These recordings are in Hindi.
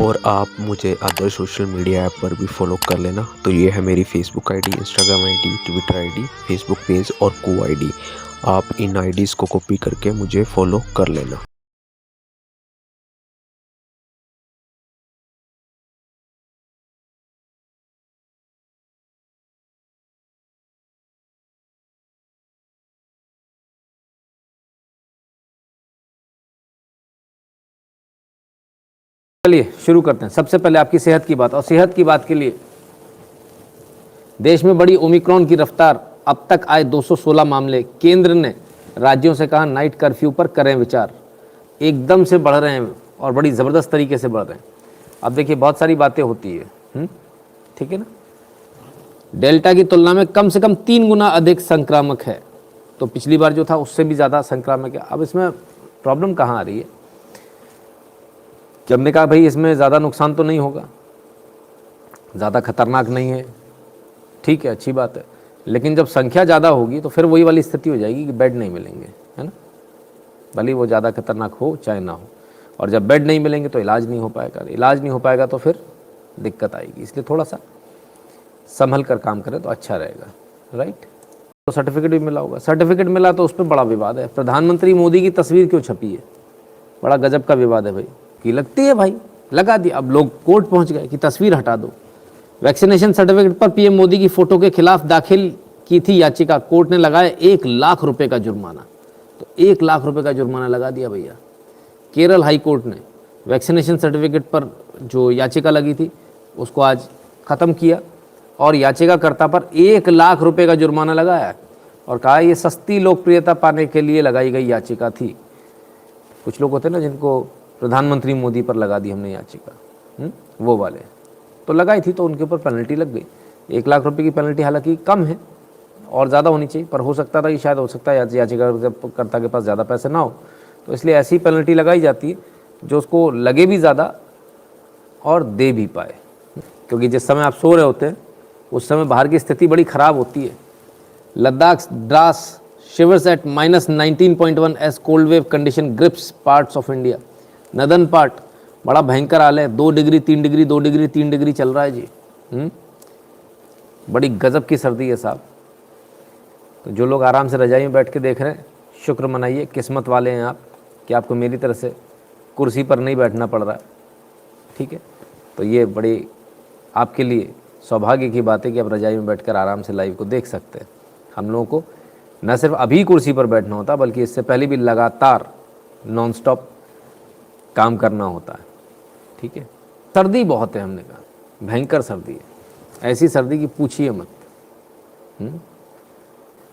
और आप मुझे अदर सोशल मीडिया ऐप पर भी फॉलो कर लेना। तो ये है मेरी Facebook ID, Instagram ID, Twitter ID, Facebook page और को आईडी। आप इन आईडीज़ को कॉपी करके मुझे फॉलो कर लेना। चलिए शुरू करते हैं। सबसे पहले आपकी सेहत की बात, और सेहत की बात के लिए देश में बड़ी ओमिक्रॉन की रफ्तार, अब तक आए 216 मामले। केंद्र ने राज्यों से कहा नाइट कर्फ्यू पर करें विचार। एकदम से बढ़ रहे हैं और बड़ी ज़बरदस्त तरीके से बढ़ रहे हैं। अब देखिए बहुत सारी बातें होती है, ठीक है ना। डेल्टा की तुलना में कम से कम 3 गुना अधिक संक्रामक है। तो पिछली बार जो था उससे भी ज़्यादा संक्रामक है। अब इसमें प्रॉब्लम कहाँ आ रही है कि हमने कहा भाई इसमें ज़्यादा नुकसान तो नहीं होगा, ज़्यादा खतरनाक नहीं है, ठीक है, अच्छी बात है। लेकिन जब संख्या ज़्यादा होगी तो फिर वही वाली स्थिति हो जाएगी कि बेड नहीं मिलेंगे, है ना। भले वो ज़्यादा खतरनाक हो चाहे ना हो। और जब बेड नहीं मिलेंगे तो इलाज नहीं हो पाएगा, इलाज नहीं हो पाएगा तो फिर दिक्कत आएगी। इसलिए थोड़ा सा संभल कर काम करें तो अच्छा रहेगा, राइट। तो सर्टिफिकेट भी मिला होगा, सर्टिफिकेट मिला तो उस पर बड़ा विवाद है। प्रधानमंत्री मोदी की तस्वीर क्यों छपी है, बड़ा गजब का विवाद है भाई। कि लगती है भाई, लगा दिया। अब लोग कोर्ट पहुंच गए कि तस्वीर हटा दो। वैक्सीनेशन सर्टिफिकेट पर पीएम मोदी की फोटो के खिलाफ दाखिल की थी याचिका, कोर्ट ने लगाया 1 लाख रुपए का जुर्माना। तो 1 लाख रुपए का जुर्माना लगा दिया भैया। केरल हाई कोर्ट ने वैक्सीनेशन सर्टिफिकेट पर जो याचिका लगी थी उसको आज ख़त्म किया और याचिकाकर्ता पर 1 लाख रुपए का जुर्माना लगाया और कहा ये सस्ती लोकप्रियता पाने के लिए लगाई गई याचिका थी। कुछ लोग होते हैं ना जिनको प्रधानमंत्री मोदी पर लगा दी हमने याचिका, वो वाले तो लगाई थी, तो उनके ऊपर पेनल्टी लग गई। 1 लाख रुपए की पेनल्टी हालांकि कम है और ज़्यादा होनी चाहिए, पर हो सकता था कि शायद हो सकता है याचिकाकर्ता के पास ज़्यादा पैसे ना हो, तो इसलिए ऐसी पेनल्टी लगाई जाती है जो उसको लगे भी ज़्यादा और दे भी पाए। क्योंकि जिस समय आप सो रहे होते हैं उस समय बाहर की स्थिति बड़ी ख़राब होती है। Ladakh Dras shivers at -19.1 as cold wave condition grips parts of India. Northern part बड़ा भयंकर हाल है, 2 डिग्री 3 डिग्री 2 डिग्री 3 डिग्री चल रहा है जी। बड़ी गजब की सर्दी है साहब। तो जो लोग आराम से रजाई में बैठ के देख रहे हैं, शुक्र मनाइए, किस्मत वाले हैं आप कि आपको मेरी तरह से कुर्सी पर नहीं बैठना पड़ रहा है, ठीक है। तो ये बड़ी आपके लिए सौभाग्य की बात है कि आप रजाई में बैठकर आराम से लाइव को देख सकते हैं। हम लोगों को न सिर्फ अभी कुर्सी पर बैठना होता बल्कि इससे पहले भी लगातार नॉन स्टॉप काम करना होता है, ठीक है। सर्दी बहुत है, हमने कहा भयंकर सर्दी है, ऐसी सर्दी की पूछिए मत।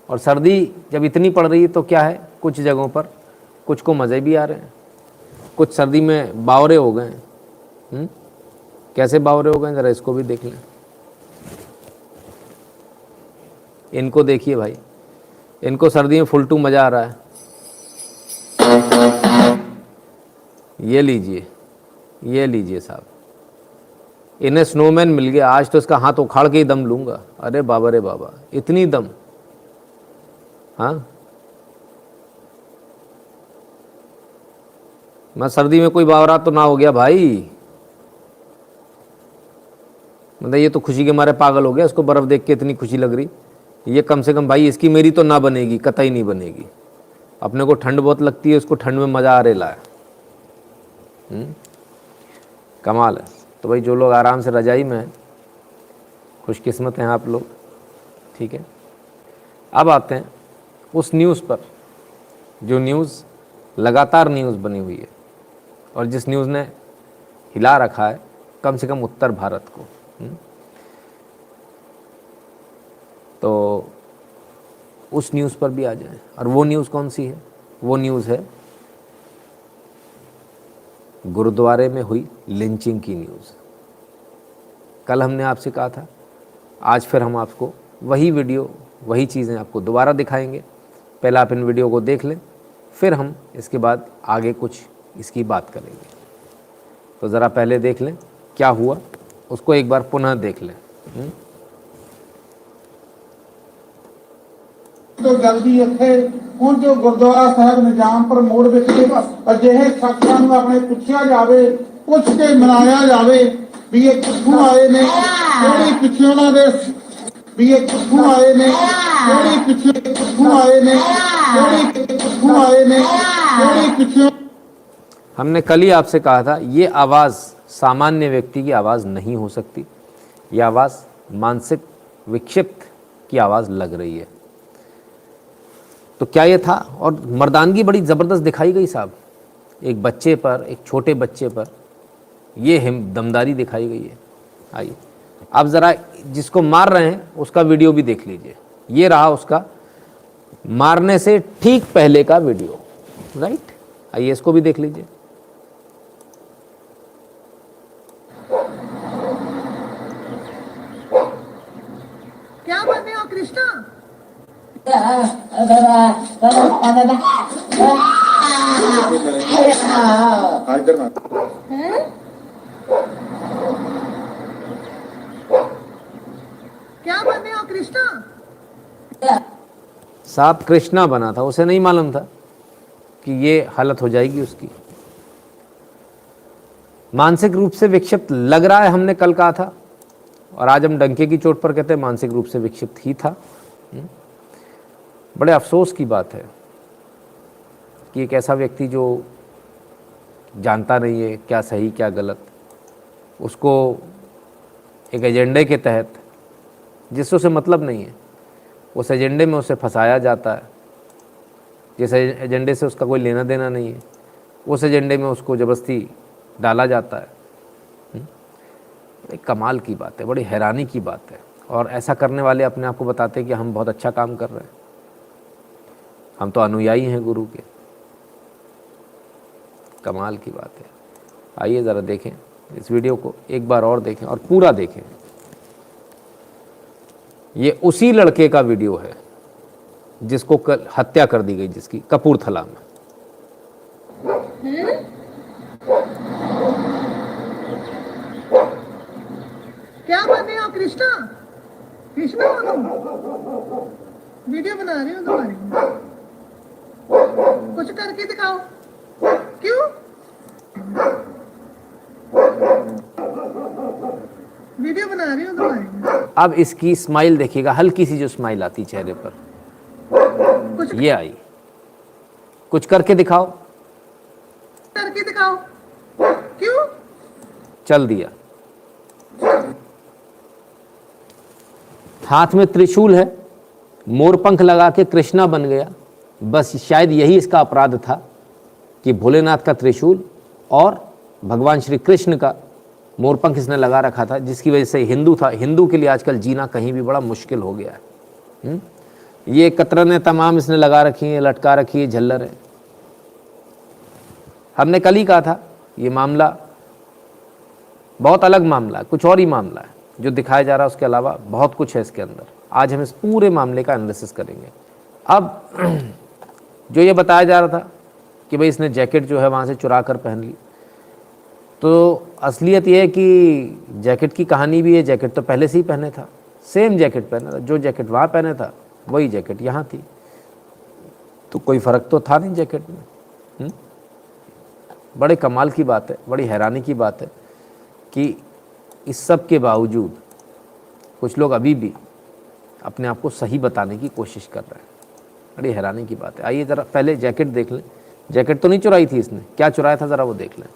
और सर्दी जब इतनी पड़ रही है तो क्या है, कुछ जगहों पर कुछ को मज़े भी आ रहे हैं, कुछ सर्दी में बावरे हो गए हैं। कैसे बावरे हो गए ज़रा इसको भी देख लें। इनको देखिए भाई, इनको सर्दी में फुलटू मज़ा आ रहा है। ये लीजिए साहब, इन्हें स्नोमैन मिल गया। आज तो इसका हाथ उखाड़ के ही दम लूंगा। अरे बाबा रे बाबा, इतनी दम। हाँ, मैं सर्दी में कोई बावरा तो ना हो गया भाई। मतलब ये तो खुशी के मारे पागल हो गया, इसको बर्फ़ देख के इतनी खुशी लग रही। ये कम से कम भाई इसकी मेरी तो ना बनेगी, कतई नहीं बनेगी। अपने को ठंड बहुत लगती है, उसको ठंड में मज़ा आ रहा है। कमाल है। तो भाई जो लोग आराम से रजाई में हैं, खुशकिस्मत हैं आप लोग, ठीक है। अब आते हैं उस न्यूज़ पर जो न्यूज़ लगातार न्यूज़ बनी हुई है और जिस न्यूज़ ने हिला रखा है कम से कम उत्तर भारत को। तो उस न्यूज़ पर भी आ जाए। और वो न्यूज़ कौन सी है? वो न्यूज़ है गुरुद्वारे में हुई लिंचिंग की न्यूज़। कल हमने आपसे कहा था, आज फिर हम आपको वही वीडियो, वही चीज़ें आपको दोबारा दिखाएंगे। पहले आप इन वीडियो को देख लें, फिर हम इसके बाद आगे कुछ इसकी बात करेंगे। तो ज़रा पहले देख लें क्या हुआ, उसको एक बार पुनः देख लें। तो जल्दी ਇੱਥੇ ਪਹੁੰਚੋ ਗੁਰਦੁਆਰਾ ਸਾਹਿਬ ਨਿਜ਼ਾਮਪੁਰ ਮੋੜ ਵਿਖੇ ਅਜਿਹੇ ਸ਼ਖਸਾਂ ਨੂੰ ਆਪਣੇ ਪੁੱਛਿਆ ਜਾਵੇ ਪੁੱਛ ਕੇ ਮਨਾਇਆ ਜਾਵੇ ਵੀ ਇਹ ਕਿੱਥੋਂ ਆਏ ਨੇ, ਕਿਹੜੀ ਪਿੱਛੇ ਉਹਨਾਂ ਦੇ, ਵੀ ਇਹ ਕਿੱਥੋਂ ਆਏ ਨੇ, ਕਿਹੜੀ ਪਿੱਛੇ ਕਿੱਥੋਂ ਆਏ ਨੇ, ਕਿਹੜੀ ਕਿੱਥੋਂ आए ने, किहड़ी पिछे। हमने कल ही आपसे कहा था ये आवाज़ सामान्य व्यक्ति की आवाज़ नहीं हो सकती, ये आवाज़ मानसिक विक्षिप्त की आवाज़ लग रही है। तो क्या ये था? और मर्दानगी बड़ी ज़बरदस्त दिखाई गई साहब, एक बच्चे पर, एक छोटे बच्चे पर ये दमदारी दिखाई गई है। आइए आप ज़रा जिसको मार रहे हैं उसका वीडियो भी देख लीजिए। ये रहा उसका मारने से ठीक पहले का वीडियो, राइट? आइए इसको भी देख लीजिए। क्या बने हो कृष्णा? क्या बने हो कृष्णा? साहब कृष्णा बना था, उसे नहीं मालूम था कि ये हालत हो जाएगी उसकी। मानसिक रूप से विक्षिप्त लग रहा है, हमने कल कहा था, और आज हम डंके की चोट पर कहते हैं मानसिक रूप से विक्षिप्त ही था। बड़े अफसोस की बात है कि एक ऐसा व्यक्ति जो जानता नहीं है क्या सही क्या गलत, उसको एक एजेंडे के तहत, जिससे उसे मतलब नहीं है, उस एजेंडे में उसे फंसाया जाता है, जिस एजेंडे से उसका कोई लेना देना नहीं है, उस एजेंडे में उसको ज़बरदस्ती डाला जाता है। एक कमाल की बात है, बड़ी हैरानी की बात है। और ऐसा करने वाले अपने आप को बताते हैं कि हम बहुत अच्छा काम कर रहे हैं, हम तो अनुयायी हैं गुरु के। कमाल की बात है। आइए ज़रा देखें इस वीडियो को, एक बार और देखें और पूरा देखें। ये उसी लड़के का वीडियो है जिसको कल हत्या कर दी गई, जिसकी कपूरथला में। क्या बने हो कृष्णा? कृष्णा हो तुम? वीडियो बना रहे हो तुम्हारी, कुछ करके दिखाओ। क्यों? वीडियो बना रही हो तुम्हारी। अब इसकी स्माइल देखिएगा, हल्की सी जो स्माइल आती चेहरे पर, कुछ ये आई। कुछ करके दिखाओ। करके दिखाओ। क्यों? चल दिया। हाथ में त्रिशूल है, मोरपंख लगा के कृष्णा बन गया। बस शायद यही इसका अपराध था कि भोलेनाथ का त्रिशूल और भगवान श्री कृष्ण का मोरपंख इसने लगा रखा था, जिसकी वजह से हिंदू था। हिंदू के लिए आजकल जीना कहीं भी बड़ा मुश्किल हो गया है। ये कतरने तमाम इसने लगा रखी है, लटका रखी है, झल्लर है। हमने कल ही कहा था ये मामला बहुत अलग मामला है, कुछ और ही मामला है जो दिखाया जा रहा है, उसके अलावा बहुत कुछ है इसके अंदर। आज हम इस पूरे मामले का एनालिसिस करेंगे। अब जो ये बताया जा रहा था कि भाई इसने जैकेट जो है वहाँ से चुरा कर पहन ली, तो असलियत ये है कि जैकेट की कहानी भी है। जैकेट तो पहले से ही पहने था, सेम जैकेट पहना था, जो जैकेट वहाँ पहने था वही जैकेट यहाँ थी, तो कोई फ़र्क तो था नहीं जैकेट में। बड़े कमाल की बात है, बड़ी हैरानी की बात है कि इस सब के बावजूद कुछ लोग अभी भी अपने आप को सही बताने की कोशिश कर रहे हैं। बड़ी हैरानी की बात है। आइए ज़रा पहले जैकेट देख लें। जैकेट तो नहीं चुराई थी इसने, क्या चुराया था ज़रा वो देख लें।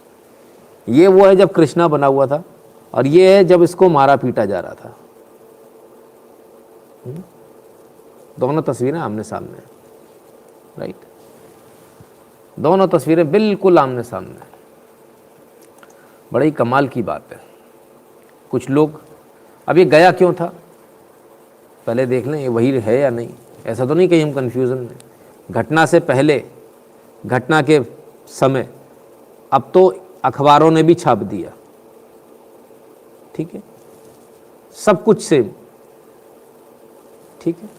ये वो है जब कृष्णा बना हुआ था, और ये है जब इसको मारा पीटा जा रहा था। दोनों तस्वीरें आमने सामने, राइट? दोनों तस्वीरें बिल्कुल आमने सामने। बड़ी कमाल की बात है। कुछ लोग, अब ये गया क्यों था पहले देख लें, ये वही है या नहीं। ऐसा तो नहीं कहीं हम कन्फ्यूज़न में, घटना से पहले, घटना के समय, अब तो अखबारों ने भी छाप दिया, ठीक है, सब कुछ सेम, ठीक है।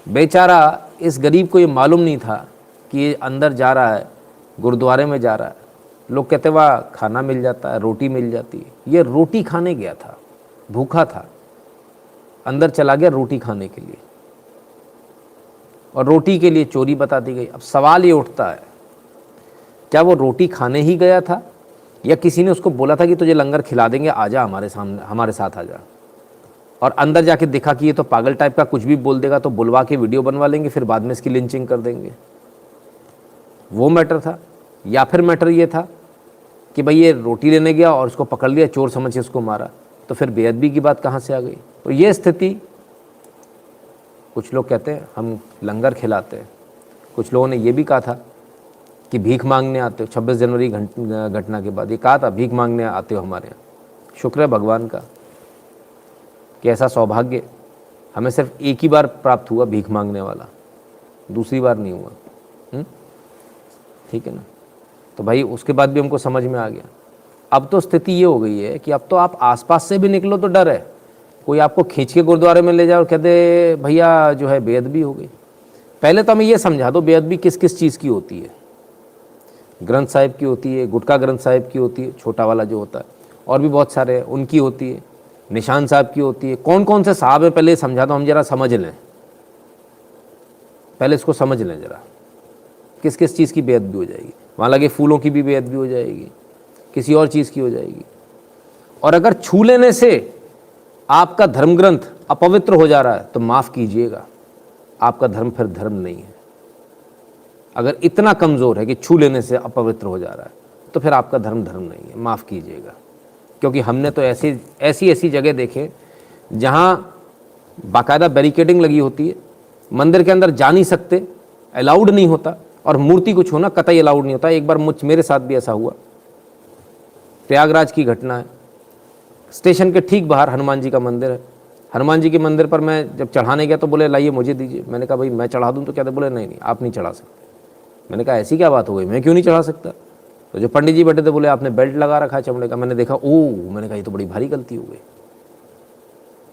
बेचारा इस गरीब को ये मालूम नहीं था कि ये अंदर जा रहा है, गुरुद्वारे में जा रहा है। लोग कहते वहाँ खाना मिल जाता है, रोटी मिल जाती है। ये रोटी खाने गया था, भूखा था, अंदर चला गया रोटी खाने के लिए, और रोटी के लिए चोरी बता दी गई। अब सवाल ये उठता है क्या वो रोटी खाने ही गया था या किसी ने उसको बोला था कि तुझे लंगर खिला देंगे, आजा हमारे सामने, हमारे साथ आजा, और अंदर जाके देखा कि ये तो पागल टाइप का कुछ भी बोल देगा, तो बुलवा के वीडियो बनवा लेंगे, फिर बाद में इसकी लिंचिंग कर देंगे। वो मैटर था? या फिर मैटर ये था कि भाई ये रोटी लेने गया और उसको पकड़ लिया, चोर समझ के उसको मारा, तो फिर बेअदबी की बात कहाँ से आ गई? तो ये स्थिति, कुछ लोग कहते हैं हम लंगर खिलाते हैं, कुछ लोगों ने ये भी कहा था कि भीख मांगने आते हो। 26 जनवरी घटना के बाद ये कहा था भीख मांगने आते हो हमारे यहाँ। शुक्र है भगवान का कि ऐसा सौभाग्य हमें सिर्फ एक ही बार प्राप्त हुआ, भीख मांगने वाला, दूसरी बार नहीं हुआ। ठीक है ना? तो भाई उसके बाद भी हमको समझ में आ गया। अब तो स्थिति ये हो गई है कि अब तो आप आसपास से भी निकलो तो डर है, कोई आपको खींच के गुरुद्वारे में ले जाए और कहते भैया जो है बेअदबी हो गई। पहले तो हमें ये समझा दो बेअदबी किस किस चीज़ की होती है। ग्रंथ साहिब की होती है, गुटका ग्रंथ साहिब की होती है, छोटा वाला जो होता है, और भी बहुत सारे हैं, उनकी होती है, निशान साहब की होती है। कौन कौन से साहब है पहले समझा दो, हम जरा समझ लें, पहले इसको समझ लें जरा, किस किस चीज़ की बेअदबी हो जाएगी। वहाँ लगे फूलों की भी बेअदबी हो जाएगी, किसी और चीज़ की हो जाएगी। और अगर छू लेने से आपका धर्म ग्रंथ अपवित्र हो जा रहा है तो माफ़ कीजिएगा, आपका धर्म फिर धर्म नहीं है। अगर इतना कमज़ोर है कि छू लेने से अपवित्र हो जा रहा है तो फिर आपका धर्म धर्म नहीं है, माफ़ कीजिएगा। क्योंकि हमने तो ऐसी जगह देखे जहाँ बाकायदा बैरिकेडिंग लगी होती है, मंदिर के अंदर जा नहीं सकते, अलाउड नहीं होता, और मूर्ति को छूना कतई अलाउड नहीं होता। एक बार मेरे साथ भी ऐसा हुआ, प्रयागराज की घटना है। स्टेशन के ठीक बाहर हनुमान जी का मंदिर है। हनुमान जी के मंदिर पर मैं जब चढ़ाने गया तो बोले लाइए मुझे दीजिए। मैंने कहा भाई मैं चढ़ा दूँ तो कहते, बोले नहीं आप नहीं चढ़ा सकते। मैंने कहा ऐसी क्या बात हो गई, मैं क्यों नहीं चढ़ा सकता? तो जो पंडित जी बैठे थे बोले आपने बेल्ट लगा रखा है चमड़े का। मैंने देखा, ओह, मैंने कहा ये तो बड़ी भारी गलती हो गई,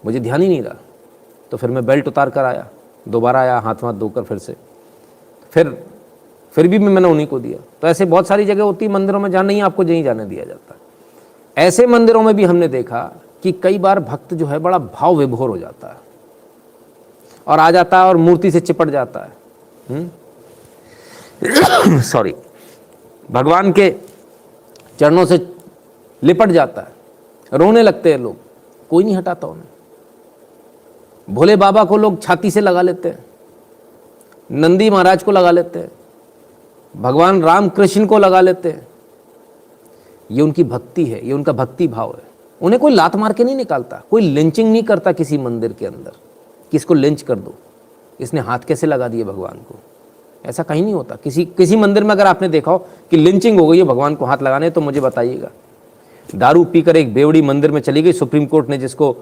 मुझे ध्यान ही नहीं रहा। तो फिर मैं बेल्ट उतार कर आया, दोबारा आया, हाथ धोकर फिर से, फिर भी मैंने उन्हीं को दिया। तो ऐसे बहुत सारी जगह होती है मंदिरों में जहाँ नहीं आपको नहीं जाने दिया जाता। ऐसे मंदिरों में भी हमने देखा कि कई बार भक्त जो है बड़ा भाव विभोर हो जाता है और आ जाता है और मूर्ति से चिपट जाता है। सॉरी, भगवान के चरणों से लिपट जाता है, रोने लगते हैं लोग, कोई नहीं हटाता उन्हें। भोले बाबा को लोग छाती से लगा लेते हैं, नंदी महाराज को लगा लेते हैं, भगवान राम कृष्ण को लगा लेते हैं। ये उनकी भक्ति है, ये उनका भक्ति भाव है। उन्हें कोई लात मार के नहीं निकालता, कोई लिंचिंग नहीं करता किसी मंदिर के अंदर कि इसको लिंच कर दो, इसने हाथ कैसे लगा दिए भगवान को। ऐसा कहीं नहीं होता। किसी मंदिर में अगर आपने देखा हो कि लिंचिंग हो गई है भगवान को हाथ लगाने, तो मुझे बताइएगा। दारू पीकर एक बेवड़ी मंदिर में चली गई, सुप्रीम कोर्ट ने जिसको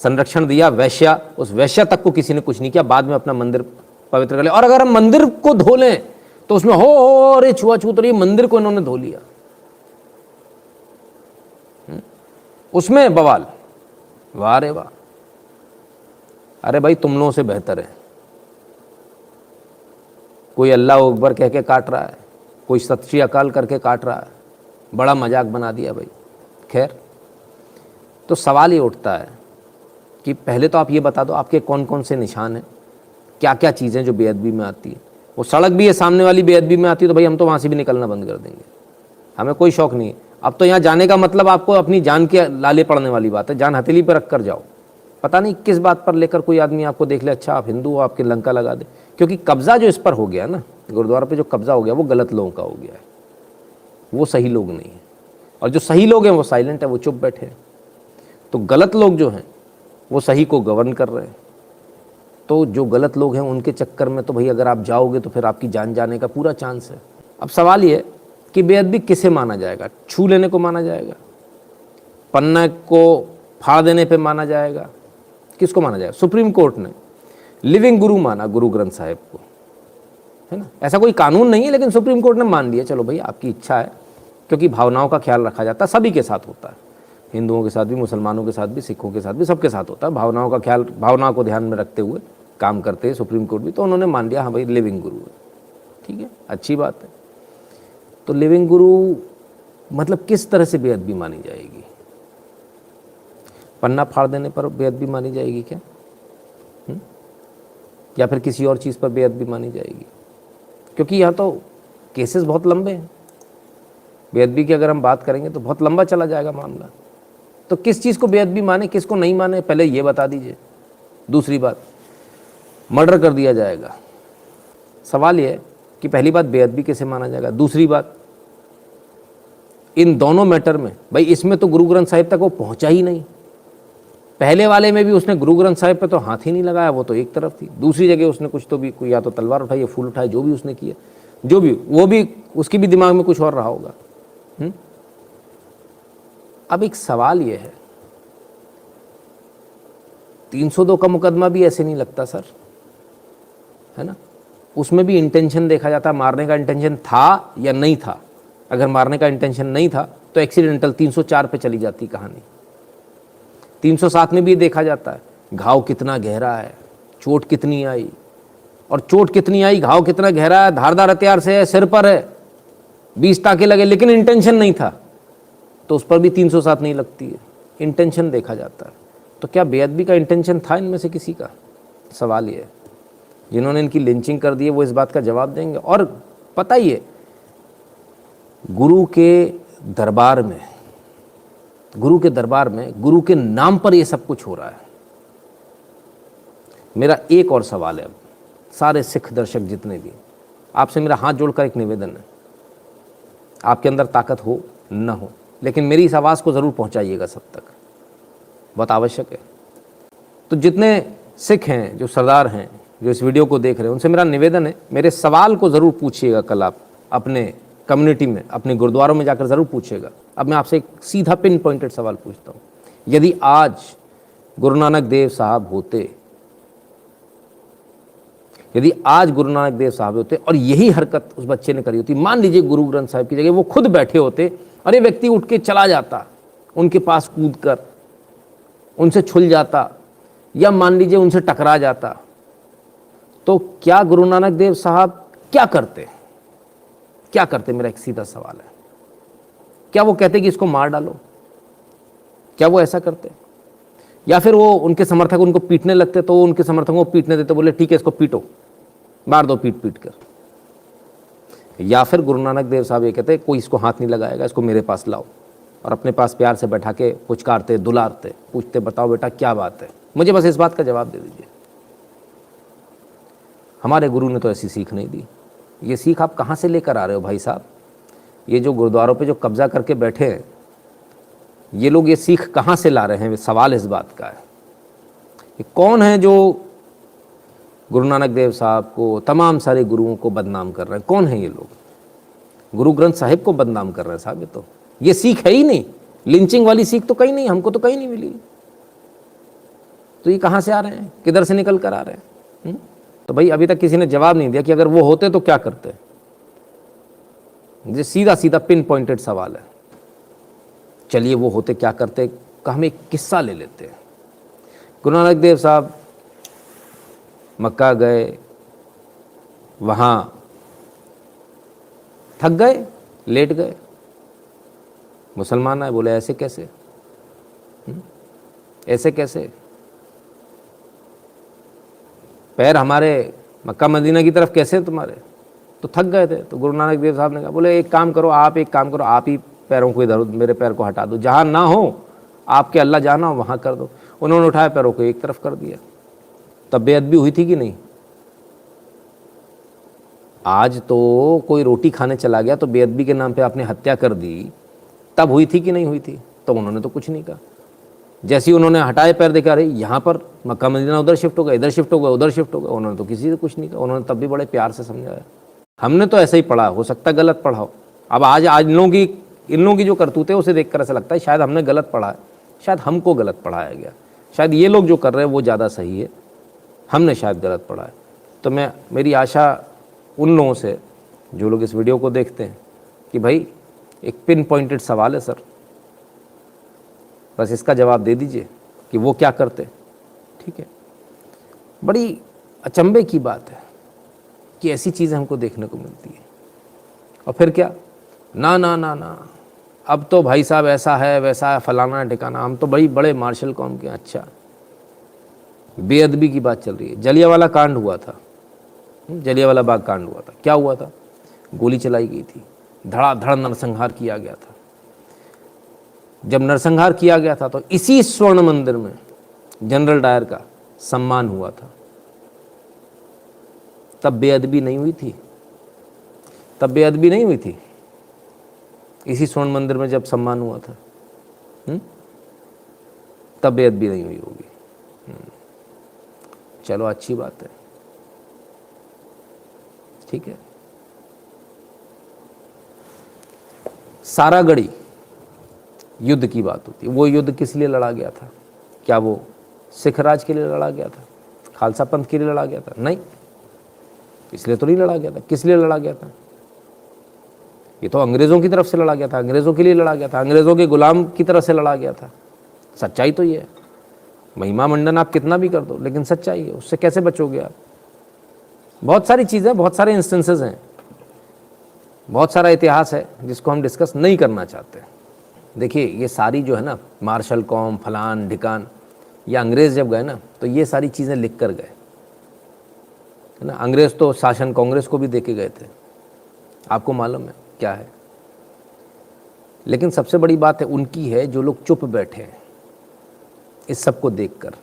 संरक्षण दिया, वैश्या, उस वैश्या तक को किसी ने कुछ नहीं किया, बाद में अपना मंदिर पवित्र कर लिया। और अगर हम मंदिर को धो लें तो उसमें हो अरे छुआछूत, और ये मंदिर को इन्होंने धो लिया, उसमें बवाल। वाह रे वाह, अरे भाई तुम लोगों से बेहतर है। कोई अल्लाह अकबर कह के काट रहा है, कोई सत श्री अकाल करके काट रहा है, बड़ा मजाक बना दिया भाई। खैर, तो सवाल ये उठता है कि पहले तो आप ये बता दो आपके कौन कौन से निशान हैं, क्या क्या चीज़ें जो बेअदबी में आती है। वो सड़क भी है सामने वाली बेअदबी में आती है तो भाई हम तो वहाँ से भी निकलना बंद कर देंगे, हमें कोई शौक नहीं है। अब तो यहाँ जाने का मतलब आपको अपनी जान के लाले पड़ने वाली बात है, जान हथेली पर रख कर जाओ। पता नहीं किस बात पर लेकर कोई आदमी आपको देख ले, अच्छा आप हिंदू हो, आपके लंका लगा दे। क्योंकि कब्जा जो इस पर हो गया ना, गुरुद्वारा पे जो कब्जा हो गया वो गलत लोगों का हो गया है, वो सही लोग नहीं है। और जो सही लोग हैं वो साइलेंट है, वो चुप बैठे हैं। तो गलत लोग जो हैं वो सही को गवर्न कर रहे हैं। तो जो गलत लोग हैं उनके चक्कर में तो भाई अगर आप जाओगे तो फिर आपकी जान जाने का पूरा चांस है। अब सवाल ये कि बेअदबी किसे माना जाएगा? छू लेने को माना जाएगा, पन्ना को फाड़ देने पे माना जाएगा, किसको माना जाएगा? सुप्रीम कोर्ट ने लिविंग गुरु माना गुरु ग्रंथ साहिब को, है ना। ऐसा कोई कानून नहीं है, लेकिन सुप्रीम कोर्ट ने मान लिया, चलो भाई आपकी इच्छा है। क्योंकि भावनाओं का ख्याल रखा जाता है, सभी के साथ होता है, हिंदुओं के साथ भी, मुसलमानों के साथ भी, सिखों के साथ भी, सबके साथ होता है। भावनाओं का ख्याल, भावनाओं को ध्यान में रखते हुए काम करते हैं सुप्रीम कोर्ट भी। तो उन्होंने मान लिया हाँ भाई लिविंग गुरु है, ठीक है, अच्छी बात है। तो लिविंग गुरु मतलब किस तरह से बेअदबी मानी जाएगी? पन्ना फाड़ देने पर बेअदबी मानी जाएगी क्या? या फिर किसी और चीज़ पर बेअदबी मानी जाएगी? क्योंकि यहाँ तो केसेस बहुत लंबे हैं। बेअदबी की अगर हम बात करेंगे तो बहुत लंबा चला जाएगा मामला। तो किस चीज़ को बेअदबी माने, किसको नहीं माने, पहले ये बता दीजिए। दूसरी बात, मर्डर कर दिया जाएगा, सवाल ये है कि पहली बात बेअदबी कैसे माना जाएगा। दूसरी बात, इन दोनों मैटर में भाई इसमें तो गुरु ग्रंथ साहिब तक वो पहुंचा ही नहीं। पहले वाले में भी उसने गुरु ग्रंथ साहिब पे तो हाथ ही नहीं लगाया, वो तो एक तरफ थी। दूसरी जगह उसने कुछ तो भी, कोई या तो तलवार उठाई या फूल उठाए, जो भी उसने किया, जो भी, वो भी उसकी भी दिमाग में कुछ और रहा होगा। अब एक सवाल ये है, 302 का मुकदमा भी ऐसे नहीं लगता सर, है ना। उसमें भी इंटेंशन देखा जाता, मारने का इंटेंशन था या नहीं था। अगर मारने का इंटेंशन नहीं था तो एक्सीडेंटल 304 पे चली जाती कहानी। 307 में भी देखा जाता है घाव कितना गहरा है, चोट कितनी आई, और चोट कितनी आई, घाव कितना गहरा है, धारदार हथियार से है, सिर पर है, 20 टाके लगे, लेकिन इंटेंशन नहीं था, तो उस पर भी 307 नहीं लगती है। इंटेंशन देखा जाता है। तो क्या बेअदबी का इंटेंशन था इनमें से किसी का? सवाल ये है। जिन्होंने इनकी लिंचिंग कर दी है वो इस बात का जवाब देंगे। और पता ही है, गुरु के दरबार में, गुरु के नाम पर ये सब कुछ हो रहा है। मेरा एक और सवाल है, अब सारे सिख दर्शक जितने भी, आपसे मेरा हाथ जोड़कर एक निवेदन है, आपके अंदर ताकत हो न हो, लेकिन मेरी इस आवाज़ को ज़रूर पहुंचाइएगा सब तक, बहुत आवश्यक है। तो जितने सिख हैं, जो सरदार हैं, जो इस वीडियो को देख रहे हैं, उनसे मेरा निवेदन है, मेरे सवाल को ज़रूर पूछिएगा। कल आप अपने कम्युनिटी में, अपने गुरुद्वारों में जाकर ज़रूर पूछिएगा। अब मैं आपसे एक सीधा पिन पॉइंटेड सवाल पूछता हूँ, यदि आज गुरु नानक देव साहब होते, यदि आज गुरु नानक देव साहब होते और यही हरकत उस बच्चे ने करी होती, मान लीजिए गुरु ग्रंथ साहिब की जगह वो खुद बैठे होते और ये व्यक्ति उठ के चला जाता, उनके पास कूद कर उनसे छुल जाता, या मान लीजिए उनसे टकरा जाता, तो क्या गुरु नानक देव साहब क्या करते? क्या करते? मेरा एक सीधा सवाल है। क्या वो कहते कि इसको मार डालो? क्या वो ऐसा करते? या फिर वो उनके समर्थक उनको पीटने लगते तो उनके समर्थकों को पीटने देते, बोले ठीक है इसको पीटो, मार दो पीट पीट कर? या फिर गुरु नानक देव साहब ये कहते कोई इसको हाथ नहीं लगाएगा, इसको मेरे पास लाओ, और अपने पास प्यार से बैठा के पुचकारते, दुलारते, पूछते बताओ बेटा क्या बात है, मुझे बस इस बात का जवाब दे दीजिए। हमारे गुरु ने तो ऐसी सीख नहीं दी। ये सीख आप कहाँ से लेकर आ रहे हो भाई साहब? ये जो गुरुद्वारों पे जो कब्जा करके बैठे हैं, ये लोग ये सीख कहाँ से ला रहे हैं? सवाल इस बात का है। ये कौन है जो गुरु नानक देव साहब को, तमाम सारे गुरुओं को बदनाम कर रहे हैं? कौन है ये लोग? गुरु ग्रंथ साहिब को बदनाम कर रहे हैं साहब। ये सीख है ही नहीं, लिंचिंग वाली सीख तो कहीं नहीं, हमको तो कहीं नहीं मिली। तो ये कहाँ से आ रहे हैं, किधर से निकल कर आ रहे हैं? तो भाई अभी तक किसी ने जवाब नहीं दिया कि अगर वो होते तो क्या करते। ये सीधा सीधा पिन पॉइंटेड सवाल है। चलिए वो होते क्या करते का हम एक किस्सा ले लेते हैं। गुरु नानक देव साहब मक्का गए, वहाँ थक गए, लेट गए। मुसलमान आए, बोले ऐसे कैसे, ऐसे कैसे? पैर हमारे मक्का मदीना की तरफ कैसे तुम्हारे? तो थक गए थे। तो गुरु नानक देव साहब ने कहा, बोले एक काम करो आप, आप ही पैरों को इधर, मेरे पैर को हटा दो, जहाँ ना हो आपके अल्लाह जाना हो वहाँ कर दो। उन्होंने उठाया, पैरों को एक तरफ कर दिया। तब बेअदबी हुई थी कि नहीं? आज तो कोई रोटी खाने चला गया तो बेअदबी के नाम पे आपने हत्या कर दी, तब हुई थी कि नहीं हुई थी? तो उन्होंने तो कुछ नहीं कहा। जैसे ही उन्होंने हटाए पैर, देखा अरे यहाँ पर मक्का मदीना उधर शिफ्ट हो गया, इधर शिफ्ट हो गया, उधर शिफ्ट हो गया, उन्होंने तो किसी से कुछ नहीं कहा। उन्होंने तब भी बड़े प्यार से समझाया। हमने तो ऐसे ही पढ़ा, हो सकता है गलत पढ़ा हो। अब आज इन लोगों की जो करतूत है उसे देखकर ऐसा लगता है शायद हमने गलत पढ़ा है, शायद हमको गलत पढ़ाया गया, शायद ये लोग जो कर रहे हैं वो ज़्यादा सही है, हमने शायद गलत पढ़ा है। तो मेरी आशा उन लोगों से जो लोग इस वीडियो को देखते हैं कि भाई एक पिन पॉइंटेड सवाल है सर, बस इसका जवाब दे दीजिए कि वो क्या करते। ठीक है, बड़ी अचंभे की बात है कि ऐसी चीज़ें हमको देखने को मिलती है। और फिर क्या, ना ना ना ना, अब तो भाई साहब ऐसा है वैसा है, फलाना ठिकाना, हम तो बड़े मार्शल कौम के। अच्छा, बेअदबी की बात चल रही है। जलियांवाला कांड हुआ था, जलियांवाला बाग कांड हुआ था। क्या हुआ था? गोली चलाई गई थी, धड़ाधड़ नरसंहार किया गया था। जब नरसंहार किया गया था तो इसी स्वर्ण मंदिर में जनरल डायर का सम्मान हुआ था। तब बेअदबी नहीं हुई थी, तब बेअदबी नहीं हुई थी। इसी स्वर्ण मंदिर में जब सम्मान हुआ था, तब बेअदबी नहीं हुई होगी। चलो अच्छी बात है, ठीक है। सारागढ़ी युद्ध की बात होती है। वो युद्ध किस लिए लड़ा गया था? क्या वो सिख राज के लिए लड़ा गया था? खालसा पंथ के लिए लड़ा गया था? नहीं, इसलिए तो नहीं लड़ा गया था। किस लिए लड़ा गया था? ये तो अंग्रेज़ों की तरफ से लड़ा गया था, अंग्रेज़ों के लिए लड़ा गया था, अंग्रेज़ों के गुलाम की तरफ से लड़ा गया था। सच्चाई तो ये है। महिमा मंडन आप कितना भी कर दो, लेकिन सच्चाई है, उससे कैसे बचोगे आप? बहुत सारी चीज़ें, बहुत सारे इंस्टेंसेस हैं, बहुत सारा इतिहास है जिसको हम डिस्कस नहीं करना चाहते। देखिए, ये सारी जो है ना, मार्शल कौम, फलान ढिकान, ये अंग्रेज़ जब गए ना तो ये सारी चीज़ें लिख कर गए, है ना। अंग्रेज़ तो शासन कांग्रेस को भी दे के गए थे, आपको मालूम है क्या है। लेकिन सबसे बड़ी बात है उनकी है जो लोग चुप बैठे हैं इस सब को देखकर।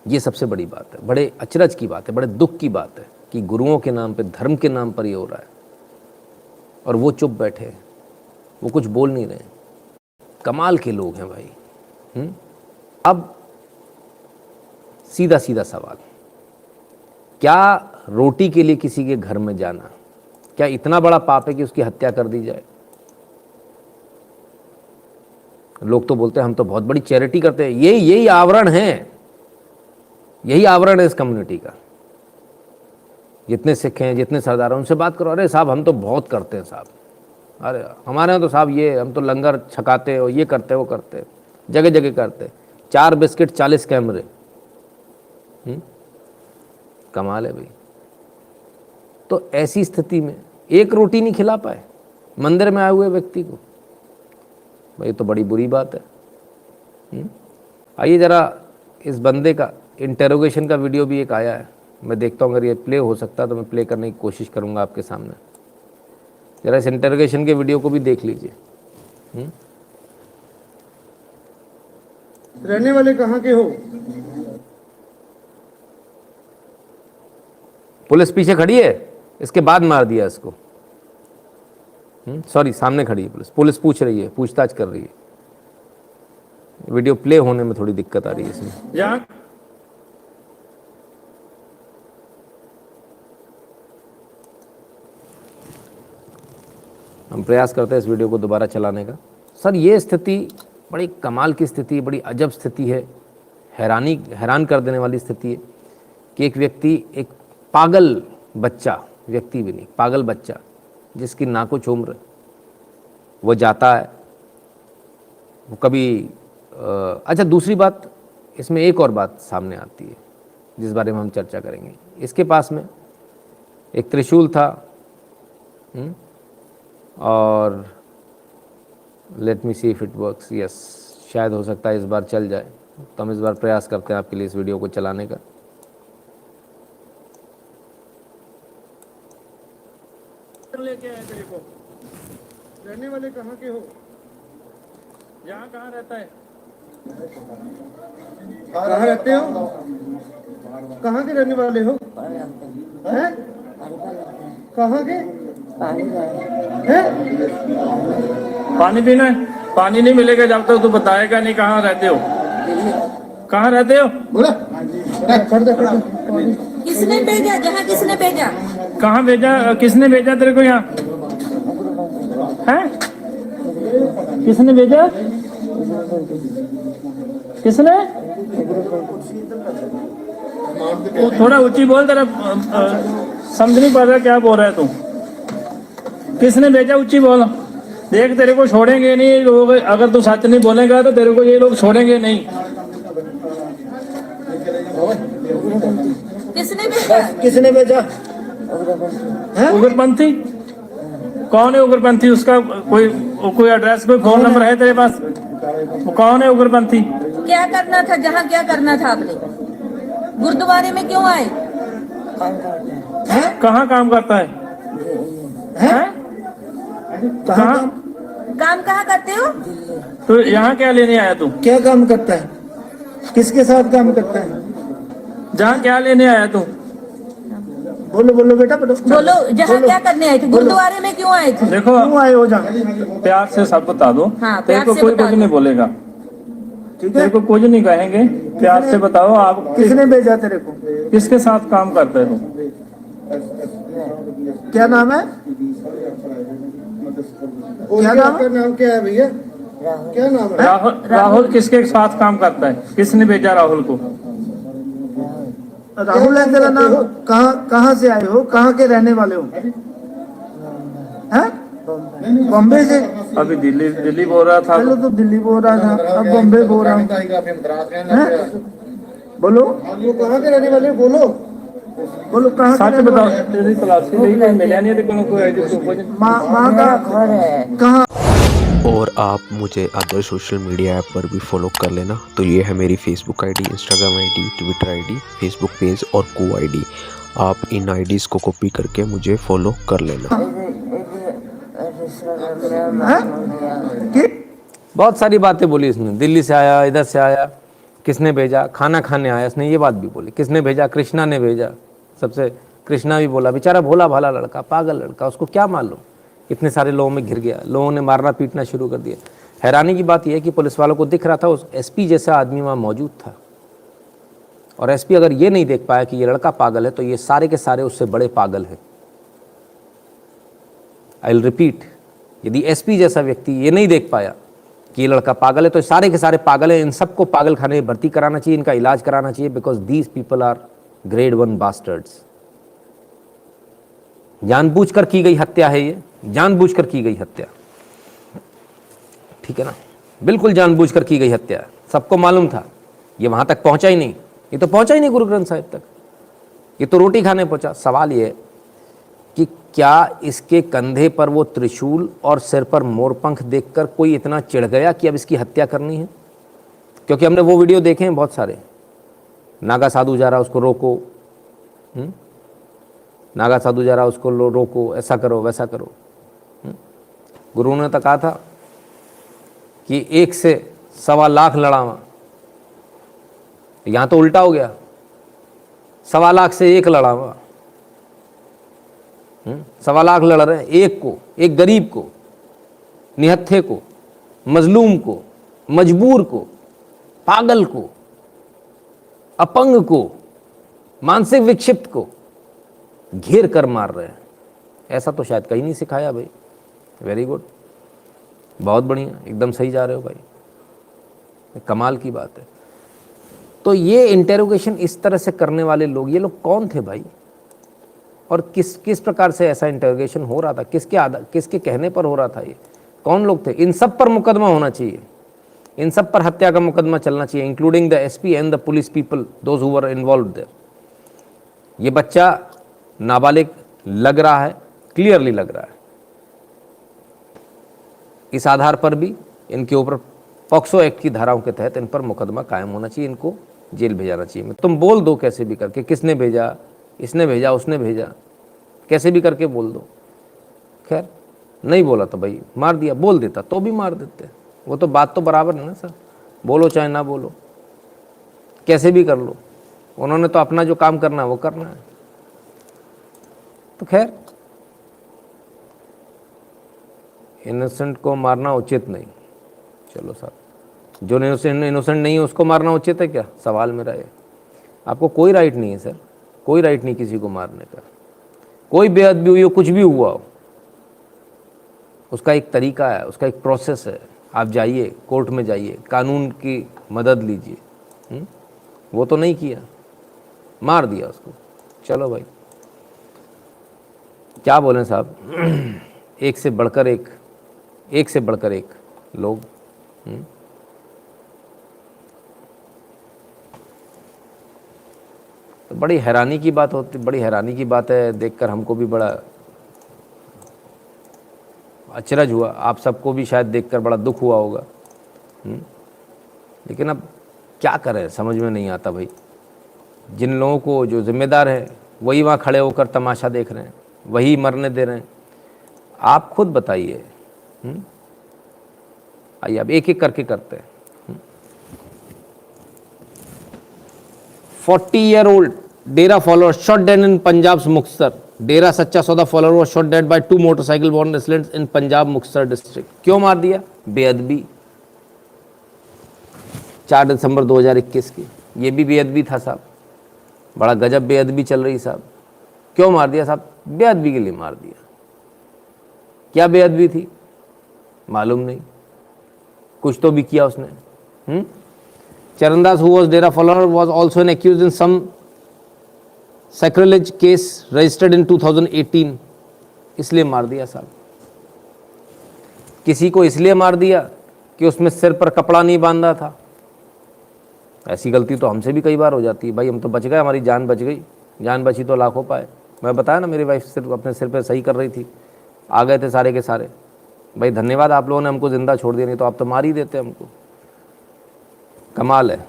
ये सबसे बड़ी बात है, बड़े अचरज की बात है, बड़े दुख की बात है कि गुरुओं के नाम पे, धर्म के नाम पर ये हो रहा है और वो चुप बैठे हैं, वो कुछ बोल नहीं रहे। कमाल के लोग हैं भाई। अब सीधा सीधा सवाल, क्या रोटी के लिए किसी के घर में जाना क्या इतना बड़ा पाप है कि उसकी हत्या कर दी जाए? लोग तो बोलते हैं हम तो बहुत बड़ी चैरिटी करते हैं। यही आवरण है, यही आवरण है इस कम्युनिटी का। जितने सिख हैं, जितने सरदार हैं, उनसे बात करो, अरे साहब हम तो बहुत करते हैं साहब, अरे हमारे यहाँ तो साहब ये हम तो लंगर छकाते और ये करते वो करते, जगह जगह करते। 4 बिस्किट 40 कैमरे, कमाल है भाई। तो ऐसी स्थिति में एक रोटी नहीं खिला पाए मंदिर में आए हुए व्यक्ति को, भाई तो बड़ी बुरी बात है। आइए ज़रा इस बंदे का इंटेरोगेशन का वीडियो भी एक आया है, मैं देखता हूँ, अगर ये प्ले हो सकता है तो मैं प्ले करने की कोशिश करूँगा आपके सामने। ज़रा इस इंटेरोगेशन के वीडियो को भी देख लीजिए। रहने वाले कहाँ के हो? पुलिस पीछे खड़ी है, इसके बाद मार दिया इसको। सॉरी, सामने खड़ी है पुलिस, पुलिस पूछ रही है, पूछताछ कर रही है। वीडियो प्ले होने में थोड़ी दिक्कत आ रही है इसमें। हम प्रयास करते हैं इस वीडियो को दोबारा चलाने का। सर, ये स्थिति बड़ी कमाल की स्थिति, बड़ी अजब स्थिति है, हैरान कर देने वाली स्थिति है कि एक व्यक्ति, एक पागल बच्चा, व्यक्ति भी नहीं, पागल बच्चा जिसकी ना कुछ उम्र, वो जाता है, वो कभी अच्छा, दूसरी बात इसमें एक और बात सामने आती है जिस बारे में हम चर्चा करेंगे। इसके पास में एक त्रिशूल था और let me see if it works. Yes, शायद हो सकता है इस बार चल जाए, तो हम इस बार प्रयास करते हैं आपके लिए इस वीडियो को चलाने का। लेके आए तेरे को। रहने वाले कहाँ के हो? यहाँ कहाँ रहता है? कहाँ रहते हो? कहाँ के रहने वाले हो? हैं? कहाँ के? हैं? पानी पीना है? पानी नहीं मिलेगा जब तक तू बताएगा नहीं कहाँ रहते हो। कहाँ रहते हो? बोला। किसने भेजा? जहाँ किसने भेजा? कहाँ भेजा? किसने भेजा तेरे को यहाँ? हैं? किसने भेजा? किसने? थोड़ा ऊंची बोल, तेरा समझ नहीं पा रहा क्या बोल रहा है तू। किसने भेजा? ऊंची बोल। देख, तेरे को छोड़ेंगे नहीं लोग, अगर तू सच नहीं बोलेगा तो तेरे को ये लोग छोड़ेंगे नहीं। किसने भेजा? किसने भेजा? उग्रपंथी? कौन है उग्रपंथी? उसका कोई एड्रेस, कोई फोन नंबर है तेरे पास? वो कौन है उग्रपंथी? क्या करना था? जहाँ क्या करना था आपने? गुरुद्वारे में क्यों आए? कहाँ काम करता है? कहाँ काम काम कहाँ करते हो? तो यहाँ क्या लेने आया तू? क्या काम करता है? किसके साथ काम करता है? जहाँ क्या लेने आया तू? बोलो बोलो बेटा बोलो। बोलो, जहाँ क्या करने आए थे? गुरुद्वारे में क्यों आए थे? देखो क्यों आए हो जहाँ? प्यार से सब बता दो। हाँ, तेरे प्यार को से कोई बता कुछ दो। नहीं बोलेगा, ठीक तेरे है। को कुछ नहीं कहेंगे। प्यार से बताओ आप किसने भेजा तेरे को? किसके साथ काम करते हो? क्या नाम है? क्या नाम है? नाम क्या है भैया? क्या नाम है? राहुल। राहुल किसके साथ काम करता है? किसने भेजा राहुल को? राहुल है तेरा नाम? कहाँ से आए हो? कहाँ के रहने वाले हो? हैं? बॉम्बे से? अभी दिल्ली बोल रहा था। पहले तो दिल्ली बोल रहा था, अब बॉम्बे बोल रहा हूँ। बोलो कहाँ के रहने वाले हो? बोलो बोलो कहाँ के सच रहने बताओ। वाले? तेरी तलाशी नहीं मिला नहीं तो कोई आईडी प्रूफ। माँ का घर है कहाँ? और आप मुझे अदर सोशल मीडिया ऐप पर भी फॉलो कर लेना। तो ये है मेरी Facebook ID, Instagram ID, Twitter ID, Facebook page और को आईडी। आप इन आईडीज़ को कॉपी करके मुझे फॉलो कर लेना। बहुत सारी बातें बोली इसने, दिल्ली से आया, इधर से आया, किसने भेजा, खाना खाने आया, इसने ये बात भी बोली, किसने भेजा, कृष्णा ने भेजा। सबसे कृष्णा भी बोला, बेचारा भोला भाला लड़का, पागल लड़का, उसको क्या मालूम, इतने सारे लोगों में घिर गया, लोगों ने मारना पीटना शुरू कर दिया। हैरानी की बात यह है कि पुलिस वालों को दिख रहा था उस एसपी जैसा आदमी वहाँ मौजूद था, और एसपी अगर ये नहीं देख पाया कि ये लड़का पागल है तो ये सारे के सारे उससे बड़े पागल हैं। आई विल रिपीट, यदि एसपी जैसा व्यक्ति ये नहीं देख पाया कि ये लड़का पागल है तो सारे के सारे पागल हैं। इन सबको पागल खाने में भर्ती कराना चाहिए, इनका इलाज कराना चाहिए, because these people are grade 1 bastards. जानबूझकर की गई हत्या है, ये जानबूझकर की गई हत्या, ठीक है ना, बिल्कुल जानबूझकर की गई हत्या। सबको मालूम था, ये वहां तक पहुंचा ही नहीं, ये तो पहुंचा ही नहीं गुरु ग्रंथ साहिब तक, ये तो रोटी खाने पहुंचा। सवाल ये है कि क्या इसके कंधे पर वो त्रिशूल और सिर पर मोरपंख देखकर कोई इतना चिढ़ गया कि अब इसकी हत्या करनी है? क्योंकि हमने वो वीडियो देखे हैं बहुत सारे, नागा साधु जा रहा उसको रोको, नागा साधु जा रहा उसको रोको, ऐसा करो वैसा करो। गुरु ने तो कहा था कि 1 से 1.25 लाख लड़ावा, यहाँ तो उल्टा हो गया, 1.25 लाख से 1 लड़ावा। 1.25 लाख लड़ रहे हैं, एक को, एक गरीब को, निहत्थे को, मजलूम को, मजबूर को, पागल को, अपंग को, मानसिक विक्षिप्त को घेर कर मार रहे हैं। ऐसा तो शायद कहीं नहीं सिखाया भाई। वेरी गुड, बहुत बढ़िया, एकदम सही जा रहे हो भाई, कमाल की बात है। तो ये इंटेरोगेशन इस तरह से करने वाले लोग, ये लोग कौन थे भाई, और किस प्रकार से ऐसा इंटेरोगेशन हो रहा था, किसके कहने पर हो रहा था, ये कौन लोग थे? इन सब पर मुकदमा होना चाहिए, इन सब पर हत्या का मुकदमा चलना चाहिए, including the SP and the police people, those who were involved there. ये बच्चा नाबालिग लग रहा है, क्लियरली लग रहा है। इस आधार पर भी इनके ऊपर पॉक्सो एक्ट की धाराओं के तहत इन पर मुकदमा कायम होना चाहिए, इनको जेल भेजाना चाहिए। तुम बोल दो कैसे भी करके, किसने भेजा, इसने भेजा, उसने भेजा, कैसे भी करके बोल दो। खैर नहीं बोला तो भाई मार दिया, बोल देता तो भी मार देते, वो तो बात तो बराबर है ना सर, बोलो चाहे ना बोलो, कैसे भी कर लो, उन्होंने तो अपना जो काम करना है वो करना है। तो खैर इनोसेंट को मारना उचित नहीं, चलो साहब, जो इनोसेंट नहीं है उसको मारना उचित है क्या? सवाल मेरा ये, आपको कोई राइट नहीं है सर, कोई राइट नहीं किसी को मारने का। कोई बेअदबी हुई हो, कुछ भी हुआ हो, उसका एक तरीका है, उसका एक प्रोसेस है। आप जाइए कोर्ट में, जाइए कानून की मदद लीजिए। वो तो नहीं किया, मार दिया उसको। चलो भाई क्या बोलें साहब, एक से बढ़कर एक लोग। तो बड़ी हैरानी की बात होती, बड़ी हैरानी की बात है, देखकर हमको भी बड़ा अचरज हुआ, आप सबको भी शायद देखकर बड़ा दुख हुआ होगा। लेकिन अब क्या करें, समझ में नहीं आता भाई। जिन लोगों को जो जिम्मेदार है वही वहाँ खड़े होकर तमाशा देख रहे हैं, वही मरने दे रहे हैं। आप खुद बताइए। आइए अब एक एक करके करते हैं। 40-year-old डेरा फॉलोअर शॉट डेड इन पंजाब मुक्तसर। डेरा सच्चा सौदा follower was shot dead by 2 motorcycle born residents in Punjab Muktsar district. क्यों मार दिया? बेअदबी। 4 दिसंबर 2021 की। ये भी बेअदबी था साहब, बड़ा गजब बेअदबी चल रही साहब। क्यों मार दिया साहब? बेअदबी के लिए मार दिया। क्या बेअदबी थी मालूम नहीं, कुछ तो भी किया उसने। Charandas who was Dera follower was also an accused in some sacrilege case registered in 2018। इसलिए मार दिया साहब। किसी को इसलिए मार दिया कि उसमें सिर पर कपड़ा नहीं बांधा था। ऐसी गलती तो हमसे भी कई बार हो जाती है भाई, हम तो बच गए, हमारी जान बच गई, जान बची तो लाखों पाए। मैं बताया ना, मेरी वाइफ सिर्फ अपने सिर पे सही कर रही थी, आ गए थे सारे के सारे। भाई धन्यवाद, आप लोगों ने हमको जिंदा छोड़ दिया, नहीं तो आप तो मार ही देते हमको। कमाल है।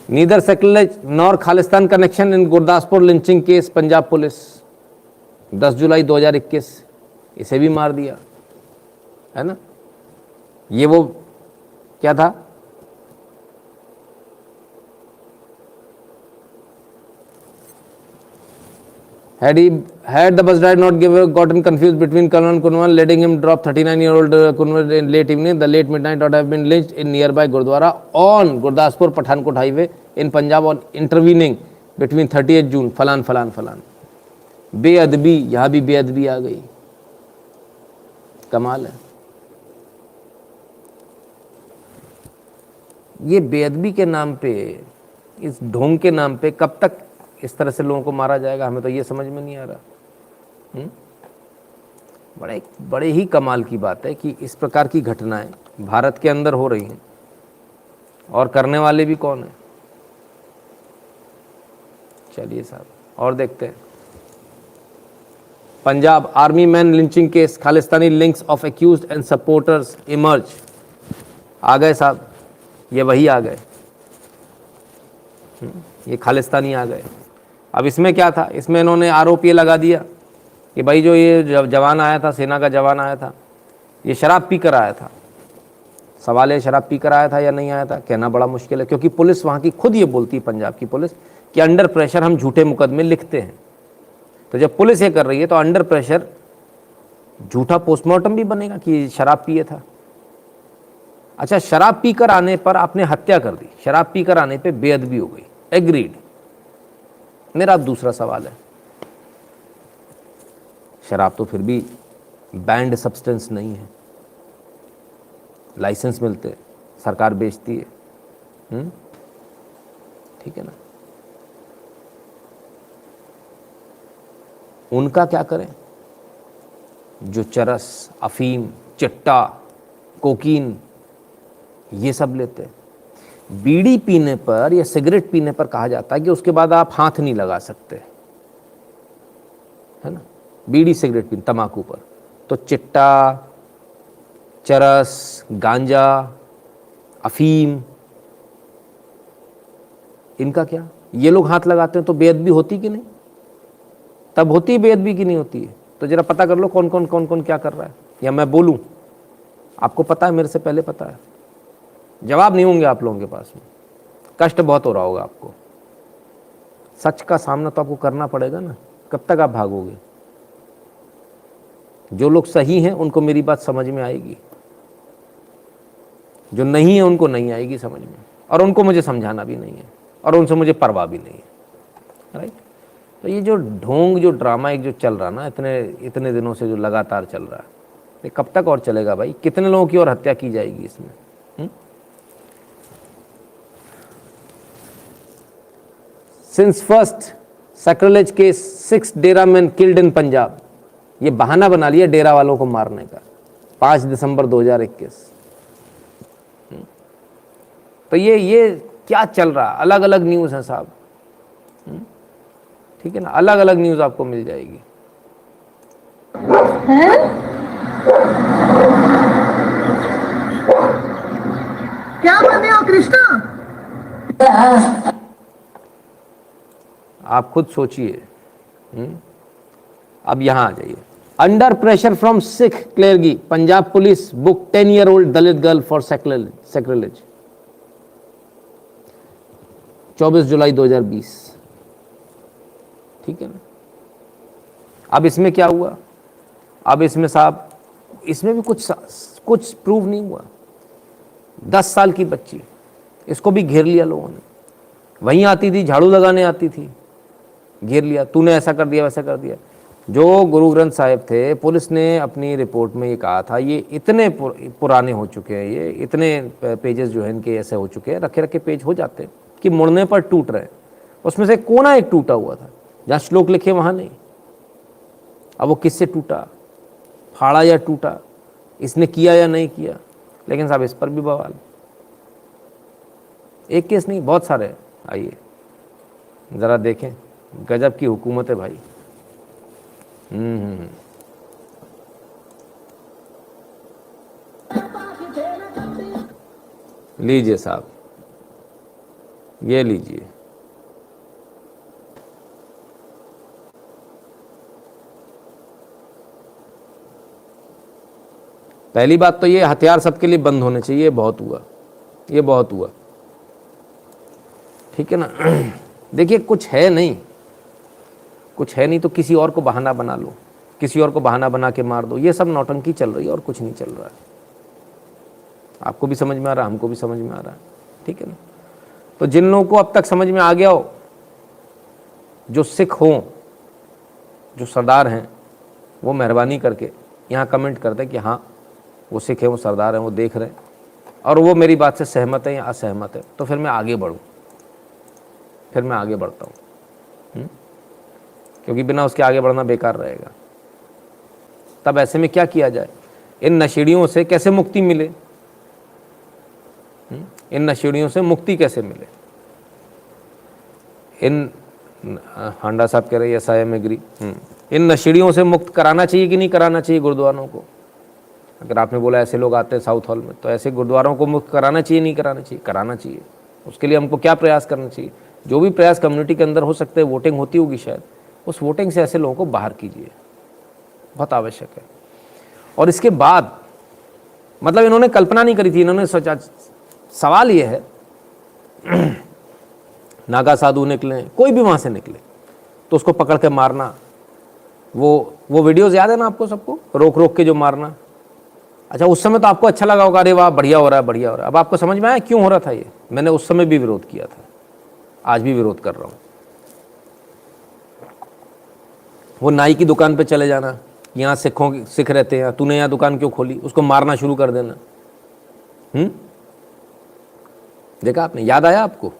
Neither secular nor Khalistan connection in Gurdaspur lynching case Punjab police. 10 जुलाई 2021 इसे भी मार दिया, है ना। ये वो क्या था, had the bus driver not gotten confused between Colonel Kunwar letting him drop 39-year-old Kunwar in late evening, the late midnight would have been lynched in nearby Gurdwara on Gurdaspur Pathankot highway in Punjab on intervening between 30th June फलान फलान फलान। बेअदबी, यहाँ भी बेअदबी आ गई। कमाल है। ये बेअदबी के नाम पे, इस ढोंग के नाम पे कब तक इस तरह से लोगों को मारा जाएगा, हमें तो ये समझ में नहीं आ रहा। बड़े ही कमाल की बात है कि इस प्रकार की घटनाएं भारत के अंदर हो रही हैं और करने वाले भी कौन है। चलिए साहब और देखते हैं। Punjab army man lynching case, Khalistani links of accused and supporters emerge. आ गए साहब, ये वही आ गए, ये खालिस्तानी आ गए। अब इसमें क्या था, इसमें इन्होंने आरोप ये लगा दिया कि भाई जो ये जवान आया था, सेना का जवान आया था, ये शराब पी कर आया था। सवाल है शराब पी कर आया था या नहीं आया था, कहना बड़ा मुश्किल है, क्योंकि पुलिस वहाँ की खुद ये बोलती है, पंजाब की पुलिस, कि अंडर प्रेशर हम झूठे मुकदमे लिखते हैं। तो जब पुलिस ये कर रही है तो अंडर प्रेशर झूठा पोस्टमार्टम भी बनेगा कि शराब पिए था। अच्छा, शराब पीकर आने पर आपने हत्या कर दी, शराब पीकर आने पे बेअदबी हो गई, एग्रीड। मेरा अब दूसरा सवाल है, शराब तो फिर भी बैंड सब्सटेंस नहीं है, लाइसेंस मिलते, सरकार बेचती है, ठीक है ना। उनका क्या करें जो चरस, अफीम, चिट्टा, कोकीन ये सब लेते हैं। बीड़ी पीने पर या सिगरेट पीने पर कहा जाता है कि उसके बाद आप हाथ नहीं लगा सकते, है ना। बीड़ी सिगरेट पीने, तंबाकू पर तो चिट्टा, चरस, गांजा, अफीम, इनका क्या, ये लोग हाथ लगाते हैं तो बेअदबी होती कि नहीं? तब होती है बेअदबी की नहीं होती है? तो जरा पता कर लो कौन कौन क्या कर रहा है, या मैं बोलूं? आपको पता है, मेरे से पहले पता है, जवाब नहीं होंगे आप लोगों के पास में, कष्ट बहुत हो रहा होगा आपको। सच का सामना तो आपको करना पड़ेगा ना, कब तक आप भागोगे? जो लोग सही हैं उनको मेरी बात समझ में आएगी, जो नहीं है उनको नहीं आएगी समझ में, और उनको मुझे समझाना भी नहीं है, और उनसे मुझे परवाह भी नहीं है, राइट। तो ये जो ढोंग, जो ड्रामा एक जो चल रहा ना इतने दिनों से, जो लगातार चल रहा है, ये कब तक और चलेगा भाई? कितने लोगों की और हत्या की जाएगी इसमें? Since first sacrilege case, 6 Dera man killed in Punjab. ये बहाना बना लिया डेरा वालों को मारने का। 5 दिसंबर 2021। तो ये क्या चल रहा, अलग अलग न्यूज़ है साहब, ठीक है ना, अलग अलग न्यूज़ आपको मिल जाएगी। क्या बने हो कृष्णा? आप खुद सोचिए। अब यहाँ आ जाइए। Under pressure from Sikh clergy, Punjab police book 10-year-old Dalit girl for sacrilege. 24 July 2020। ठीक है ना। अब इसमें क्या हुआ? अब इसमें साहब, इसमें भी कुछ प्रूव नहीं हुआ। 10 साल की बच्ची, इसको भी घेर लिया लोगों ने। वहीं आती थी, झाड़ू लगाने आती थी, घेर लिया, तूने ऐसा कर दिया वैसा कर दिया। जो गुरु ग्रंथ साहिब थे, पुलिस ने अपनी रिपोर्ट में ये कहा था, ये इतने पुराने हो चुके हैं, ये इतने पेजेस जो है इनके ऐसे हो चुके हैं, रखे रखे पेज हो जाते हैं कि मुड़ने पर टूट रहे हैं। उसमें से कोना एक टूटा हुआ था, जहाँ श्लोक लिखे वहाँ नहीं। अब वो किससे टूटा, फाड़ा या टूटा, इसने किया या नहीं किया, लेकिन साहब इस पर भी बवाल। एक केस नहीं, बहुत सारे हैं। आइए ज़रा देखें, गजब की हुकूमत है भाई। लीजिए साहब, ये लीजिए। पहली बात तो ये, हथियार सबके लिए बंद होने चाहिए। ये बहुत हुआ, ये बहुत हुआ। ठीक है ना। देखिए कुछ है नहीं, कुछ है नहीं तो किसी और को बहाना बना लो, किसी और को बहाना बना के मार दो। ये सब नौटंकी चल रही है और कुछ नहीं चल रहा है। आपको भी समझ में आ रहा, हमको भी समझ में आ रहा है। ठीक है ना। तो जिन लोगों को अब तक समझ में आ गया हो, जो सिख हों, जो सरदार हैं, वो मेहरबानी करके यहाँ कमेंट कर दें कि हाँ वो सिख है, वो सरदार हैं, वो देख रहे हैं और वो मेरी बात से सहमत है या असहमत है, तो फिर मैं आगे बढ़ूँ, फिर मैं आगे बढ़ता हूँ। क्योंकि बिना उसके आगे बढ़ना बेकार रहेगा। तब ऐसे में क्या किया जाए? इन नशेड़ियों से कैसे मुक्ति मिले? इन नशेड़ियों से मुक्ति कैसे मिले? इन हांडा साहब कह रहे यस आई एम एग्री। इन नशेड़ियों से मुक्त कराना चाहिए कि नहीं कराना चाहिए गुरुद्वारों को? अगर आपने बोला ऐसे लोग आते हैं साउथ हॉल में, तो ऐसे गुरुद्वारों को मुक्त कराना चाहिए नहीं कराना चाहिए? कराना चाहिए। उसके लिए हमको क्या प्रयास करना चाहिए? जो भी प्रयास कम्युनिटी के अंदर हो सकते हैं, वोटिंग होती होगी शायद, उस वोटिंग से ऐसे लोगों को बाहर कीजिए, बहुत आवश्यक है। और इसके बाद मतलब इन्होंने कल्पना नहीं करी थी, इन्होंने सोचा। सवाल ये है, नागा साधु निकले, कोई भी वहाँ से निकले, तो उसको पकड़ के मारना। वो वीडियोज़ याद है ना आपको सबको, रोक रोक के जो मारना। अच्छा, उस समय तो आपको अच्छा लगा होगा, अरे वाह बढ़िया हो रहा है, बढ़िया हो रहा है। अब आपको समझ में आया क्यों हो रहा था ये? मैंने उस समय भी विरोध किया था, आज भी विरोध कर रहा हूँ। वो नाई की दुकान पे चले जाना, यहाँ सिख रहते हैं, तूने यहाँ दुकान क्यों खोली, उसको मारना शुरू कर देना। देखा आपने? याद आया आपको?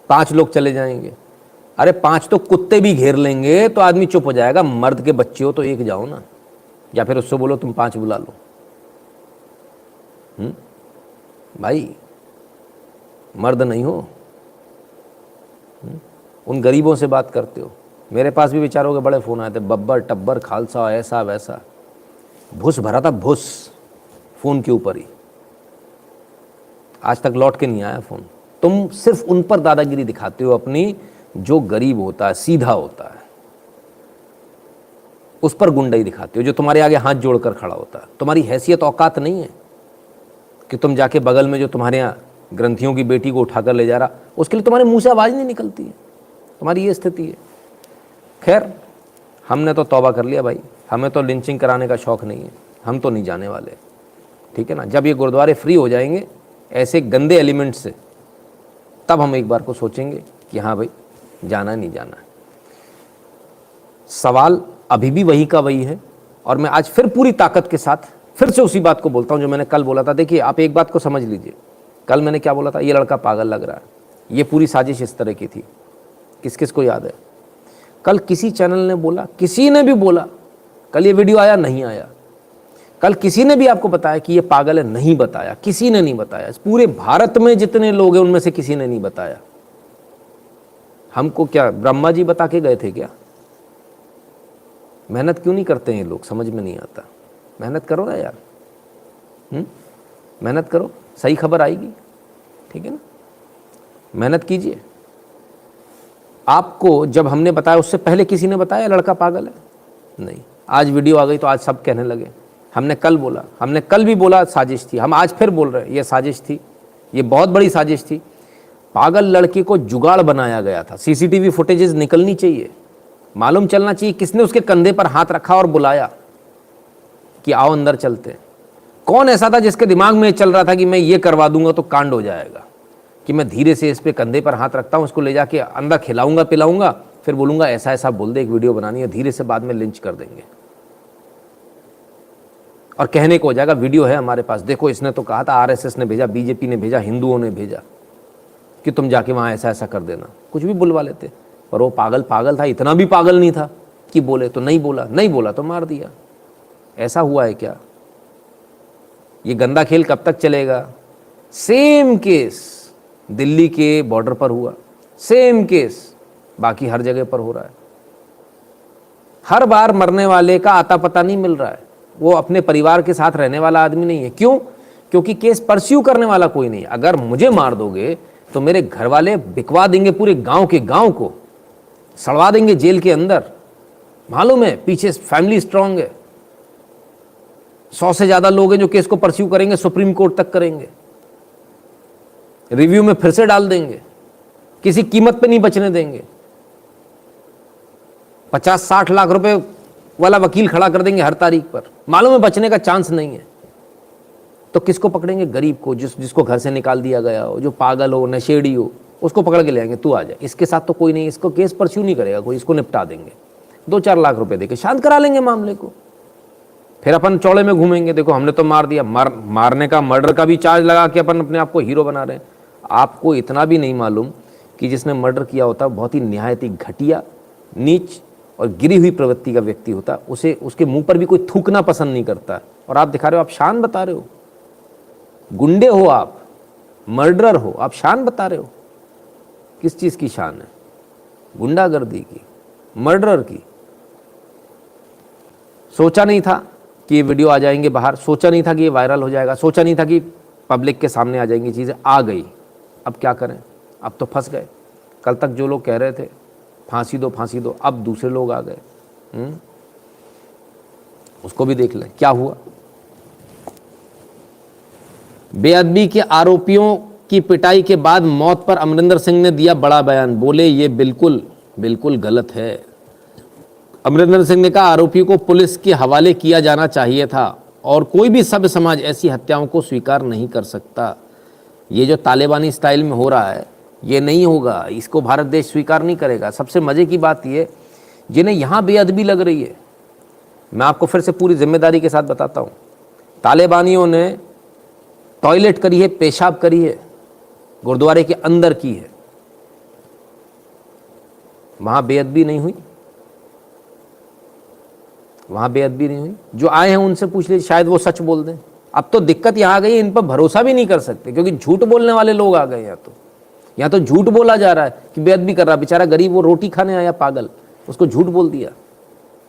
5 लोग चले जाएंगे, अरे 5 तो कुत्ते भी घेर लेंगे तो आदमी चुप हो जाएगा। मर्द के बच्चे हो तो एक जाओ ना, या फिर उससे बोलो तुम 5 बुला लो। भाई मर्द नहीं हो? उन गरीबों से बात करते हो। मेरे पास भी बेचारों के बड़े फ़ोन आए थे, बब्बर टब्बर खालसा ऐसा वैसा, भुस भरा था भुस फ़ोन के ऊपर ही। आज तक लौट के नहीं आया फ़ोन। तुम सिर्फ उन पर दादागिरी दिखाते हो अपनी, जो गरीब होता है, सीधा होता है, उस पर गुंडाई दिखाते हो। जो तुम्हारे आगे हाथ जोड़कर खड़ा होता है, तुम्हारी हैसियत औकात नहीं है कि तुम जाके बगल में जो तुम्हारे यहाँ ग्रंथियों की बेटी को उठाकर ले जा रहा, उसके लिए तुम्हारे मुंह से आवाज़ नहीं निकलती है। तुम्हारी ये स्थिति है। खैर, हमने तो तौबा कर लिया भाई, हमें तो लिंचिंग कराने का शौक़ नहीं है, हम तो नहीं जाने वाले। ठीक है ना। जब ये गुरुद्वारे फ्री हो जाएंगे ऐसे गंदे एलिमेंट से, तब हम एक बार को सोचेंगे कि हाँ भाई जाना नहीं जाना। सवाल अभी भी वही का वही है, और मैं आज फिर पूरी ताकत के साथ फिर से उसी बात को बोलता हूँ जो मैंने कल बोला था। देखिए, आप एक बात को समझ लीजिए, कल मैंने क्या बोला था? ये लड़का पागल लग रहा है। ये पूरी साजिश इस तरह की थी। किस किस को याद है? कल किसी चैनल ने बोला, किसी ने भी बोला, कल ये वीडियो आया नहीं आया, कल किसी ने भी आपको बताया कि ये पागल है? नहीं बताया, किसी ने नहीं बताया। इस पूरे भारत में जितने लोग हैं उनमें से किसी ने नहीं बताया। हमको क्या ब्रह्मा जी बता के गए थे क्या? मेहनत क्यों नहीं करते हैं ये लोग, समझ में नहीं आता। मेहनत करो ना यार, मेहनत करो, सही खबर आएगी। ठीक है ना, मेहनत कीजिए। आपको जब हमने बताया उससे पहले किसी ने बताया लड़का पागल है? नहीं। आज वीडियो आ गई तो आज सब कहने लगे। हमने कल बोला, हमने कल भी बोला साजिश थी, हम आज फिर बोल रहे हैं ये साजिश थी, ये बहुत बड़ी साजिश थी। पागल लड़के को जुगाड़ बनाया गया था। सीसीटीवी फुटेजेस निकलनी चाहिए, मालूम चलना चाहिए किसने उसके कंधे पर हाथ रखा और बुलाया कि आओ अंदर चलते हैं। कौन ऐसा था जिसके दिमाग में चल रहा था कि मैं ये करवा दूंगा तो कांड हो जाएगा, कि मैं धीरे से इस पे कंधे पर हाथ रखता हूँ, इसको ले जाके अंदर खिलाऊंगा पिलाऊंगा, फिर बोलूंगा ऐसा ऐसा बोल दे, एक वीडियो बनानी है, धीरे से बाद में लिंच कर देंगे और कहने को हो जाएगा वीडियो है हमारे पास, देखो इसने तो कहा था, आरएसएस ने भेजा, बीजेपी ने भेजा, हिंदुओं ने भेजा कि तुम जाके वहां ऐसा ऐसा कर देना। कुछ भी बुलवा लेते। पर वो पागल पागल था, इतना भी पागल नहीं था कि बोले तो नहीं बोला, नहीं बोला तो मार दिया। ऐसा हुआ है क्या? ये गंदा खेल कब तक चलेगा? सेम केस दिल्ली के बॉर्डर पर हुआ, सेम केस बाकी हर जगह पर हो रहा है। हर बार मरने वाले का आता पता नहीं मिल रहा है, वो अपने परिवार के साथ रहने वाला आदमी नहीं है। क्यों? क्योंकि केस परस्यू करने वाला कोई नहीं। अगर मुझे मार दोगे तो मेरे घर वाले बिकवा देंगे पूरे गांव के गांव को, सड़वा देंगे जेल के अंदर। मालूम है पीछे फैमिली स्ट्रांग है, 100 से ज्यादा लोग हैं जो केस को परस्यू करेंगे, सुप्रीम कोर्ट तक करेंगे, रिव्यू में फिर से डाल देंगे, किसी कीमत पे नहीं बचने देंगे। 50-60 लाख रुपए वाला वकील खड़ा कर देंगे हर तारीख पर। मालूम है बचने का चांस नहीं है। तो किसको पकड़ेंगे? गरीब को, जिसको घर से निकाल दिया गया हो, जो पागल हो, नशेड़ी हो, उसको पकड़ के ले आएंगे, तू आ जा। इसके साथ तो कोई नहीं, इसको केस परस्यू नहीं करेगा कोई, इसको निपटा देंगे, 2-4 लाख रुपए देके शांत करा लेंगे मामले को। फिर अपन चौड़े में घूमेंगे, देखो हमने तो मार दिया। मारने का, मर्डर का भी चार्ज लगा के अपन अपने आप को हीरो बना रहे हैं। आपको इतना भी नहीं मालूम कि जिसने मर्डर किया होता बहुत ही निहायत ही घटिया, नीच और गिरी हुई प्रवृत्ति का व्यक्ति होता, उसे उसके मुंह पर भी कोई थूकना पसंद नहीं करता। और आप दिखा रहे हो, आप शान बता रहे हो, गुंडे हो आप, मर्डरर हो, आप शान बता रहे हो। किस चीज की शान है? गुंडागर्दी की, मर्डरर की। सोचा नहीं था कि ये वीडियो आ जाएंगे बाहर, सोचा नहीं था कि ये वायरल हो जाएगा, सोचा नहीं था कि पब्लिक के सामने आ जाएंगी चीज़ें। आ गई, अब क्या करें? अब तो फंस गए। कल तक जो लोग कह रहे थे फांसी दो फांसी दो, अब दूसरे लोग आ गए। उसको भी देख लें क्या हुआ। बेअदबी के आरोपियों की पिटाई के बाद मौत पर अमरिंदर सिंह ने दिया बड़ा बयान। बोले ये बिल्कुल बिल्कुल गलत है। अमरिंदर सिंह ने कहा आरोपियों को पुलिस के हवाले किया जाना चाहिए था और कोई भी सभ्य समाज ऐसी हत्याओं को स्वीकार नहीं कर सकता। ये जो तालिबानी स्टाइल में हो रहा है ये नहीं होगा, इसको भारत देश स्वीकार नहीं करेगा। सबसे मजे की बात ये, जिन्हें यहाँ बेअदबी लग रही है, मैं आपको फिर से पूरी जिम्मेदारी के साथ बताता हूँ, तालिबानियों ने टॉयलेट करी है, पेशाब करी है, गुरुद्वारे के अंदर की है, वहां बेअदबी नहीं हुई, वहां बेअदबी नहीं हुई। जो आए हैं उनसे पूछ लीजिए, शायद वो सच बोल दें। अब तो दिक्कत यहां आ गई, इन पर भरोसा भी नहीं कर सकते क्योंकि झूठ बोलने वाले लोग आ गए। यहाँ तो झूठ बोला जा रहा है कि बेअदबी कर रहा, बेचारा गरीब वो रोटी खाने आया पागल, उसको झूठ बोल दिया।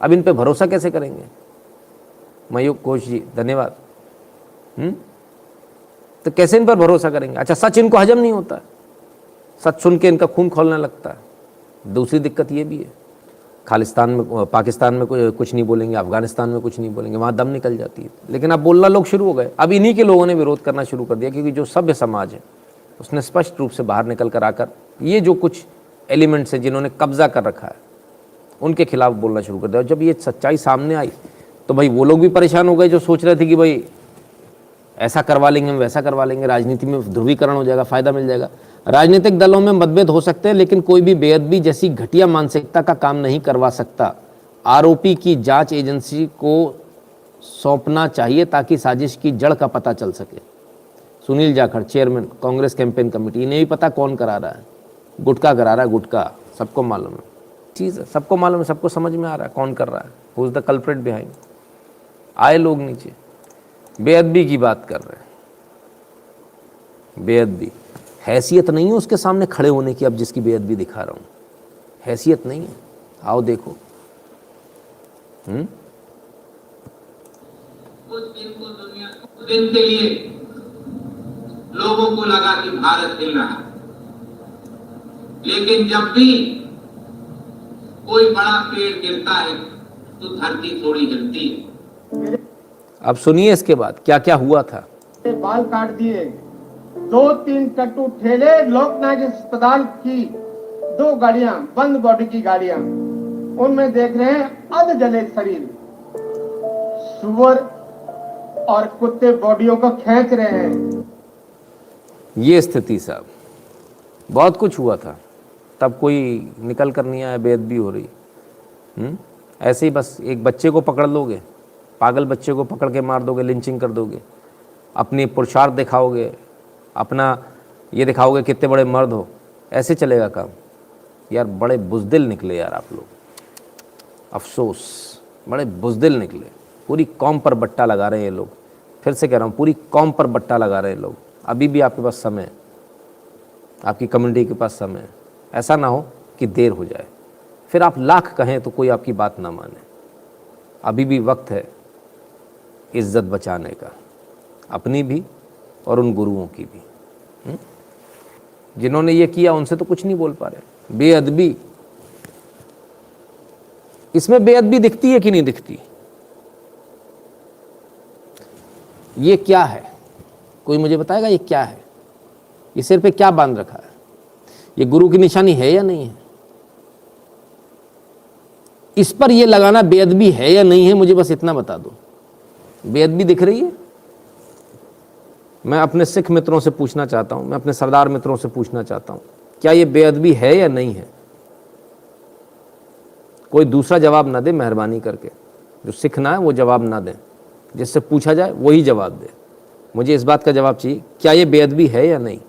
अब इन पे भरोसा कैसे करेंगे? मयूख घोष जी धन्यवाद। तो कैसे इन पर भरोसा करेंगे? अच्छा, सच इनको हजम नहीं होता है, सच सुन के इनका खून खौलने लगता है। दूसरी दिक्कत ये भी है, खालिस्तान में, पाकिस्तान में कुछ नहीं बोलेंगे, अफगानिस्तान में कुछ नहीं बोलेंगे, वहाँ दम निकल जाती है। लेकिन अब बोलना लोग शुरू हो गए। अब इन्हीं के लोगों ने विरोध करना शुरू कर दिया क्योंकि जो सभ्य समाज है उसने स्पष्ट रूप से बाहर निकल कर आकर ये जो कुछ एलिमेंट्स हैं जिन्होंने कब्जा कर रखा है उनके खिलाफ बोलना शुरू कर दिया। और जब ये सच्चाई सामने आई तो भाई वो लोग भी परेशान हो गए जो सोच रहे थे कि भाई ऐसा करवा लेंगे, हम वैसा करवा लेंगे, राजनीति में ध्रुवीकरण हो जाएगा, फायदा मिल जाएगा। राजनीतिक दलों में मतभेद हो सकते हैं लेकिन कोई भी बेअदबी जैसी घटिया मानसिकता का काम नहीं करवा सकता। आरोपी की जांच एजेंसी को सौंपना चाहिए ताकि साजिश की जड़ का पता चल सके। Sunil Jakhar, chairman Congress campaign committee. इन्हें भी पता कौन करा रहा है, गुटका करा रहा है, गुटका सबको मालूम है, चीज़ है, सबको मालूम है, सबको समझ में आ रहा है कौन कर रहा है, who is the culprit behind. आए लोग नीचे बेअदबी की बात कर रहे हैं, बेअदबी, हैसियत नहीं है उसके सामने खड़े होने की। अब जिसकी बेअदबी दिखा रहा हूं, हैसियत नहीं है। आओ देखो। कुछ दिन के लिए लोगों को लगा कि भारत हिल रहा है, लेकिन जब भी कोई बड़ा पेड़ गिरता है तो धरती थोड़ी हिलती है। अब सुनिए इसके बाद क्या क्या हुआ था। बाल काट दिए, 2-3 कट्टू ठेले, लोकनायक अस्पताल की 2 गाड़ियां, बंद बॉडी की गाड़ियां, उनमें देख रहे हैं अध जले शरीर, सुअर और कुत्ते बॉडियों को खींच रहे हैं। ये स्थिति साहब, बहुत कुछ हुआ था तब, कोई निकल कर नहीं आया, बेअदबी हो रही। ऐसे ही बस एक बच्चे को पकड़ लोगे, पागल बच्चे को पकड़ के मार दोगे, लिंचिंग कर दोगे, अपनी पुरुषार्थ दिखाओगे, अपना ये दिखाओगे कितने बड़े मर्द हो, ऐसे चलेगा काम। यार बड़े बुज़दिल निकले यार आप लोग, अफसोस, बड़े बुज़दिल निकले। पूरी कौम पर बट्टा लगा रहे हैं ये लोग, फिर से कह रहा हूँ, पूरी कौम पर बट्टा लगा रहे हैं लोग। अभी भी आपके पास समय है, आपकी कम्युनिटी के पास समय है। ऐसा ना हो कि देर हो जाए, फिर आप लाख कहें तो कोई आपकी बात ना माने। अभी भी वक्त है इज्जत बचाने का, अपनी भी और उन गुरुओं की भी। जिन्होंने ये किया उनसे तो कुछ नहीं बोल पा रहे। बेअदबी, इसमें बेअदबी दिखती है कि नहीं दिखती? ये क्या है, कोई मुझे बताएगा ये क्या है? ये सिर पे क्या बांध रखा है? ये गुरु की निशानी है या नहीं है? इस पर ये लगाना बेअदबी है या नहीं है, मुझे बस इतना बता दो। बेअदबी दिख रही है? मैं अपने सिख मित्रों से पूछना चाहता हूं, मैं अपने सरदार मित्रों से पूछना चाहता हूं, क्या ये बेअदबी है या नहीं है? कोई दूसरा जवाब ना दे मेहरबानी करके, जो सिख ना है वो जवाब ना दे, जिससे पूछा जाए वही जवाब दे। मुझे इस बात का जवाब चाहिए, क्या ये बेअदबी है या नहीं?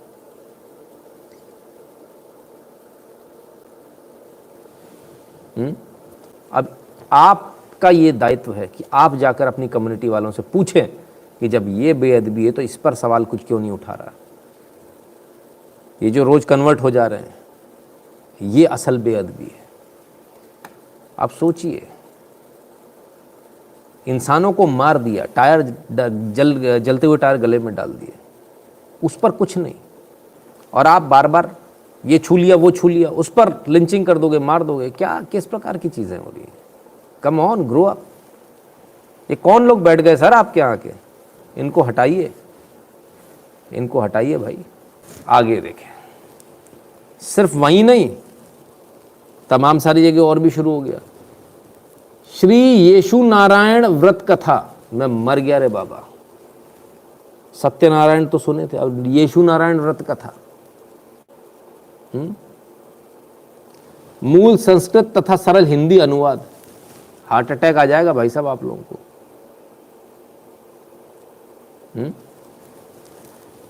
अब आपका ये दायित्व है कि आप जाकर अपनी कम्युनिटी वालों से पूछें कि जब ये बेअदबी है तो इस पर सवाल कुछ क्यों नहीं उठा रहा। ये जो रोज कन्वर्ट हो जा रहे हैं, ये असल बेअदबी है। आप सोचिए, इंसानों को मार दिया, टायर जलते हुए टायर गले में डाल दिए, उस पर कुछ नहीं, और आप बार बार ये छू लिया वो छू लिया, उस पर लिंचिंग कर दोगे, मार दोगे। क्या किस प्रकार की चीज़ें हो रही है? Come on, grow up. ये कौन लोग बैठ गए सर आपके यहाँ के? इनको हटाइए, इनको हटाइए भाई। आगे देखें, सिर्फ वहीं नहीं, तमाम सारी जगह और भी शुरू हो गया। श्री येशु नारायण व्रत कथा, मैं मर गया रे बाबा। सत्यनारायण तो सुने थे, अब येशु नारायण व्रत कथा। मूल संस्कृत तथा सरल हिंदी अनुवाद। हार्ट अटैक आ जाएगा भाई साहब आप लोगों को।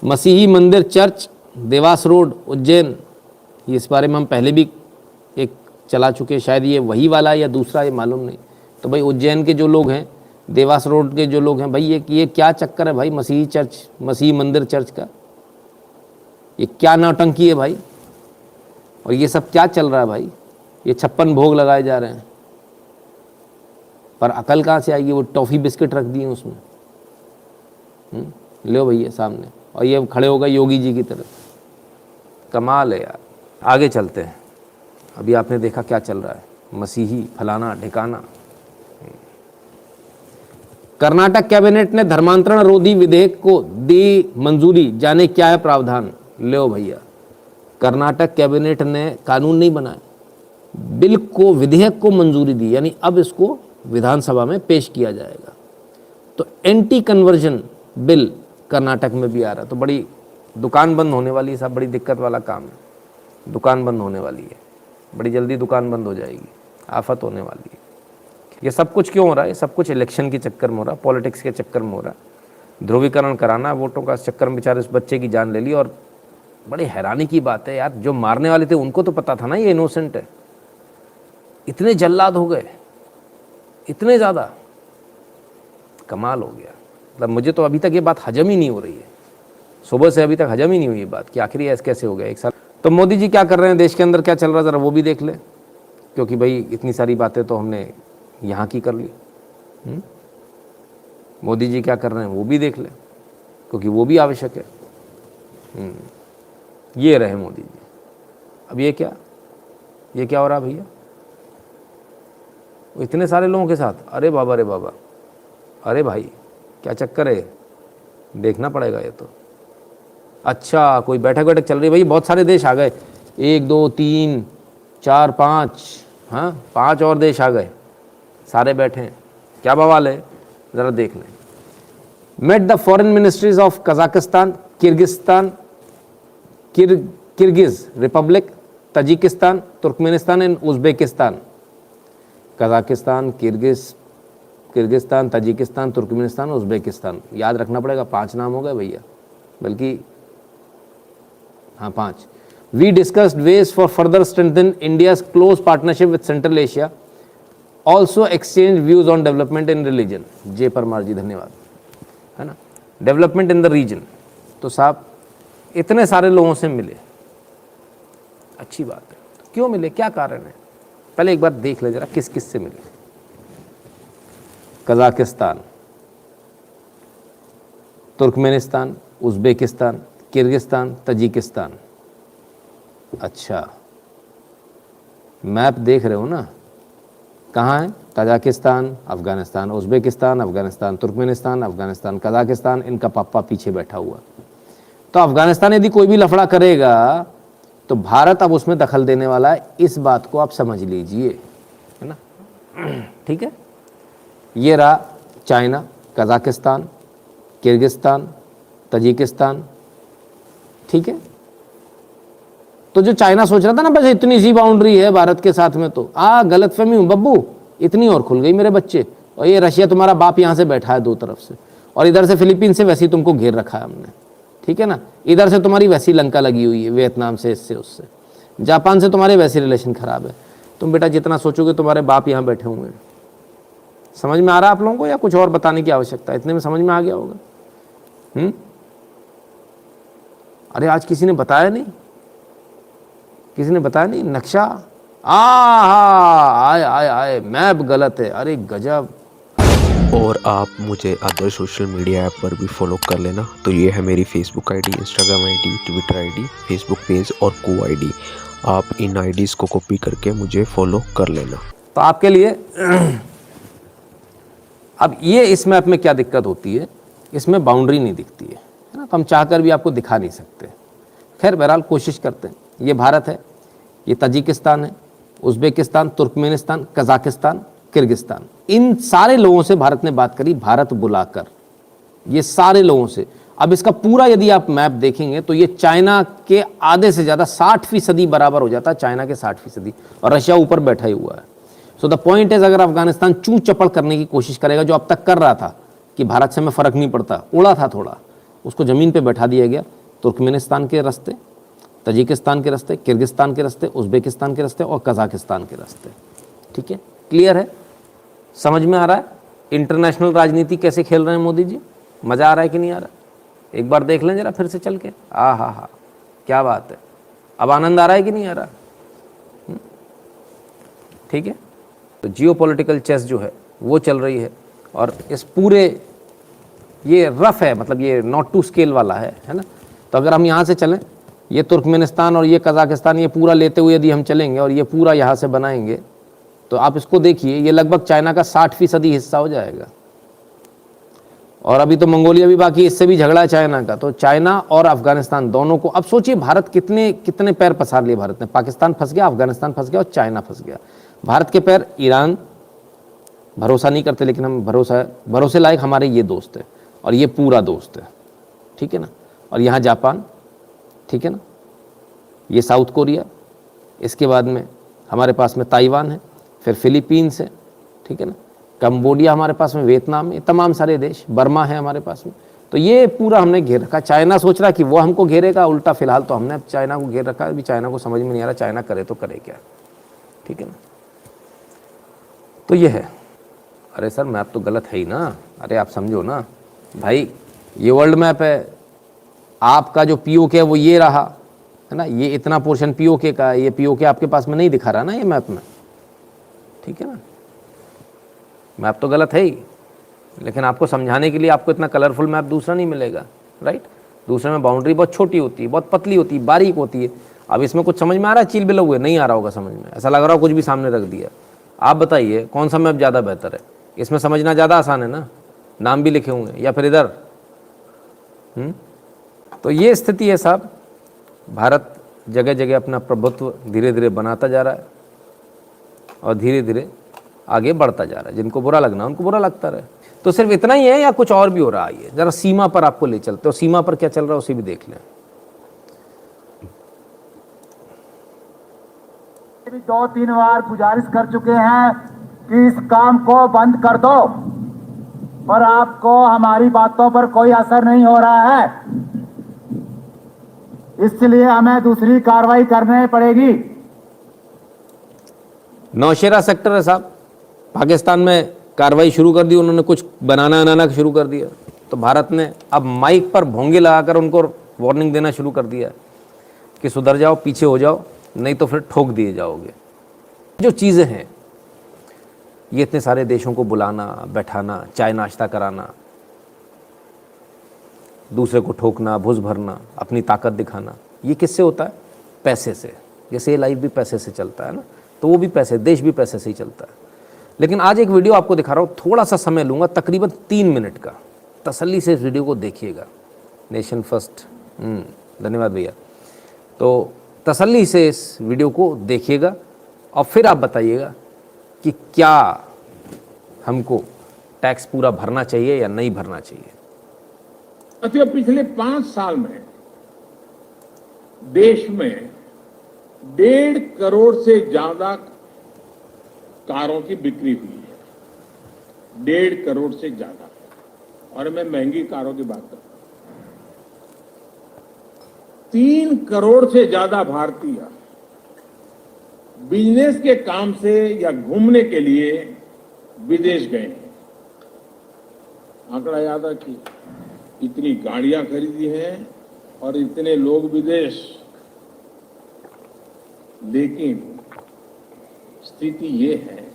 मसीही मंदिर चर्च, देवास रोड, उज्जैन। इस बारे में हम पहले भी एक चला चुके, शायद ये वही वाला है या दूसरा, ये मालूम नहीं। तो भाई उज्जैन के जो लोग हैं, देवास रोड के जो लोग हैं, भाई ये क्या चक्कर है भाई मसीही चर्च, मसीही मंदिर चर्च का? ये क्या नौटंकी है भाई? और ये सब क्या चल रहा है भाई? ये 56 भोग लगाए जा रहे हैं, पर अकल कहाँ से आएगी? वो टॉफ़ी बिस्किट रख दिए उसमें। लो भैया सामने, और ये खड़े हो गए योगी जी की तरफ। कमाल है यार। आगे चलते हैं। अभी आपने देखा क्या चल रहा है, मसीही फलाना ढिकाना। कर्नाटक कैबिनेट ने धर्मांतरण रोधी विधेयक को दी मंजूरी, जाने क्या है प्रावधान। लो भैया, कर्नाटक कैबिनेट ने कानून नहीं बनाया, बिल को, विधेयक को मंजूरी दी, यानी अब इसको विधानसभा में पेश किया जाएगा। तो एंटी कन्वर्जन बिल कर्नाटक में भी आ रहा है। तो बड़ी दुकान बंद होने वाली है साहब, बड़ी दिक्कत वाला काम है। दुकान बंद होने वाली है, बड़ी जल्दी दुकान बंद हो जाएगी, आफत होने वाली है। ये सब कुछ क्यों हो रहा है? ये सब कुछ इलेक्शन के चक्कर में हो रहा है, पॉलिटिक्स के चक्कर में हो रहा है। ध्रुवीकरण कराना वोटों का, इस चक्कर में बेचारे इस बच्चे की जान ले ली। और बड़ी हैरानी की बात है यार, जो मारने वाले थे उनको तो पता था ना ये इनोसेंट है। इतने जल्लाद हो गए, इतने ज़्यादा, कमाल हो गया। मतलब मुझे तो अभी तक ये बात हजम ही नहीं हो रही है, सुबह से अभी तक हजम ही नहीं हुई ये बात कि आखिर ऐसे कैसे हो गया एक साल। तो मोदी जी क्या कर रहे हैं, देश के अंदर क्या चल रहा है, ज़रा वो भी देख ले, क्योंकि भाई इतनी सारी बातें तो हमने यहाँ की कर ली। मोदी जी क्या कर रहे हैं वो भी देख ले, क्योंकि वो भी आवश्यक है। ये रहे मोदी जी। अब ये क्या हो रहा है भैया? इतने सारे लोगों के साथ, अरे बाबा रे बाबा, अरे भाई क्या चक्कर है, देखना पड़ेगा ये तो। अच्छा कोई बैठक बैठक चल रही है भाई, बहुत सारे देश आ गए, 1 2 3 4 5, हाँ 5 और देश आ गए, सारे बैठे हैं, क्या बवाल है, ज़रा देख लें। Met the foreign ministries of Kazakhstan, Kyrgyzstan, Kyrgyz Republic, Tajikistan, Turkmenistan and Uzbekistan. Kazakhstan, Kyrgyzstan, Tajikistan, Turkmenistan, Uzbekistan, याद रखना पड़ेगा, 5 नाम हो गए भैया, बल्कि हाँ 5। We discussed ways for further strengthen India's close partnership with Central Asia, also exchange views on development in religion. Jai Parmar जी धन्यवाद, है ना, डेवलपमेंट इन द रीजन। तो साहब इतने सारे लोगों से मिले, अच्छी बात है, तो क्यों मिले, क्या कारण है, पहले एक बार देख ले जरा किस किस से मिले। Kazakhstan, Turkmenistan, Uzbekistan, Kyrgyzstan, Tajikistan. अच्छा मैप देख रहे हो ना, कहाँ है, Tajikistan, Afghanistan, Uzbekistan, Afghanistan, Turkmenistan, Afghanistan, Kazakhstan, इनका पापा पीछे बैठा हुआ। तो अफगानिस्तान यदि कोई भी लफड़ा करेगा तो भारत अब उसमें दखल देने वाला है, इस बात को आप समझ लीजिए, है ना, ठीक है। ये रहा चाइना, कजाकिस्तान, किर्गिस्तान, तजिकिस्तान, ठीक है। तो जो चाइना सोच रहा था ना बस इतनी सी बाउंड्री है भारत के साथ में, तो गलतफहमी हूँ बब्बू, इतनी और खुल गई मेरे बच्चे। और ये रशिया तुम्हारा बाप यहाँ से बैठा है 2 तरफ से, और इधर से फिलीपीन से वैसे ही तुमको घेर रखा है हमने, ठीक है ना। इधर से तुम्हारी वैसी लंका लगी हुई है, वियतनाम से, इससे उससे, जापान से तुम्हारे वैसे रिलेशन खराब है। तुम बेटा जितना सोचोगे तुम्हारे बाप यहाँ बैठे होंगे। समझ में आ रहा है आप लोगों को, या कुछ और बताने की आवश्यकता है, इतने में समझ में आ गया होगा। अरे आज किसी ने बताया नहीं, किसी ने बताया नहीं, नक्शा आए आए आए, मैप गलत है, अरे गजब। और आप मुझे अदर सोशल मीडिया ऐप पर भी फॉलो कर लेना। तो ये है मेरी Facebook ID, Instagram ID, Twitter ID, Facebook page और को आईडी। आप इन आईडीज़ को कॉपी करके मुझे फॉलो कर लेना। तो आपके लिए अब ये इस मैप में क्या दिक्कत होती है, इसमें बाउंड्री नहीं दिखती है ना, तो हम चाहकर भी आपको दिखा नहीं सकते। खैर बहरहाल कोशिश करते हैं। ये भारत है, ये तजिकिस्तान है, उज्बेकिस्तान, तुर्कमेनिस्तान, कजाकिस्तान, किर्गिस्तान, इन सारे लोगों से भारत ने बात करी, भारत बुलाकर, ये सारे लोगों से। अब इसका पूरा यदि आप मैप देखेंगे तो ये चाइना के आधे से ज़्यादा 60% बराबर हो जाता है, चाइना के 60%, और रशिया ऊपर बैठा ही हुआ है। सो द पॉइंट इज, अगर अफगानिस्तान चूं चपड़ करने की कोशिश करेगा, जो अब तक कर रहा था कि भारत से हमें फ़र्क नहीं पड़ता, उड़ा था थोड़ा, उसको ज़मीन पे बैठा दिया गया। तुर्कमेनिस्तान के रास्ते, तजिकिस्तान के रास्ते, किर्गिस्तान के रास्ते, उज्बेकिस्तान के रास्ते और कजाकिस्तान के रास्ते, ठीक है। क्लियर है, समझ में आ रहा है इंटरनेशनल राजनीति कैसे खेल रहे हैं मोदी जी, मज़ा आ रहा है कि नहीं आ रहा, एक बार देख लें जरा फिर से चल के। हा क्या बात है, अब आनंद आ रहा है कि नहीं आ रहा, ठीक है। तो जियोपॉलिटिकल चेस जो है वो चल रही है, और इस पूरे, ये रफ है, मतलब ये नॉट टू स्केल वाला है ना। तो अगर हम यहाँ से चलें, ये तुर्कमेनिस्तान और ये कजाकिस्तान, ये पूरा लेते हुए यदि हम चलेंगे और ये पूरा यहाँ से बनाएंगे, तो आप इसको देखिए, ये लगभग चाइना का 60% हिस्सा हो जाएगा। और अभी तो मंगोलिया भी बाकी, इससे भी झगड़ा है चाइना का। तो चाइना और अफगानिस्तान दोनों को, अब सोचिए भारत कितने पैर पसार लिए भारत ने। पाकिस्तान फंस गया, अफगानिस्तान फंस गया और चाइना फंस गया। भारत के पैर, ईरान भरोसा नहीं करते, लेकिन हम भरोसे लायक हमारे ये दोस्त है, और ये पूरा दोस्त है, ठीक है ना। और यहाँ जापान, ठीक है ना, ये साउथ कोरिया, इसके बाद में हमारे पास में ताइवान है, फिर फिलीपींस है, ठीक है ना, कंबोडिया हमारे पास में, वियतनाम है, तमाम सारे देश, बर्मा है हमारे पास में। तो ये पूरा हमने घेर रखा। चाइना सोच रहा कि वो हमको घेरेगा, उल्टा फिलहाल तो हमने चाइना को घेर रखा है। अभी चाइना को समझ में नहीं आ रहा चाइना करे तो करे क्या, ठीक है ना। तो ये है। अरे सर मैप तो गलत है ही ना, अरे आप समझो ना भाई, ये वर्ल्ड मैप है, आपका जो पीओके है वो ये रहा, है ना, ये इतना पोर्शन पीओके का है, ये पीओके आपके पास में नहीं दिखा रहा ना ये मैप में, ठीक है ना। मैप तो गलत है ही, लेकिन आपको समझाने के लिए आपको इतना कलरफुल मैप दूसरा नहीं मिलेगा, राइट। दूसरे में बाउंड्री बहुत छोटी होती है, बहुत पतली होती है, बारीक होती है। अब इसमें कुछ समझ में आ रहा है, चील बिलौए नहीं आ रहा होगा समझ में, ऐसा लग रहा हो कुछ भी सामने रख दिया। आप बताइए कौन सा मैप ज़्यादा बेहतर है? इसमें समझना ज़्यादा आसान है ना, नाम भी लिखे होंगे, या फिर इधर। तो ये स्थिति है साहब। भारत जगह जगह अपना प्रभुत्व धीरे धीरे बनाता जा रहा है और धीरे धीरे आगे बढ़ता जा रहा है। जिनको बुरा लगना उनको बुरा लगता रहे। तो सिर्फ इतना ही है या कुछ और भी हो रहा है? जरा सीमा पर आपको ले चलते हो, सीमा पर क्या चल रहा है उसे भी देख लें। भी 2-3 बार गुजारिश कर चुके हैं कि इस काम को बंद कर दो, पर आपको हमारी बातों पर कोई असर नहीं हो रहा है, इसलिए हमें दूसरी कार्रवाई करनी पड़ेगी। नौशेरा सेक्टर है साहब, पाकिस्तान में कार्रवाई शुरू कर दी उन्होंने, कुछ बनाना शुरू कर दिया। तो भारत ने अब माइक पर भोंगे लगाकर उनको वार्निंग देना शुरू कर दिया कि सुधर जाओ, पीछे हो जाओ, नहीं तो फिर ठोक दिए जाओगे। जो चीज़ें हैं, ये इतने सारे देशों को बुलाना, बैठाना, चाय नाश्ता कराना, दूसरे को ठोकना, भुस भरना, अपनी ताकत दिखाना, ये किससे होता है? पैसे से। जैसे ये लाइफ भी पैसे से चलता है ना, तो वो भी पैसे, देश भी पैसे से ही चलता है। लेकिन आज एक वीडियो आपको दिखा रहा हूँ, थोड़ा सा समय लूँगा, तकरीबन 3 मिनट का। तसल्ली से इस वीडियो को देखिएगा। नेशन फर्स्ट, धन्यवाद भैया। तो तसल्ली से इस वीडियो को देखिएगा और फिर आप बताइएगा कि क्या हमको टैक्स पूरा भरना चाहिए या नहीं भरना चाहिए। साथियों, पिछले 5 साल में देश में 1.5 करोड़ से ज्यादा कारों की बिक्री हुई है। 1.5 करोड़ से ज्यादा, और मैं महंगी कारों की बात करता हूं। 3 करोड़ से ज्यादा भारतीय बिजनेस के काम से या घूमने के लिए विदेश गए हैं। आंकड़ा याद रखिए, इतनी गाड़ियां खरीदी हैं और इतने लोग विदेश। लेकिन स्थिति ये है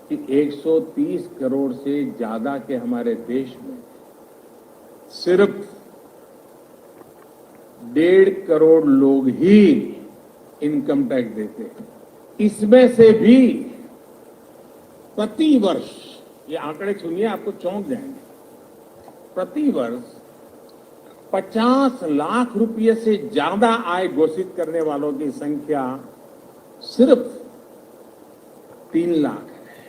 कि 130 करोड़ से ज्यादा के हमारे देश में सिर्फ 1.5 करोड़ लोग ही इनकम टैक्स देते हैं। इसमें से भी प्रति वर्ष, ये आंकड़े सुनिए आपको चौंक जाएंगे, प्रति वर्ष 50 लाख रुपए से ज्यादा आय घोषित करने वालों की संख्या सिर्फ 3 लाख है।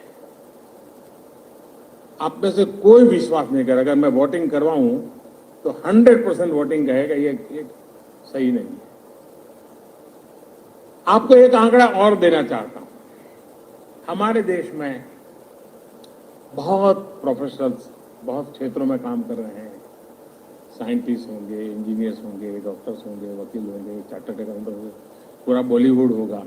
आप में से कोई विश्वास नहीं करेगा, अगर मैं वोटिंग करवाऊं तो 100% वोटिंग कहेगा ये सही नहीं है। आपको एक आंकड़ा और देना चाहता हूं। हमारे देश में बहुत प्रोफेशनल्स बहुत क्षेत्रों में काम कर रहे हैं। साइंटिस्ट होंगे, इंजीनियर्स होंगे, डॉक्टर्स होंगे, वकील होंगे, चार्टर्ड अकाउंटेंट होंगे, पूरा बॉलीवुड होगा।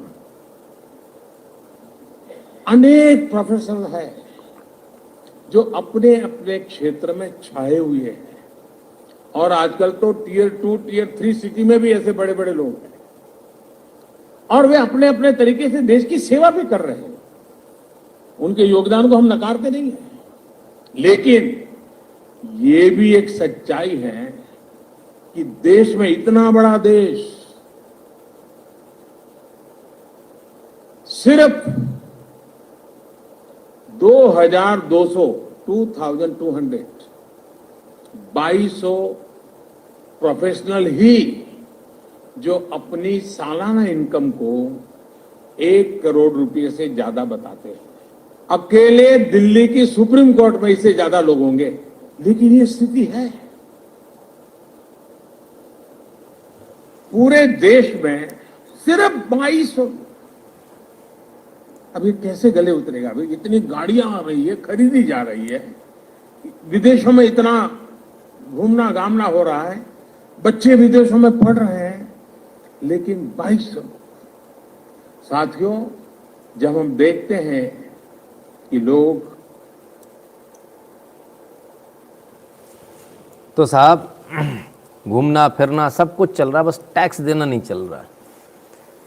अनेक प्रोफेशनल है जो अपने अपने क्षेत्र में छाए हुए हैं। और आजकल तो टियर 2, टियर 3 सिटी में भी ऐसे बड़े बड़े लोग हैं, और वे अपने अपने तरीके से देश की सेवा भी कर रहे हैं। उनके योगदान को हम नकारते नहीं हैं, लेकिन ये भी एक सच्चाई है कि देश में, इतना बड़ा देश, सिर्फ 2200 प्रोफेशनल ही जो अपनी सालाना इनकम को 1 करोड़ रुपए से ज्यादा बताते हैं। अकेले दिल्ली की सुप्रीम कोर्ट में इससे ज्यादा लोग होंगे, लेकिन ये स्थिति है। पूरे देश में सिर्फ 2200। अभी कैसे गले उतरेगा? अभी इतनी गाड़ियां आ रही है, खरीदी जा रही है, विदेशों में इतना घूमना गामना हो रहा है, बच्चे विदेशों में पढ़ रहे हैं, लेकिन 2200। साथियों, जब हम देखते हैं कि लोग, तो साहब घूमना फिरना सब कुछ चल रहा है, बस टैक्स देना नहीं चल रहा है।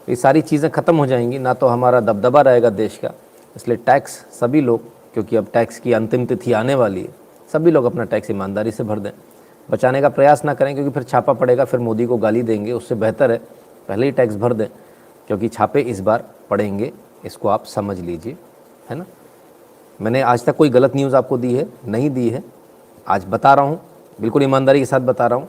ये सारी चीज़ें ख़त्म हो जाएंगी ना, तो हमारा दबदबा रहेगा देश का। इसलिए टैक्स सभी लोग, क्योंकि अब टैक्स की अंतिम तिथि आने वाली है, सभी लोग अपना टैक्स ईमानदारी से भर दें, बचाने का प्रयास ना करें, क्योंकि फिर छापा पड़ेगा, फिर मोदी को गाली देंगे। उससे बेहतर है पहले ही टैक्स भर दें, क्योंकि छापे इस बार पड़ेंगे, इसको आप समझ लीजिए। है ना। मैंने आज तक कोई गलत न्यूज़ आपको दी है नहीं दी है, आज बता रहा हूँ, बिल्कुल ईमानदारी के साथ बता रहा हूँ।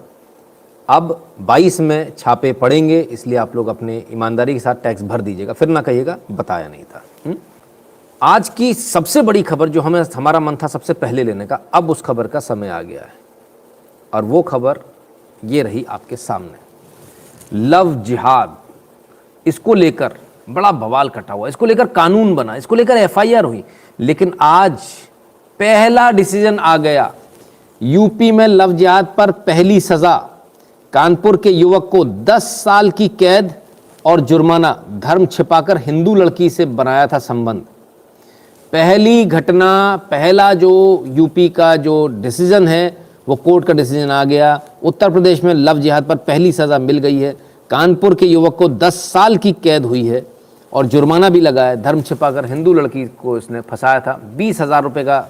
अब 22 में छापे पड़ेंगे, इसलिए आप लोग अपने ईमानदारी के साथ टैक्स भर दीजिएगा, फिर ना कहिएगा बताया नहीं था। आज की सबसे बड़ी खबर जो हमारा मन था सबसे पहले लेने का, अब उस खबर का समय आ गया है, और वो खबर ये रही आपके सामने। लव जिहाद, इसको लेकर बड़ा बवाल कटा हुआ, इसको लेकर कानून बना, इसको लेकर FIR हुई, लेकिन आज पहला डिसीजन आ गया। यूपी में लव जिहाद पर पहली सजा, कानपुर के युवक को 10 साल की कैद और जुर्माना, धर्म छिपाकर हिंदू लड़की से बनाया था संबंध। पहली घटना, पहला जो यूपी का जो डिसीजन है वो कोर्ट का डिसीजन आ गया। उत्तर प्रदेश में लव जिहाद पर पहली सज़ा मिल गई है। कानपुर के युवक को 10 साल की कैद हुई है और जुर्माना भी लगा है। धर्म छिपाकर हिंदू लड़की को इसने फंसाया था। 20,000 रुपये का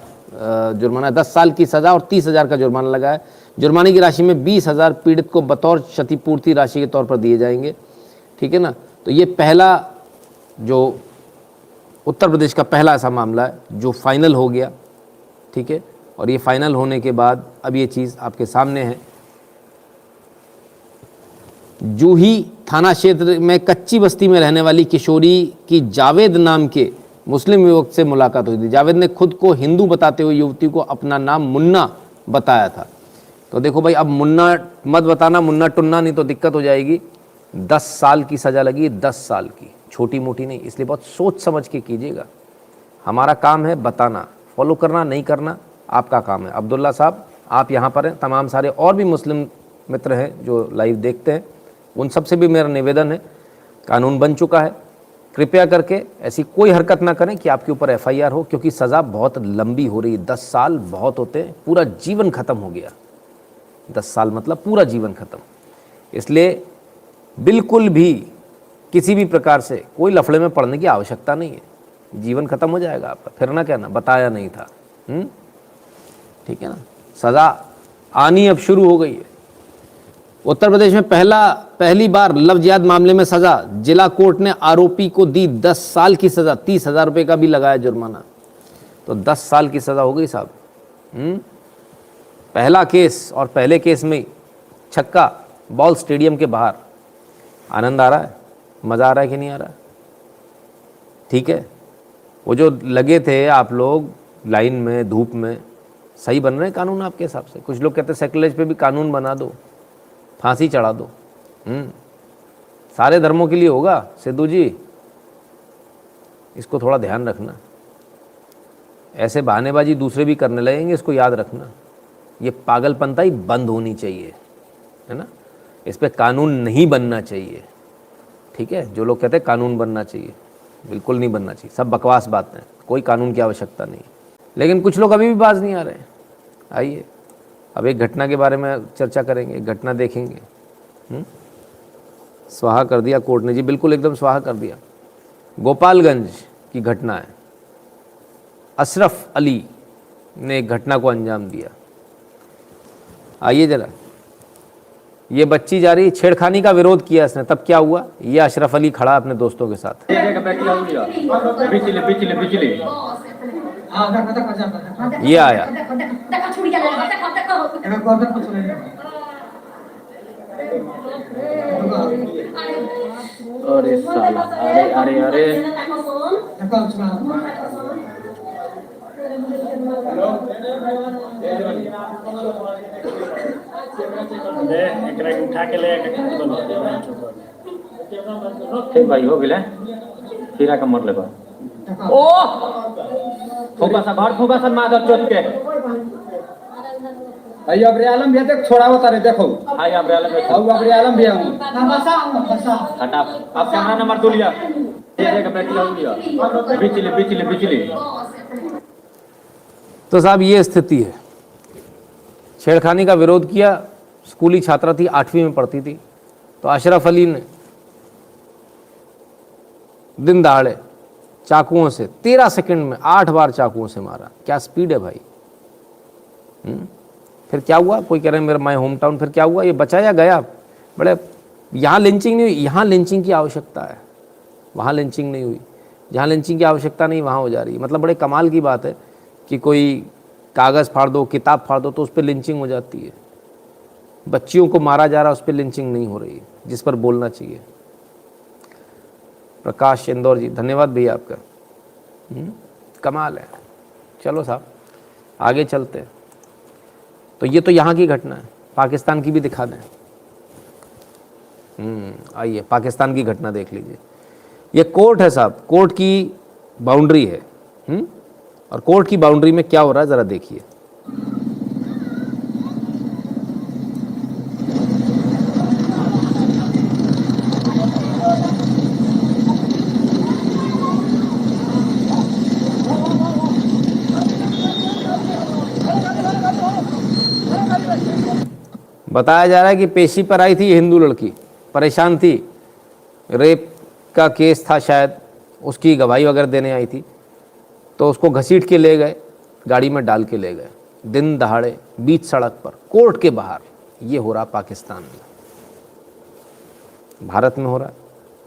जुर्माना, 10 साल की सज़ा और 30,000 का जुर्माना लगा है। जुर्माने की राशि में 20,000 पीड़ित को बतौर क्षतिपूर्ति राशि के तौर पर दिए जाएंगे, ठीक है ना। तो ये पहला जो उत्तर प्रदेश का पहला ऐसा मामला है जो फाइनल हो गया, ठीक है। और ये फाइनल होने के बाद अब ये चीज़ आपके सामने है। जूही थाना क्षेत्र में कच्ची बस्ती में रहने वाली किशोरी की जावेद नाम के मुस्लिम युवक से मुलाकात हुई थी। जावेद ने खुद को हिंदू बताते हुए युवती को अपना नाम मुन्ना बताया था। तो देखो भाई, अब मुन्ना मत बताना, मुन्ना टुन्ना, नहीं तो दिक्कत हो जाएगी। 10 साल की सज़ा लगी, 10 साल की, छोटी मोटी नहीं, इसलिए बहुत सोच समझ के कीजिएगा। हमारा काम है बताना, फॉलो करना नहीं करना आपका काम है। अब्दुल्ला साहब आप यहाँ पर हैं, तमाम सारे और भी मुस्लिम मित्र हैं जो लाइव देखते हैं, उन सब से भी मेरा निवेदन है, कानून बन चुका है, कृपया करके ऐसी कोई हरकत ना करें कि आपके ऊपर FIR हो, क्योंकि सज़ा बहुत लंबी हो रही है। 10 साल बहुत होते हैं, पूरा जीवन ख़त्म हो गया। 10 साल मतलब पूरा जीवन ख़त्म। इसलिए बिल्कुल भी किसी भी प्रकार से कोई लफड़े में पड़ने की आवश्यकता नहीं है, जीवन ख़त्म हो जाएगा आपका। फिर ना कहना बताया नहीं था, ठीक है ना। सज़ा आनी अब शुरू हो गई है। उत्तर प्रदेश में पहली बार लव जिहाद मामले में सज़ा, जिला कोर्ट ने आरोपी को दी 10 साल की सज़ा, 30,000 रुपये का भी लगाया जुर्माना। तो 10 साल की सज़ा हो गई साहब। पहला केस, और पहले केस में छक्का बॉल स्टेडियम के बाहर। आनंद आ रहा है, मज़ा आ रहा है कि नहीं आ रहा है? ठीक है, वो जो लगे थे आप लोग लाइन में धूप में, सही बन रहे हैं कानून आपके हिसाब से? कुछ लोग कहते हैं सेकुलरिस्ट पे भी कानून बना दो, फांसी चढ़ा दो। सारे धर्मों के लिए होगा सिद्धू जी, इसको थोड़ा ध्यान रखना। ऐसे बहानेबाजी दूसरे भी करने लगेंगे, इसको याद रखना। ये पागलपंता ही बंद होनी चाहिए, है ना। इस पे कानून नहीं बनना चाहिए, ठीक है। जो लोग कहते हैं कानून बनना चाहिए, बिल्कुल नहीं बनना चाहिए, सब बकवास बात है, कोई कानून की आवश्यकता नहीं। लेकिन कुछ लोग अभी भी बाज नहीं आ रहे। आइए अब एक घटना के बारे में चर्चा करेंगे, एक घटना देखेंगे। स्वाहा कर दिया कोर्ट ने जी, बिल्कुल एकदम स्वाहा कर दिया। गोपालगंज की घटना है, अशरफ अली ने एक घटना को अंजाम दिया। आइए जरा, ये बच्ची जा रही, छेड़खानी का विरोध किया इसने, तब क्या हुआ? ये अशरफ अली खड़ा अपने दोस्तों के साथ। ये आया, अरे साला, अरे अरे अरे उठा के ले ठीक भाई हो गए हीरा का मर लेगा। ओ फोकस घर फोकस मादर चोट के भाई अब आलम भैया देख छोड़ा होता रे, देखो हां अब आलम भैया अब आलम भैया बसा हटा। अब कैमरा नंबर 2 लिया, ये का बैटरी हो गया, बिजली। तो साहब ये स्थिति है, छेड़खानी का विरोध किया। स्कूली छात्रा थी, 8वीं में पढ़ती थी। तो अशरफ अली ने दिन दहाड़े चाकुओं से 13 सेकंड में 8 बार चाकुओं से मारा। क्या स्पीड है भाई। फिर क्या हुआ? कोई कह रहे हैं मेरा माय होम टाउन। फिर क्या हुआ? ये बचा या गया? बड़े यहाँ लिंचिंग नहीं हुई, यहाँ लिंचिंग की आवश्यकता है, वहाँ लिंचिंग नहीं हुई। जहाँ लिंचिंग की आवश्यकता नहीं वहाँ हो जा रही है। मतलब बड़े कमाल की बात है कि कोई कागज़ फाड़ दो, किताब फाड़ दो तो उस पर लिंचिंग हो जाती है। बच्चियों को मारा जा रहा है, उस पर लिंचिंग नहीं हो रही है, जिस पर बोलना चाहिए। प्रकाश इंदौर जी, धन्यवाद भैया आपका। कमाल है। चलो साहब आगे चलते हैं। तो ये तो यहाँ की घटना है, पाकिस्तान की भी दिखा दें। आइए पाकिस्तान की घटना देख लीजिए। ये कोर्ट है साहब, कोर्ट की बाउंड्री है। और कोर्ट की बाउंड्री में क्या हो रहा है ज़रा देखिए। बताया जा रहा है कि पेशी पर आई थी ये हिंदू लड़की, परेशान थी, रेप का केस था शायद, उसकी गवाही वगैरह देने आई थी, तो उसको घसीट के ले गए, गाड़ी में डाल के ले गए, दिन दहाड़े बीच सड़क पर, कोर्ट के बाहर। ये हो रहा पाकिस्तान में, भारत में हो रहा है,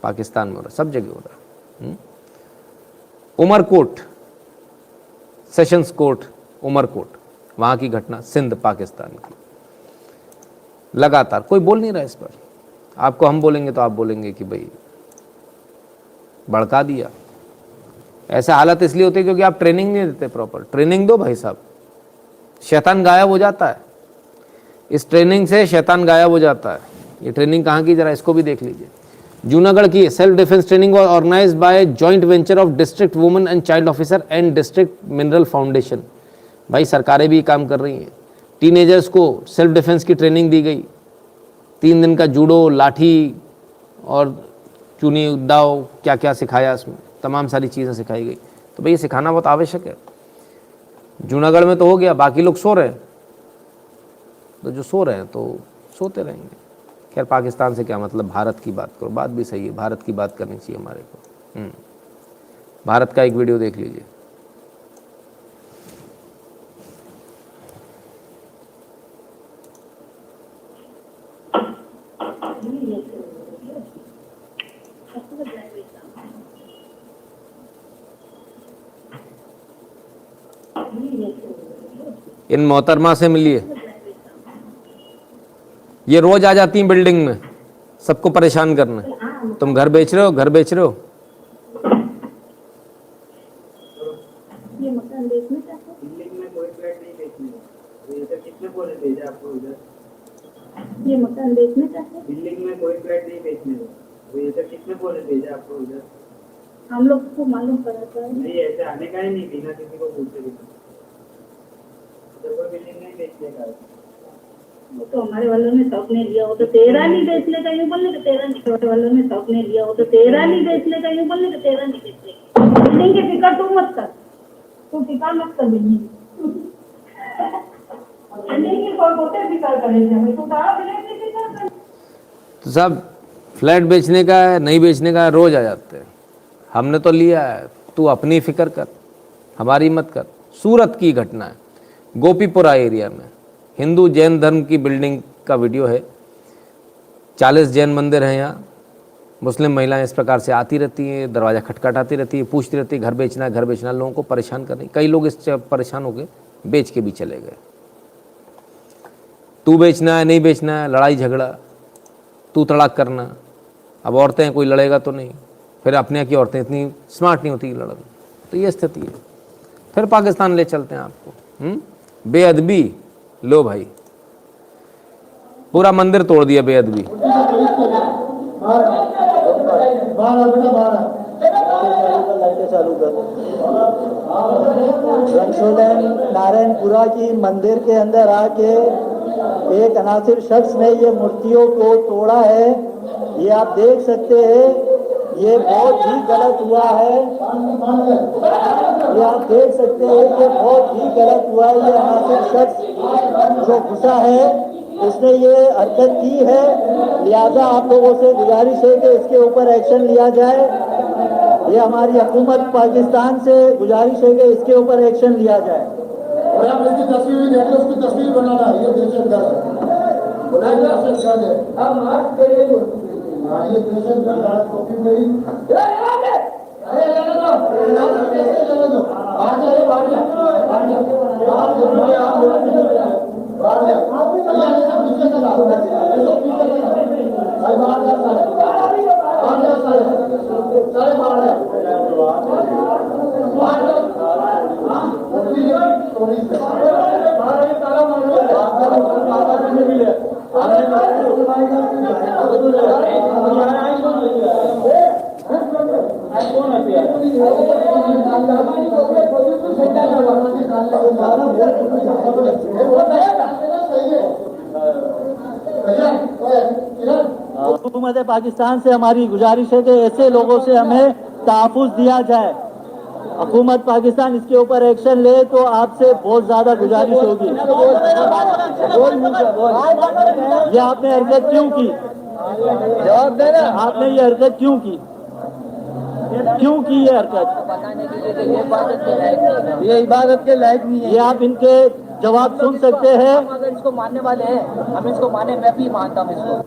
पाकिस्तान में हो रहा है, सब जगह हो रहा है। उमरकोट सेशंस कोर्ट, उमरकोट, वहाँ की घटना, सिंध पाकिस्तान की। लगातार कोई बोल नहीं रहा इस पर। आपको हम बोलेंगे तो आप बोलेंगे कि भाई भड़का दिया। ऐसा हालत इसलिए होती है क्योंकि आप ट्रेनिंग नहीं देते प्रॉपर। ट्रेनिंग दो भाई साहब, शैतान गायब हो जाता है। इस ट्रेनिंग से शैतान गायब हो जाता है। ये ट्रेनिंग कहाँ की, जरा इसको भी देख लीजिए। जूनागढ़ की self defence training organise by joint venture of district women and child officer and district mineral foundation. भाई सरकारें भी काम कर रही हैं। टीनेजर्स को सेल्फ डिफेंस की ट्रेनिंग दी गई। 3 दिन का जूडो, लाठी और चूनी दाव, क्या क्या सिखाया इसमें, तमाम सारी चीज़ें सिखाई गई। तो भाई ये सिखाना बहुत आवश्यक है। जूनागढ़ में तो हो गया, बाकी लोग सो रहे हैं, तो जो सो रहे हैं तो सोते रहेंगे। खैर पाकिस्तान से क्या मतलब, भारत की बात करो। बात भी सही है, भारत की बात करनी चाहिए हमारे को। भारत का एक वीडियो देख लीजिए। इन मोहतरमा से मिलिए। ये रोज आ जाती हैं बिल्डिंग में सबको परेशान करने। तुम घर बेच रहे हो, घर बेच रहे हो। ये मकान बेचने का है, बिल्डिंग में कोई फ्लैट नहीं बेचने का। ये तो किसने बोले भेजा आपको उधर? ये मकान बेचने का है, बिल्डिंग में कोई फ्लैट नहीं बेचने का। ये तो किसने बोले भेजा आपको उधर? हम लोग को मालूम पड़ा था। नहीं ऐसे आने का ही नहीं, बिना किसी को पूछे बिना। उधर कोई बिल्डिंग नहीं बेचने का। वो तो हमारे वालों ने शौक नहीं लिया, वो तो तेरा नहीं बेचने का, यूँ बोलने का तेरा नहीं। हमारे वालों ने शौक नहीं लिया, वो तो तेरा नहीं बेचने का, यूँ बोलने का तेरा नहीं बेचने का। बिल्डिंग की फिक्र तू मत कर, तू फिक्र मत कर बिल्डिंग की, कोई होते फिक्र करेंगे, तू कहाँ बिल्डिंग की फिक्र कर। तो सब फ्लैट बेचने का है, नहीं बेचने का है, रोज आ जाते हैं। हमने तो लिया है, तू अपनी फिक्र कर, हमारी मत कर। सूरत की घटना है, गोपीपुरा एरिया में हिंदू जैन धर्म की बिल्डिंग का वीडियो है। 40 जैन मंदिर हैं यहाँ। मुस्लिम महिलाएं इस प्रकार से आती रहती हैं, दरवाज़ा खटखटाती रहती है, पूछती रहती है घर बेचना है, घर बेचना है, लोगों को परेशान कर रही। कई लोग इससे परेशान हो गए, बेच के भी चले गए। तू बेचना है, नहीं बेचना है, लड़ाई झगड़ा, तू तड़ाक करना। अब औरतें हैं, कोई लड़ेगा तो नहीं। फिर अपने यहाँ की औरतें इतनी स्मार्ट नहीं होती लड़ना। तो ये स्थिति है। फिर पाकिस्तान ले चलते हैं आपको। बेअदबी, लो भाई पूरा मंदिर तोड़ दिया, बेअदबी। संशोधन नारायणपुरा की मंदिर के अंदर आके एक अनासिर शख्स ने ये मूर्तियों को तोड़ा है। ये आप देख सकते हैं, ये बहुत ही गलत हुआ है। ये आप देख सकते हैं, ये बहुत ही गलत हुआ है। ये अनासिर शख्स जो घुसा है, उसने ये हरकत की है। लिहाजा आप लोगों से गुजारिश है कि इसके ऊपर एक्शन लिया जाए। ये हमारी हुकूमत पाकिस्तान से गुजारिश है कि इसके ऊपर एक्शन लिया जाए। और आप इसकी तस्वीर भी देख लो, उसकी तस्वीर बनाना, ये दहशतगर्द है। अब मार्च करिए, ये दहशतगर्द कॉपी में ही हुकूमत पाकिस्तान से हमारी गुजारिश है कि ऐसे लोगों से हमें तहफ़्फ़ुज़ दिया जाए। हुकूमत पाकिस्तान इसके ऊपर एक्शन ले तो आपसे बहुत ज्यादा गुजारिश होगी। ये आपने हरकत क्यों की? जवाब देना। आपने ये हरकत क्यों की? क्यों की ये हरकत? ये इबादत के लायक नहीं है। ये आप इनके जवाब सुन सकते हैं। अगर इसको मानने वाले हैं, हम इसको माने, मैं भी मानता हूँ इसको।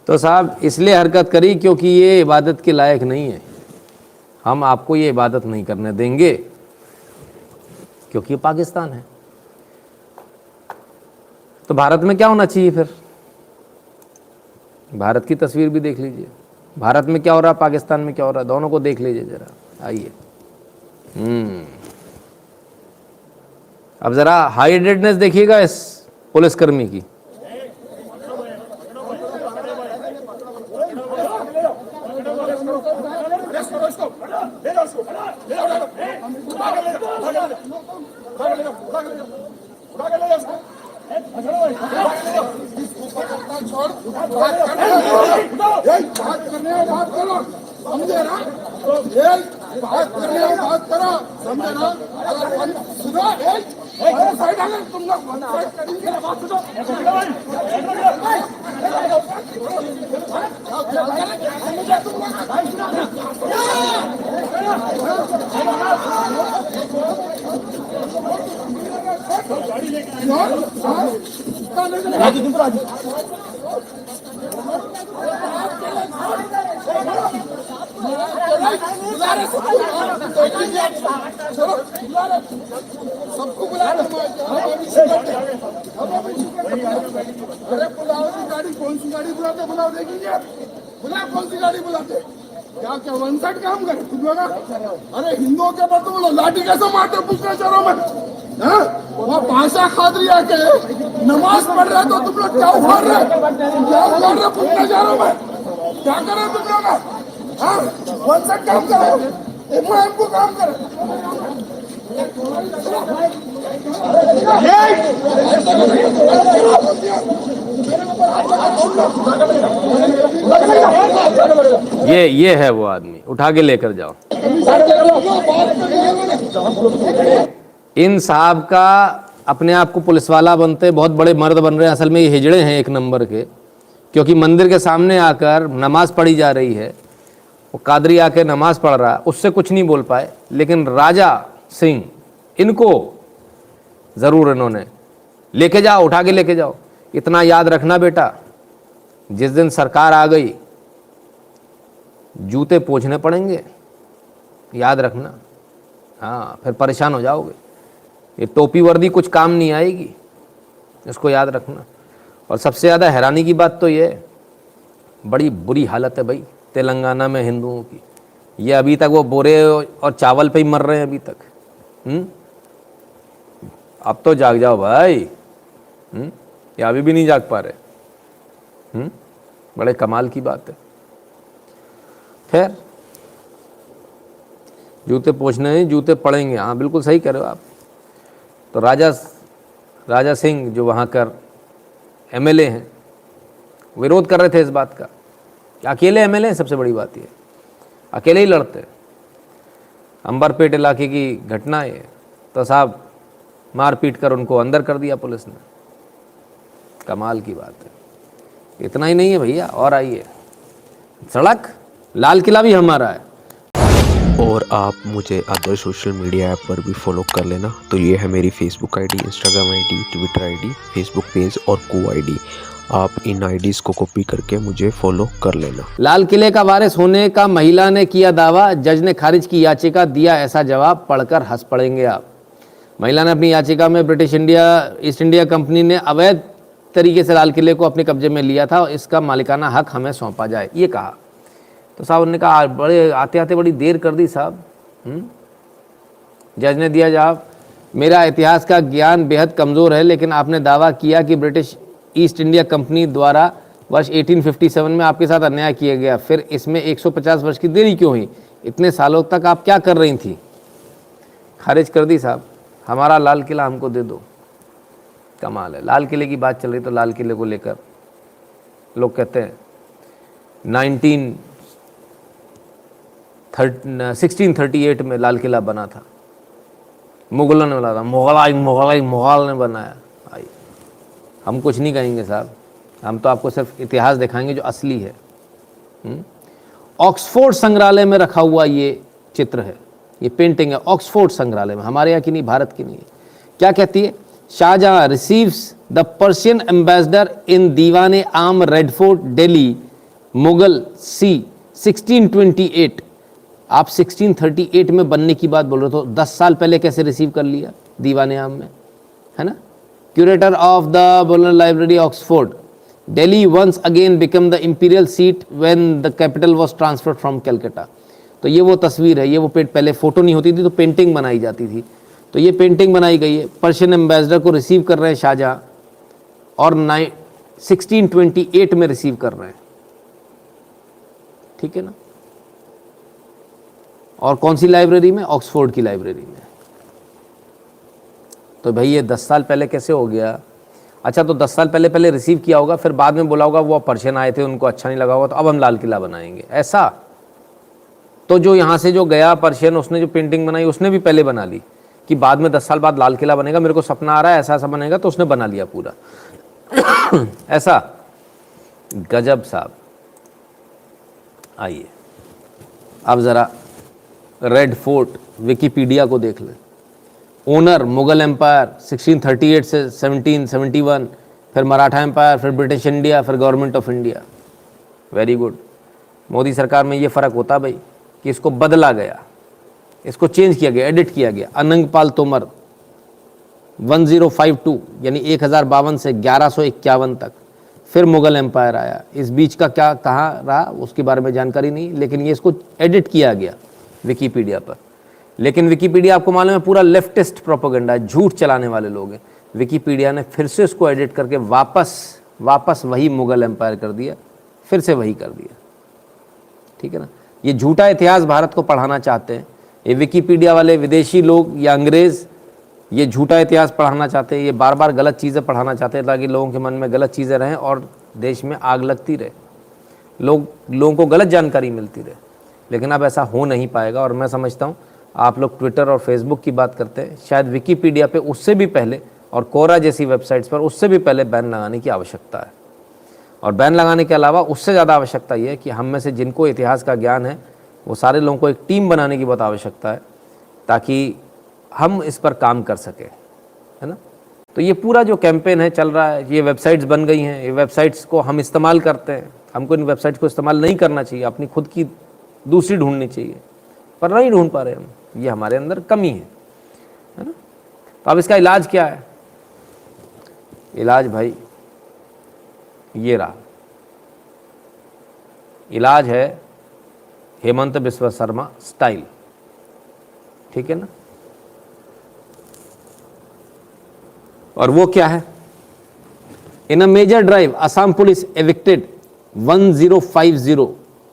तो साहब इसलिए हरकत करी क्योंकि ये इबादत के लायक नहीं है, हम आपको ये इबादत नहीं करने देंगे क्योंकि पाकिस्तान है। तो भारत में क्या होना चाहिए फिर? भारत की तस्वीर भी देख लीजिए, भारत में क्या हो रहा है, पाकिस्तान में क्या हो रहा है, दोनों को देख लीजिए जरा। आइए अब जरा हाइटेडनेस देखिएगा इस पुलिसकर्मी की। सबको बुला अरे बुलाओ की गाड़ी, कौन सी गाड़ी बुलाते? बुलाओ, देखेंगे बुला कौन सी गाड़ी बुलाते? क्या क्या वन साइड काम करे तुम लोग? अरे हिंदुओं के पर तो बोलो लाठी कैसे मारते पूछना चाह रहा हूँ मैं। वहाँ पाशा खादरी आके नमाज पढ़ रहे तो तुम लोग क्या उखाड़ रहे, क्या उखाड़ रहे पूछना चाह रहा हूँ मैं। क्या कर रहे तुम लोग? वन साइड काम करो, इमाम को काम करो। ये है वो आदमी, उठा के लेकर जाओ। इन साहब का अपने आप को पुलिस वाला बनते बहुत बड़े मर्द बन रहे हैं, असल में ये हिजड़े हैं एक नंबर के। क्योंकि मंदिर के सामने आकर नमाज पढ़ी जा रही है, वो कादरी आके नमाज पढ़ रहा है, उससे कुछ नहीं बोल पाए। लेकिन राजा सिंह इनको ज़रूर इन्होंने लेके जाओ, उठा के लेके जाओ। इतना याद रखना बेटा, जिस दिन सरकार आ गई जूते पोंछने पड़ेंगे, याद रखना। हाँ, फिर परेशान हो जाओगे। ये टोपी वर्दी कुछ काम नहीं आएगी, इसको याद रखना। और सबसे ज़्यादा हैरानी की बात तो ये, बड़ी बुरी हालत है भाई तेलंगाना में हिंदुओं की। ये अभी तक वो बोरे और चावल पे ही मर रहे हैं अभी तक। अब तो जाग जाओ भाई। ये अभी भी नहीं जाग पा रहे। बड़े कमाल की बात है। खैर, जूते पोंछने नहीं, जूते पड़ेंगे। हाँ, बिल्कुल सही कह रहे हो आप। तो राजा सिंह जो वहाँ कर एमएलए हैं, विरोध कर रहे थे इस बात का। अकेले एमएलए हैं, सबसे बड़ी बात ये, अकेले ही लड़ते हैं। अंबरपेट इलाके की घटना है, तो साहब मार पीट कर उनको अंदर कर दिया पुलिस ने। कमाल की बात है। इतना ही नहीं है भैया, और आइए, सड़क लाल किला भी हमारा है। और आप मुझे अदर सोशल मीडिया ऐप पर भी फॉलो कर लेना। तो ये है मेरी Facebook ID, Instagram ID, Twitter ID, Facebook page और को आईडी। आप इन आईडीज़ को कॉपी करके मुझे फॉलो कर लेना। लाल किले का वारिस होने का महिला ने किया दावा, जज ने खारिज की याचिका, दिया ऐसा जवाब, पढ़कर हंस पड़ेंगे आप। महिला ने अपनी याचिका में ब्रिटिश ईस्ट इंडिया कंपनी ने अवैध तरीके से लाल किले को अपने कब्जे में लिया था और इसका मालिकाना हक हमें सौंपा जाए, ये कहा। तो साहब उन्होंने कहा बड़े आते आते बड़ी देर कर दी साहब। जज ने दिया जवाब, मेरा इतिहास का ज्ञान बेहद कमज़ोर है, लेकिन आपने दावा किया कि ब्रिटिश ईस्ट इंडिया कंपनी द्वारा वर्ष 1857 में आपके साथ अन्याय किया गया, फिर इसमें 150 वर्ष की देरी क्यों हुई? इतने सालों तक आप क्या कर रही थी? खारिज कर दी साहब, हमारा लाल किला हमको दे दो। कमाल है, लाल किले की बात चल रही तो लाल किले को लेकर लोग कहते हैं 1638 में लाल किला बना था, मुगलों ने बनाया था, मुगल ने बनाया। भाई हम कुछ नहीं कहेंगे साहब, हम तो आपको सिर्फ इतिहास दिखाएंगे जो असली है। ऑक्सफोर्ड संग्रहालय में रखा हुआ ये चित्र है, ये पेंटिंग है ऑक्सफोर्ड संग्रहालय में, हमारे यहाँ की नहीं, भारत की नहीं है। क्या कहती है? Shahjahan receives the Persian ambassador in Diwane Aam Red Fort Delhi, Mughal C 1628। आप 1638 में बनने की बात बोल रहे हो, तो 10 साल पहले कैसे रिसीव कर लिया दीवाने आम में, है ना? Curator of the Buller library Oxford, Delhi once again become the imperial seat when the capital was transferred from Calcutta. तो ये वो तस्वीर है, ये वो पहले फोटो नहीं होती थी तो पेंटिंग बनाई जाती थी, तो ये पेंटिंग बनाई गई है। पर्शियन एम्बेसडर को रिसीव कर रहे हैं शाहजहां और 1628 में रिसीव कर रहे हैं, ठीक है ना? और कौन सी लाइब्रेरी में? ऑक्सफोर्ड की लाइब्रेरी में। तो भाई ये 10 साल पहले कैसे हो गया? अच्छा, तो 10 साल पहले रिसीव किया होगा, फिर बाद में बोला होगा वो पर्शियन आए थे, उनको अच्छा नहीं लगा होगा, तो अब हम लाल किला बनाएंगे, ऐसा? तो जो यहाँ से जो गया पर्शियन, उसने जो पेंटिंग बनाई उसने भी पहले बना ली कि बाद में 10 साल बाद लाल किला बनेगा, मेरे को सपना आ रहा है ऐसा ऐसा बनेगा, तो उसने बना लिया पूरा। ऐसा गजब साहब। आइए अब ज़रा रेड फोर्ट विकिपीडिया को देख लें। ओनर मुगल एम्पायर 1638 से 1771, फिर मराठा एम्पायर, फिर ब्रिटिश इंडिया, फिर government of India. Very good. Modi सरकार में ये फ़र्क होता भाई कि इसको बदला गया, इसको चेंज किया गया, एडिट किया गया। अनंगपाल तोमर 1052 यानी 1052 से 1151 तक, फिर मुगल एम्पायर आया। इस बीच का क्या कहाँ रहा उसके बारे में जानकारी नहीं, लेकिन ये इसको एडिट किया गया विकिपीडिया पर। लेकिन विकिपीडिया आपको मालूम है पूरा लेफ्टिस्ट प्रोपेगेंडा, झूठ चलाने वाले लोग हैं। विकिपीडिया ने फिर से उसको एडिट करके वापस वही मुगल एम्पायर कर दिया, फिर से वही कर दिया, ठीक है ना? ये झूठा इतिहास भारत को पढ़ाना चाहते हैं ये विकिपीडिया वाले, विदेशी लोग या अंग्रेज़, ये झूठा इतिहास पढ़ाना चाहते हैं, ये बार बार गलत चीज़ें पढ़ाना चाहते हैं ताकि लोगों के मन में गलत चीज़ें रहें और देश में आग लगती रहे, लोगों को गलत जानकारी मिलती रहे। लेकिन अब ऐसा हो नहीं पाएगा। और मैं समझता हूँ आप लोग ट्विटर और फेसबुक की बात करते हैं, शायद विकिपीडिया पे उससे भी पहले और कोरा जैसी वेबसाइट्स पर उससे भी पहले बैन लगाने की आवश्यकता है। और बैन लगाने के अलावा उससे ज़्यादा आवश्यकता ये है कि हम में से जिनको इतिहास का ज्ञान है वो सारे लोगों को एक टीम बनाने की बहुत आवश्यकता है ताकि हम इस पर काम कर सकें, है ना? तो ये पूरा जो कैंपेन है चल रहा है, ये वेबसाइट्स बन गई हैं, ये वेबसाइट्स को हम इस्तेमाल करते हैं, हमको इन वेबसाइट्स को इस्तेमाल नहीं करना चाहिए, अपनी खुद की दूसरी ढूंढनी चाहिए, पर नहीं ढूंढ पा रहे हम, ये हमारे अंदर कमी है ना? तो अब इसका इलाज क्या है? इलाज भाई ये रहा, इलाज है हेमंत बिस्वा शर्मा स्टाइल, ठीक है ना? और वो क्या है? In a major drive Assam police evicted 1050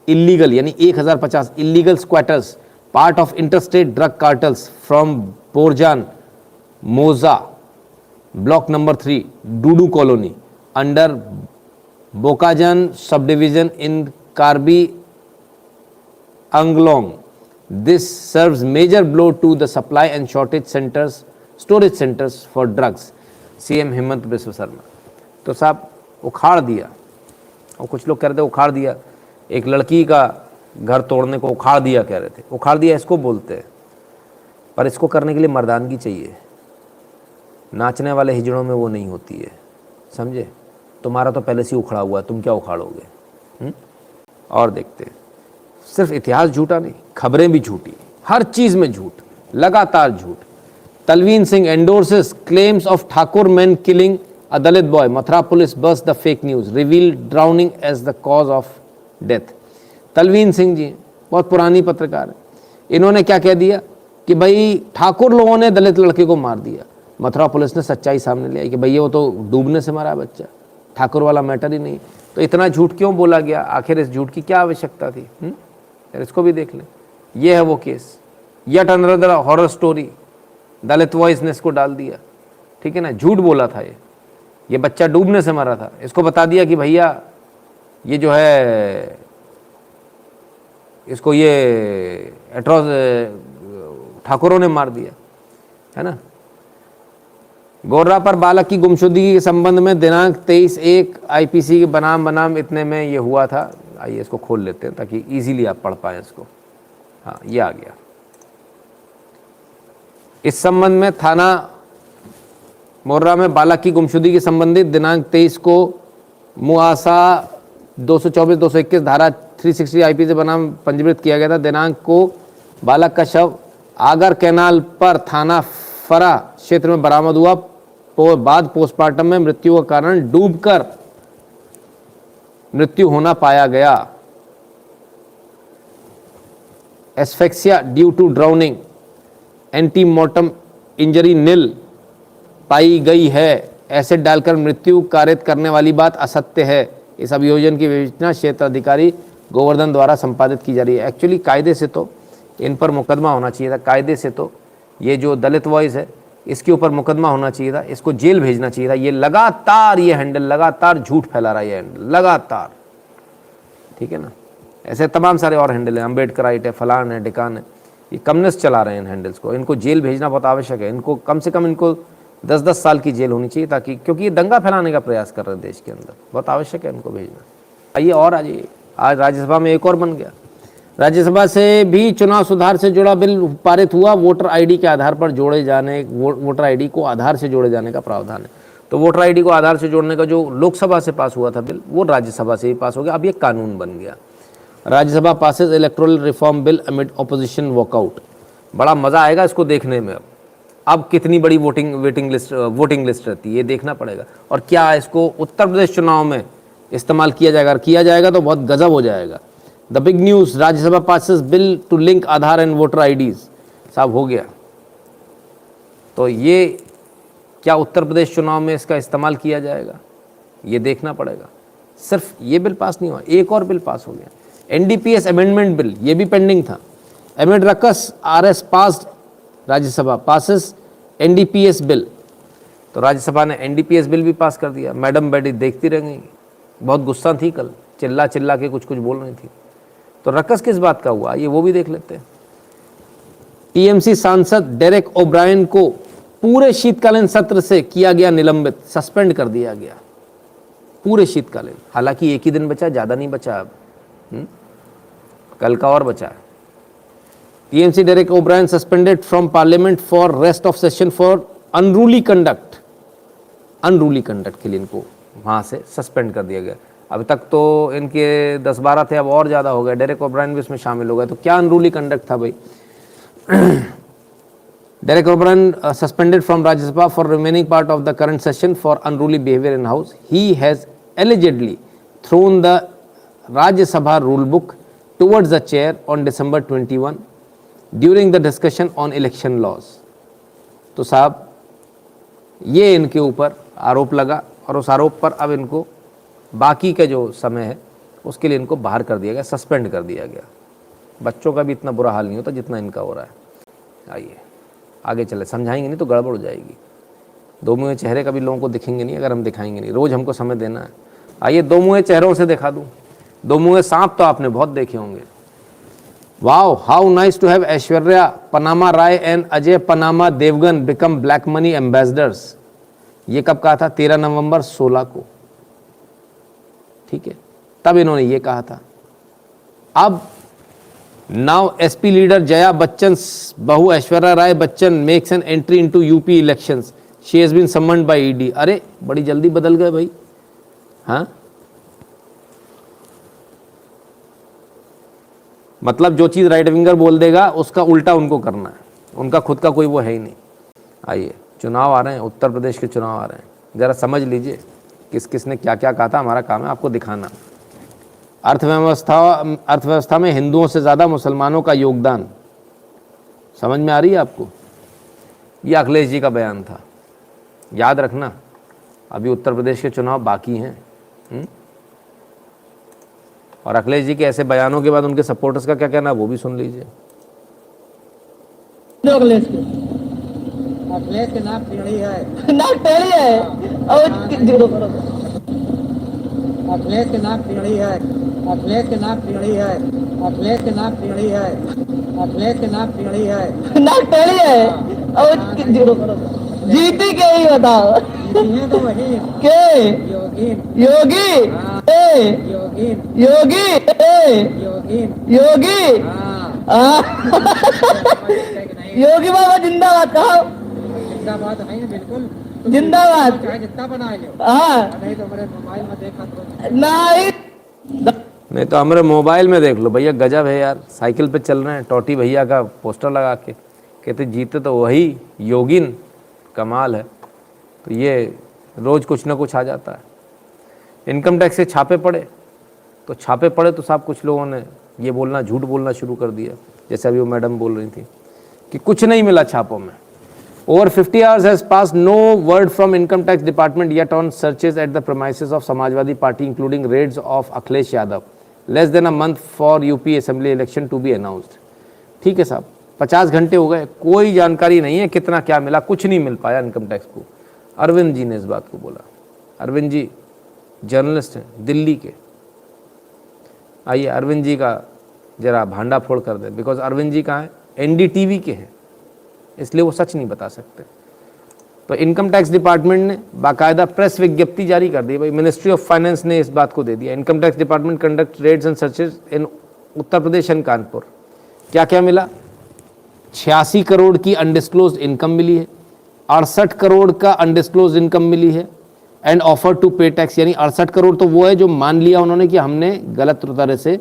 illegal यानी 1050 illegal squatters part of interstate drug cartels from Borjan Mouza block number 3 Dudu colony under Bokajan sub division in Karbi Anglong. This serves major blow to the supply and storage centers for drugs. CM Hemant Biswa Sharma. तो साहब उखाड़ दिया, और कुछ लोग कह रहे थे उखाड़ दिया, एक लड़की का घर तोड़ने को उखाड़ दिया कह रहे थे, उखाड़ दिया इसको बोलते हैं, पर इसको करने के लिए मर्दानगी चाहिए, नाचने वाले हिजड़ों में वो नहीं होती है, समझे? तुम्हारा तो पहले से ही उखड़ा हुआ है, तुम क्या उखाड़ोगे? और देखते हैं, सिर्फ इतिहास झूठा नहीं, खबरें भी झूठी, हर चीज में झूठ, लगातार झूठ। Talveen Singh endorses claims of Thakur man killing a Dalit boy, Mathura police bust the fake news, reveal drowning as the cause of death. Talveen Singh ji बहुत पुरानी पत्रकार है, इन्होंने क्या कह दिया कि भाई ठाकुर लोगों ने दलित लड़के को मार दिया। मथुरा पुलिस ने सच्चाई सामने ले आई कि भैया वो तो डूबने से मरा बच्चा, ठाकुर वाला मैटर ही नहीं। तो इतना झूठ क्यों बोला गया? आखिर इस झूठ की क्या आवश्यकता थी? यार इसको भी देख लें। ये है वो case, yet another horror story, Dalit voice ने इसको डाल दिया, ठीक है ना। झूठ बोला था ये बच्चा डूबने से मरा था, इसको बता दिया कि भैया ये जो है इसको ये एट्रोस ठाकुरों ने मार दिया, है ना। गोर्रा पर बालक की गुमशुदगी के संबंध में दिनांक 23/1 आईपीसी के बनाम इतने में ये हुआ था। आइए इसको खोल लेते हैं ताकि इजीली आप पढ़ पाएं इसको। हाँ, ये आ गया। इस संबंध में थाना मोर्रा में बालक की गुमशुदगी के संबंधित दिनांक 23 को मुआसा 224-221 धारा 360 आईपीसी बनाम पंजीकृत किया गया था। दिनांक को बालक का शव आगर कैनाल पर थाना फरा क्षेत्र में बरामद हुआ। बाद पोस्टमार्टम में मृत्यु का कारण डूबकर मृत्यु होना पाया गया। Asphyxia due to drowning, antemortem injury nil पाई गई है। एसिड डालकर मृत्यु कारित करने वाली बात असत्य है। इस अभियोजन की विवेचना क्षेत्र अधिकारी गोवर्धन द्वारा संपादित की जा रही है। एक्चुअली कायदे से तो इन पर मुकदमा होना चाहिए था। कायदे से तो ये जो दलित वॉइस है इसके ऊपर मुकदमा होना चाहिए था, इसको जेल भेजना चाहिए था। ये लगातार ये हैंडल लगातार झूठ फैला रहा है, ये हैंडल लगातार, ठीक है ना। ऐसे तमाम सारे और हैंडल हैं, अम्बेडकराइट है, फलान है, डिकान है, ये कम्युनिस्ट चला रहे हैं इन हैंडल्स को। इनको जेल भेजना बहुत आवश्यक है। इनको कम से कम इनको 10-10 साल की जेल होनी चाहिए, ताकि क्योंकि ये दंगा फैलाने का प्रयास कर रहे हैं देश के अंदर, बहुत आवश्यक है इनको भेजना। आइए और आ जाइए, आज राज्यसभा में एक और बन गया। राज्यसभा से भी चुनाव सुधार से जुड़ा बिल पारित हुआ। वोटर आईडी के आधार पर जोड़े जाने, वोटर आईडी को आधार से जोड़े जाने का प्रावधान है। तो वोटर आईडी को आधार से जोड़ने का जो लोकसभा से पास हुआ था बिल, वो राज्यसभा से भी पास हो गया। अब ये कानून बन गया। Rajya Sabha passes electoral reform bill amid opposition walkout. बड़ा मजा आएगा इसको देखने में। अब कितनी बड़ी वोटिंग लिस्ट रहती है, ये देखना पड़ेगा। और क्या इसको उत्तर प्रदेश चुनाव में इस्तेमाल किया जाएगा? किया जाएगा तो बहुत गजब हो जाएगा। The big news, Rajya Sabha passes bill to link Aadhaar and voter IDs. साहब हो गया। तो ये क्या उत्तर प्रदेश चुनाव में इसका इस्तेमाल किया जाएगा, ये देखना पड़ेगा। सिर्फ ये बिल पास नहीं हुआ, एक और बिल पास हो गया, एनडीपीएस अमेंडमेंट बिल, ये भी पेंडिंग था। एमिड ruckus RS passed, Rajya Sabha passes NDPS bill. तो राज्यसभा ने एनडीपीएस बिल भी पास कर दिया। मैडम बेटी देखती रह गई, बहुत गुस्सा थी कल, चिल्ला चिल्ला के कुछ बोल रही थी। तो रकस किस बात का हुआ, ये वो भी देख लेते हैं। टीएमसी सांसद डेरेक ओब्रायन को पूरे शीतकालीन सत्र से किया गया निलंबित, सस्पेंड कर दिया गया पूरे शीतकालीन। हालांकि एक ही दिन बचा, ज़्यादा नहीं बचा अब, कल का और बचा है। TMC Derek O'Brien suspended from parliament for rest of session for unruly conduct. Unruly conduct के लिए इनको वहाँ से सस्पेंड कर दिया गया। अभी तक तो इनके 10-12 थे, अब और ज़्यादा हो गए। डेरेक ओब्रायन भी इसमें शामिल हो गए। तो क्या अनरूली कंडक्ट था भाई? Derek O'Brien suspended from Rajya Sabha for remaining part of the current session for unruly behavior in house. He has allegedly thrown the Rajya Sabha rule book towards the chair on December 21 during the discussion on election laws. तो साहब ये इनके ऊपर आरोप लगा और उस आरोप पर अब इनको बाकी का जो समय है उसके लिए इनको बाहर कर दिया गया, सस्पेंड कर दिया गया। बच्चों का भी इतना बुरा हाल नहीं होता जितना इनका हो रहा है। आइए आगे चले, समझाएंगे नहीं तो गड़बड़ हो जाएगी। दो मुँहे चेहरे कभी लोगों को दिखेंगे नहीं अगर हम दिखाएंगे नहीं। रोज़ हमको समय देना है। आइए दो मुँहे चेहरों से दिखा दूँ। दो मुँहे सांप तो आपने बहुत देखे होंगे। Wow, how nice to have Aishwarya Panama Rai and Ajay Panama Devgan become black money ambassadors. ये कब कहा था? 13 नवंबर 16 को, ठीक है, तब इन्होंने ये कहा था। अब now SP leader Jaya Bachchan बहू Aishwarya Rai Bachchan makes an entry into UP elections. She has been summoned by ED. अरे बड़ी जल्दी बदल गए भाई, हाँ, मतलब जो चीज़ राइट विंगर बोल देगा उसका उल्टा उनको करना है, उनका खुद का कोई वो है ही नहीं। आइए, चुनाव आ रहे हैं, उत्तर प्रदेश के चुनाव आ रहे हैं, ज़रा समझ लीजिए किस किस ने क्या क्या कहा था। हमारा काम है आपको दिखाना। अर्थव्यवस्था में हिंदुओं से ज़्यादा मुसलमानों का योगदान, समझ में आ रही है आपको? ये अखिलेश जी का बयान था, याद रखना। अभी उत्तर प्रदेश के चुनाव बाकी हैं। और अखिलेश जी के ऐसे बयानों के बाद उनके सपोर्टर्स का क्या कहना है वो भी सुन लीजिए। अखिलेश के नाक टेढ़ी है, नाक टेढ़ी है, अखिलेश के नाक टेढ़ी है, अखिलेश के नाक टेढ़ी है, अखिलेश के नाक टेढ़ी है, अखिलेश के नाक टेढ़ी है, नाक टेढ़ी है। और जीती के ही बताओ, तो वही के योगी योगी योगी योगी योगी योगी बाबा जिंदाबाद। कहो जिंदाबाद है, बिल्कुल जिंदाबाद, जितना बना लो। हाँ, नहीं तो मेरे मोबाइल में देखा नहीं तो हमारे मोबाइल में देख लो भैया। गजब है यार, साइकिल पे चल रहे हैं, टोटी भैया का पोस्टर लगा के, कहते जीते तो वही योगिन। कमाल है। तो ये रोज़ कुछ ना कुछ आ जाता है। इनकम टैक्स से छापे पड़े, तो छापे पड़े तो साहब कुछ लोगों ने ये बोलना, झूठ बोलना शुरू कर दिया। जैसे अभी वो मैडम बोल रही थी कि कुछ नहीं मिला छापों में। Over 50 hours has passed, no word from Income Tax Department yet on searches at the premises of Samajwadi Party, including raids of Akhilesh Yadav. Less than a month for UP Assembly election to be announced. ठीक है साहब, 50 घंटे हो गए, कोई जानकारी नहीं है कितना क्या मिला, कुछ नहीं मिल पाया इनकम टैक्स को। अरविंद जी ने इस बात को बोला। अरविंद जी जर्नलिस्ट हैं दिल्ली के। आइए अरविंद जी का जरा भांडा फोड़ कर दे, बिकॉज अरविंद जी कहाँ हैं? एनडीटीवी के हैं, इसलिए वो सच नहीं बता सकते। तो इनकम टैक्स डिपार्टमेंट ने बाकायदा प्रेस विज्ञप्ति जारी कर दी। भाई मिनिस्ट्री ऑफ फाइनेंस ने इस बात को दे दिया, income tax department conduct raids and searches in Uttar Pradesh and Kanpur. क्या क्या मिला? 86 करोड़ की अनडिस्क्लोज इनकम मिली है, 68 करोड़ का अनडिस्क्लोज इनकम मिली है, एंड ऑफर टू पे टैक्स। यानी 68 करोड़ तो वो है जो मान लिया उन्होंने कि हमने गलत तरह से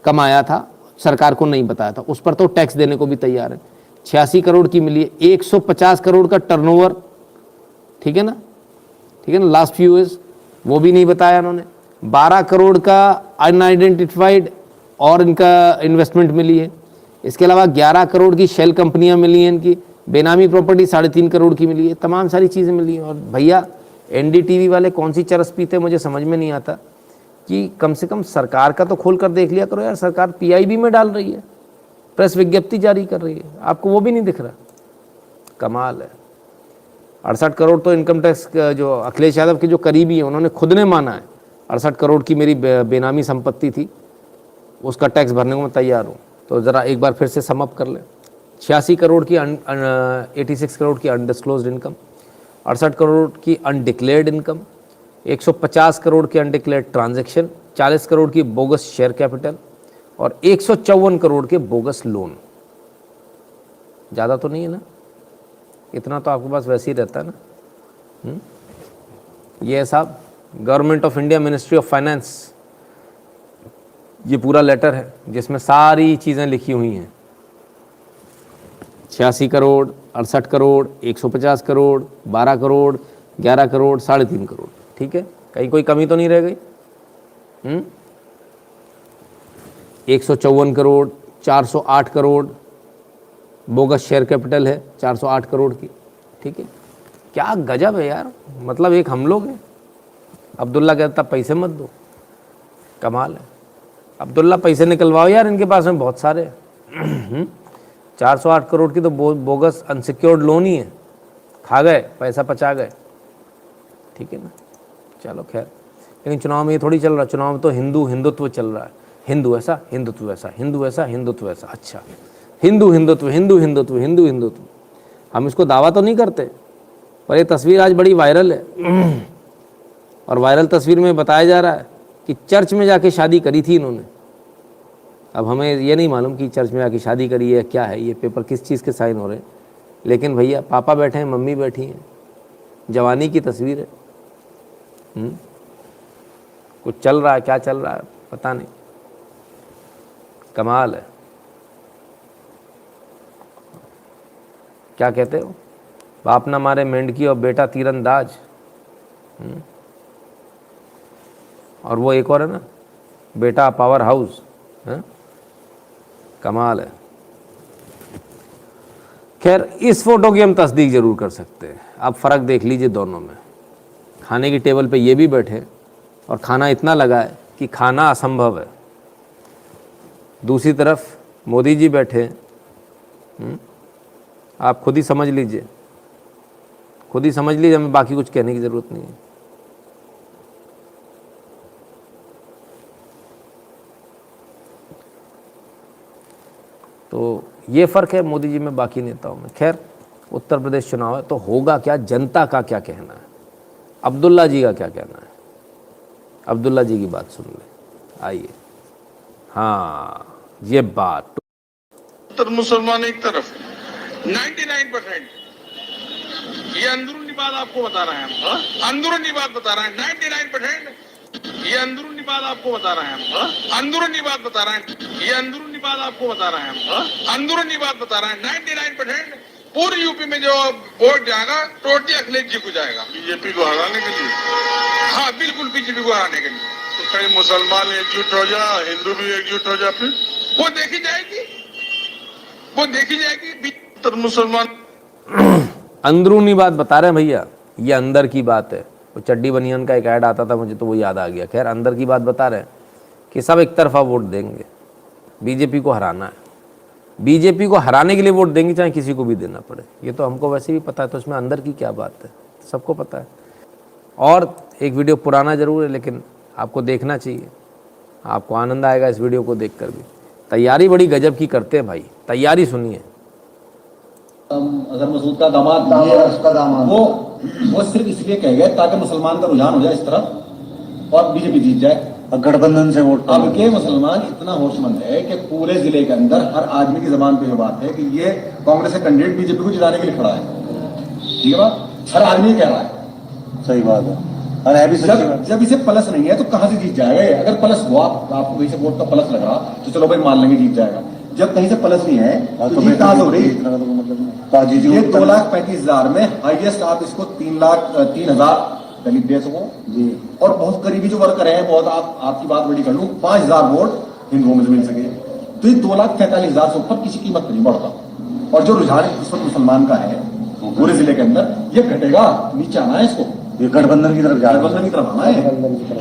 कमाया था, सरकार को नहीं बताया था, उस पर तो टैक्स देने को भी तैयार है। 86 करोड़ की मिली है। 150 करोड़ का टर्नओवर, ठीक है ना, ठीक है ना, लास्ट फ्यू ईयर्स, वो भी नहीं बताया उन्होंने। 12 करोड़ का अनआइडेंटिफाइड और इनका इन्वेस्टमेंट मिली है। इसके अलावा 11 करोड़ की शेल कंपनियां मिली हैं, इनकी बेनामी प्रॉपर्टी 3.5 करोड़ की मिली है। तमाम सारी चीज़ें मिली हैं। और भैया एनडीटीवी वाले कौन सी चरस पीते मुझे समझ में नहीं आता कि कम से कम सरकार का तो खोल कर देख लिया करो यार। सरकार पीआईबी में डाल रही है, प्रेस विज्ञप्ति जारी कर रही है, आपको वो भी नहीं दिख रहा। कमाल है। 68 करोड़ तो इनकम टैक्स जो अखिलेश यादव के जो करीबी है उन्होंने खुद ने माना है, 68 करोड़ की मेरी बेनामी संपत्ति थी, उसका टैक्स भरने को मैं तैयार हूँ। तो ज़रा एक बार फिर से समअप कर लें। 86 करोड़ की 86 करोड़ की अनडिस्क्लोज्ड इनकम, 68 करोड़ की अनडिक्लेयर्ड इनकम, 150 करोड़ की अनडिक्लेयर्ड ट्रांजैक्शन, 40 करोड़ की बोगस शेयर कैपिटल और 154 करोड़ के बोगस लोन। ज़्यादा तो नहीं है ना? इतना तो आपके पास वैसे ही रहता है ना। ये है साहब government of India, ministry of finance, ये पूरा लेटर है जिसमें सारी चीज़ें लिखी हुई हैं। 86 करोड़, 68 करोड़, 150 करोड़, 12 करोड़, 11 करोड़, 3.5 करोड़। ठीक है, कहीं कोई कमी तो नहीं रह गई? 154 crore, 408 crore bogus share capital है 408 करोड़ की। ठीक है, क्या गजब है यार। मतलब एक हम लोग हैं, अब्दुल्ला कहता पैसे मत दो। कमाल है। अब्दुल्ला पैसे निकलवाओ यार, इनके पास में बहुत सारे 408 करोड़ की तो बोगस अनसिक्योर्ड लोन ही है। खा गए, पैसा पचा गए। ठीक है ना, चलो खैर। लेकिन चुनाव में ये थोड़ी चल रहा, चुनाव में तो हिंदुत्व चल रहा है। हिंदू ऐसा, हिंदुत्व ऐसा, हिंदू ऐसा, हिंदुत्व ऐसा। अच्छा, हिंदुत्व। हम इसको दावा तो नहीं करते, पर ये तस्वीर आज बड़ी वायरल है। और वायरल तस्वीर में बताया जा रहा है कि चर्च में जाके शादी करी थी इन्होंने। अब हमें ये नहीं मालूम कि चर्च में जाके शादी करी है क्या है, ये पेपर किस चीज़ के साइन हो रहे हैं। लेकिन भैया पापा बैठे हैं, मम्मी बैठी हैं, जवानी की तस्वीर है। कुछ चल रहा है, क्या चल रहा है पता नहीं, कमाल है। क्या कहते हो, बाप ना मारे मेंढकी और बेटा तीरंदाज। और वो एक और है ना, बेटा पावर हाउस है, कमाल है। खैर इस फोटो की हम तस्दीक जरूर कर सकते हैं। आप फ़र्क देख लीजिए दोनों में। खाने की टेबल पे ये भी बैठे और खाना इतना लगा है कि खाना असंभव है। दूसरी तरफ मोदी जी बैठे, आप खुद ही समझ लीजिए, खुद ही समझ लीजिए, हमें बाकी कुछ कहने की ज़रूरत नहीं है। तो ये फ़र्क है मोदी जी में बाकी नेताओं में। खैर उत्तर प्रदेश चुनाव है तो होगा क्या, जनता का क्या कहना है, अब्दुल्ला जी का क्या कहना है, अब्दुल्ला जी की बात सुन ले, आइए। हाँ ये बात, उत्तर मुसलमान एक तरफ 99%, ये अंदरूनी बात आपको बता रहे हैं हम, अंदरूनी बात बता रहे हैं 99%, ये अंदरूनी बात आपको बता रहे हैं हम, अंदरूनी बात बता रहे हैं, ये अंदरूनी बात आपको बता रहे हैं हम, अंदरूनी बात बता रहे हैं 99% पूरी यूपी में जो वोट जाएगा टोटली अखिलेश जी को जाएगा, बीजेपी को हराने के लिए। हाँ बिल्कुल बीजेपी को हराने के लिए। तो कहीं मुसलमान एकजुट हो जा, हिंदू भी एकजुट हो जा, फिर वो देखी जाएगी, वो देखी जाएगी। उत्तर मुसलमान अंदरूनी बात बता रहे हैं भैया, ये अंदर की बात है। वो चड्डी बनियान का एक ऐड आता था, मुझे तो वो याद आ गया। खैर अंदर की बात बता रहे हैं कि सब एक तरफा वोट देंगे, बीजेपी को हराना है, बीजेपी को हराने के लिए वोट देंगे चाहे किसी को भी देना पड़े। ये तो हमको वैसे भी पता है, तो इसमें अंदर की क्या बात है, सबको पता है। और एक वीडियो पुराना ज़रूर है लेकिन आपको देखना चाहिए, आपको आनंद आएगा इस वीडियो को देख कर भी। तैयारी बड़ी गजब की करते हैं भाई, तैयारी सुनिए। अगर मसूद का दामाद ये उसका दामाद वो सिर्फ इसलिए कह गए ताकि मुसलमान का रुझान हो जाए इस तरफ और बीजेपी जीत जाए, गठबंधन से वोट। अब के मुसलमान इतना होशमंद है कि पूरे जिले के अंदर हर आदमी की जबान पे ये बात है कि ये कांग्रेस का कैंडिडेट बीजेपी को जिताने के लिए खड़ा है। ठीक है बात, हर आदमी कह रहा है, सही बात है। और जब इसे प्लस नहीं है तो कहां से जीत जाएगा ये? अगर प्लस हुआ, आपको कहीं से वोट का प्लस लग रहा तो चलो भाई मान लेंगे जीत जाएगा। जब कहीं से प्लस नहीं है तो जीत कहां से हो रही? ये 2,35,000 में हाईएस्ट आप इसको 3,03,000 दलित दे सको जी। और बहुत करीबी जो वर्कर है, बहुत आपकी बात बड़ी कर लूं, 5,000 वोट हिंदुओं में से मिल सके तो ये 2,45,000 से ऊपर किसी कीमत नहीं बढ़ता। और जो रुझान इस वक्त मुसलमान का है पूरे जिले के अंदर, ये घटेगा, नीचे आना है इसको, ये गठबंधन की तरफ जा, गठबंधन की तरफ आना है।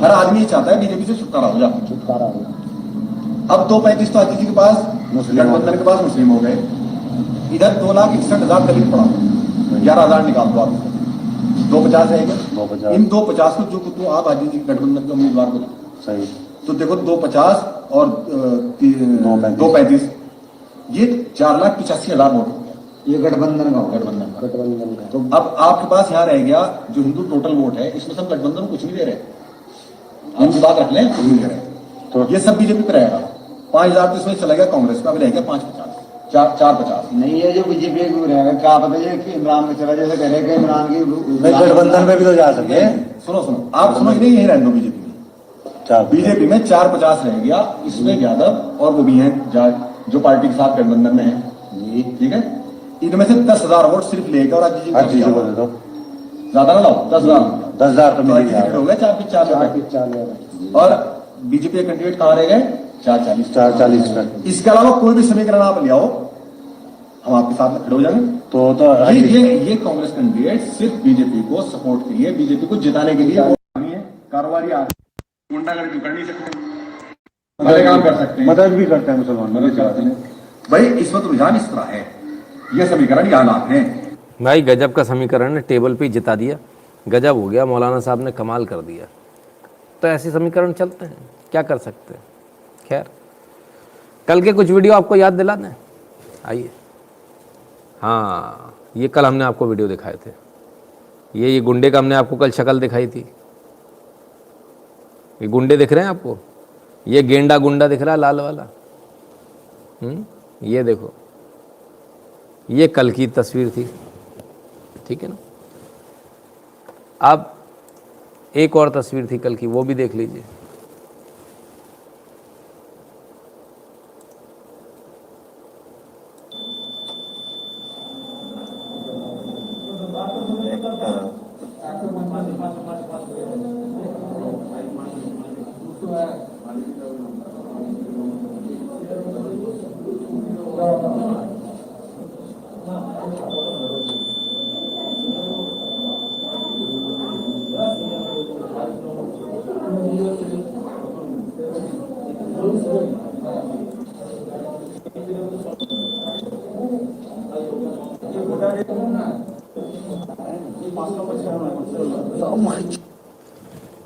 हर आदमी चाहता है बीजेपी से छुटकारा हो जाए, छुटकारा हो जाए। अब 2,35 तो आदित्य जी के पास, गठबंधन के पास मुस्लिम हो गए, इधर 2,61,000 दलित पड़ा, 11,000 निकाल दो आप, 250 रहेगा। इन 250 को जो तो आप आदित्य जी गठबंधन के उम्मीदवार को सही तो देखो 250 और 235, ये 4,85,000 वोट, ये गठबंधन का गठबंधन का। तो अब आपके पास यहाँ रह गया जो हिंदू टोटल वोट है, इसमें सब गठबंधन कुछ नहीं दे रहे, हम बात रख लें, कुछ नहीं दे रहे, तो ये सब बीजेपी पे रहेगा। 5,000 तो इसमें चला गया कांग्रेस का, अभी रह गया 450 नहीं है जो बीजेपी को रहेगा। क्या पता है कि इमरान में चला, जैसे कह रहे हैं इमरान की गठबंधन में भी तो जा सके। सुनो आप समझ नहीं, यही रहने दो बीजेपी में। बीजेपी में 450 रह गया, इसमें यादव और वो भी हैं जो पार्टी के साथ गठबंधन में है, ठीक है। इनमें से 10,000 वोट सिर्फ लेगा और आज जी को दे दो, ज्यादा ना लाओ, 10,000 तो हो गए 4 और बीजेपी के कैंडिडेट कहाँ रह गए? 440। इसके अलावा कोई भी समीकरण आप ले आओ, हम आपके साथ खड़े हो जाएंगे। तो ये कांग्रेस कैंडिडेट सिर्फ बीजेपी को सपोर्ट के लिए, बीजेपी को जिताने के लिए कारोबारी गुंडागर्दी कर नहीं सकते, भले काम कर सकते हैं, मदद भी करते हैं मुसलमान, मदद करते हैं भाई। इस वक्त रुझान इस तरह है, ये समीकरण ये हालात हैं भाई। गजब का समीकरण ने टेबल पे जिता दिया, गजब हो गया, मौलाना साहब ने कमाल कर दिया। तो ऐसे समीकरण चलते हैं, क्या कर सकते हैं। खैर कल के कुछ वीडियो आपको याद दिला दें, आइए। हाँ ये कल हमने आपको वीडियो दिखाए थे, ये गुंडे का हमने आपको कल शक्ल दिखाई थी। ये गुंडे दिख रहे हैं आपको, ये गेंडा गुंडा दिख रहा है लाल वाला, ये देखो, ये कल की तस्वीर थी, ठीक है ना। अब एक और तस्वीर थी कल की, वो भी देख लीजिए।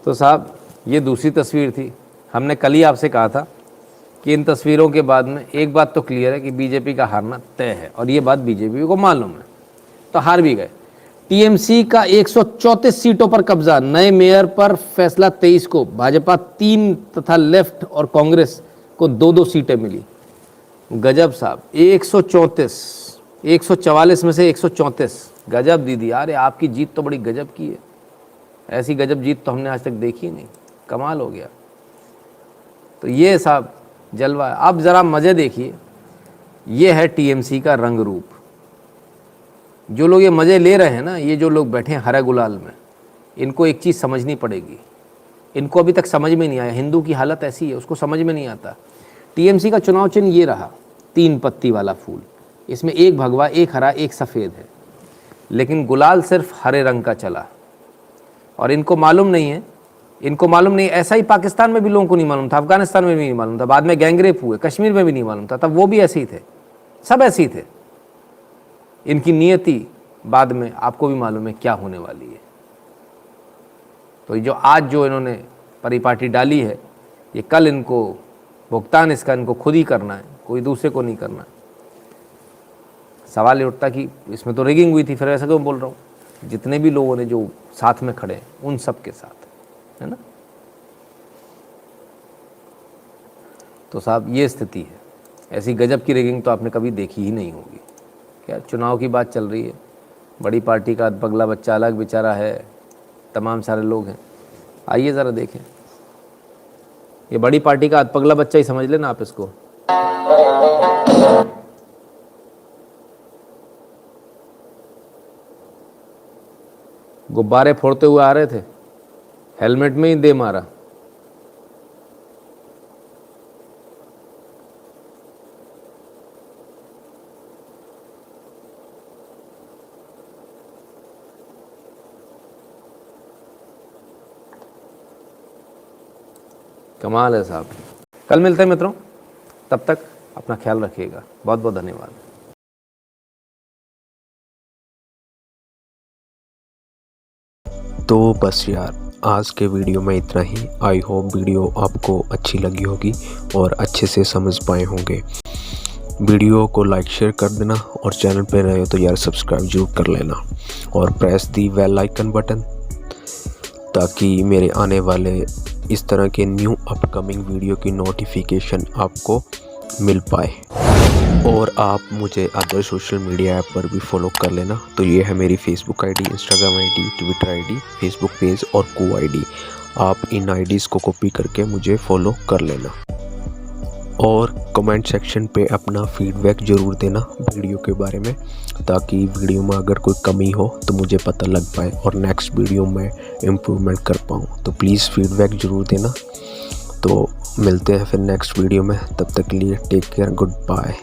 तो साहब ये दूसरी तस्वीर थी। हमने कल ही आपसे कहा था कि इन तस्वीरों के बाद में एक बात तो क्लियर है कि बीजेपी का हारना तय है, और ये बात बीजेपी को मालूम है, तो हार भी गए। टीएमसी का 134 सीटों पर कब्जा, नए मेयर पर फैसला 23 को, भाजपा 3 तथा लेफ्ट और कांग्रेस को 2-2 सीटें मिली। गजब साहब, 144 में से 134, गजब दीदी। अरे आपकी जीत तो बड़ी गजब की है, ऐसी गजब जीत तो हमने आज तक देखी नहीं, कमाल हो गया। तो ये साहब जलवा है। आप ज़रा मज़े देखिए, ये है टीएमसी का रंग रूप। जो लोग ये मज़े ले रहे हैं ना, ये जो लोग बैठे हैं हरा गुलाल में, इनको एक चीज़ समझनी पड़ेगी। इनको अभी तक समझ में नहीं आया, हिंदू की हालत ऐसी है, उसको समझ में नहीं आता। टीएमसी का चुनाव चिन्ह ये रहा, 3 पत्ती वाला फूल, इसमें एक भगवा, एक हरा, एक सफ़ेद है, लेकिन गुलाल सिर्फ हरे रंग का चला। और इनको मालूम नहीं है, इनको मालूम नहीं। ऐसा ही पाकिस्तान में भी लोगों को नहीं मालूम था, अफगानिस्तान में भी नहीं मालूम था, बाद में गैंगरेप हुए, कश्मीर में भी नहीं मालूम था, तब वो भी ऐसे ही थे, सब ऐसे ही थे। इनकी नियति बाद में आपको भी मालूम है क्या होने वाली है। तो जो आज जो इन्होंने परिपाटी डाली है, ये कल इनको भुगतान इसका इनको खुद ही करना है, कोई दूसरे को नहीं करना। सवाल ये उठता कि इसमें तो रिगिंग हुई थी, फिर ऐसा क्यों बोल रहा हूँ? जितने भी लोगों ने जो साथ में खड़े हैं उन सब के साथ, है ना। तो साहब ये स्थिति है, ऐसी गजब की रिगिंग तो आपने कभी देखी ही नहीं होगी। क्या चुनाव की बात चल रही है, बड़ी पार्टी का पगला बच्चा अलग बेचारा है, तमाम सारे लोग हैं। आइए ज़रा देखें, ये बड़ी पार्टी का पगला बच्चा ही समझ लेना आप इसको। गुब्बारे फोड़ते हुए आ रहे थे, हेलमेट में ही दे मारा। कमाल है साहब। कल मिलते हैं मित्रों, तब तक अपना ख्याल रखिएगा। बहुत बहुत धन्यवाद। तो बस यार, आज के वीडियो में इतना ही। आई होप वीडियो आपको अच्छी लगी होगी और अच्छे से समझ पाए होंगे। वीडियो को लाइक शेयर कर देना, और चैनल पे रहे हो तो यार सब्सक्राइब जरूर कर लेना, और press the bell icon button, ताकि मेरे आने वाले इस तरह के न्यू अपकमिंग वीडियो की नोटिफिकेशन आपको मिल पाए। और आप मुझे अदर सोशल मीडिया ऐप पर भी फॉलो कर लेना। तो ये है मेरी Facebook ID, Instagram ID, Twitter ID, Facebook page और को आईडी। आप इन आईडीज़ को कॉपी करके मुझे फॉलो कर लेना, और कमेंट सेक्शन पे अपना फीडबैक ज़रूर देना वीडियो के बारे में, ताकि वीडियो में अगर कोई कमी हो तो मुझे पता लग पाए और नेक्स्ट वीडियो में इम्प्रूवमेंट कर पाऊँ। तो प्लीज़ फीडबैक ज़रूर देना। तो मिलते हैं फिर नेक्स्ट वीडियो में, तब तक के लिए टेक केयर, गुड बाय।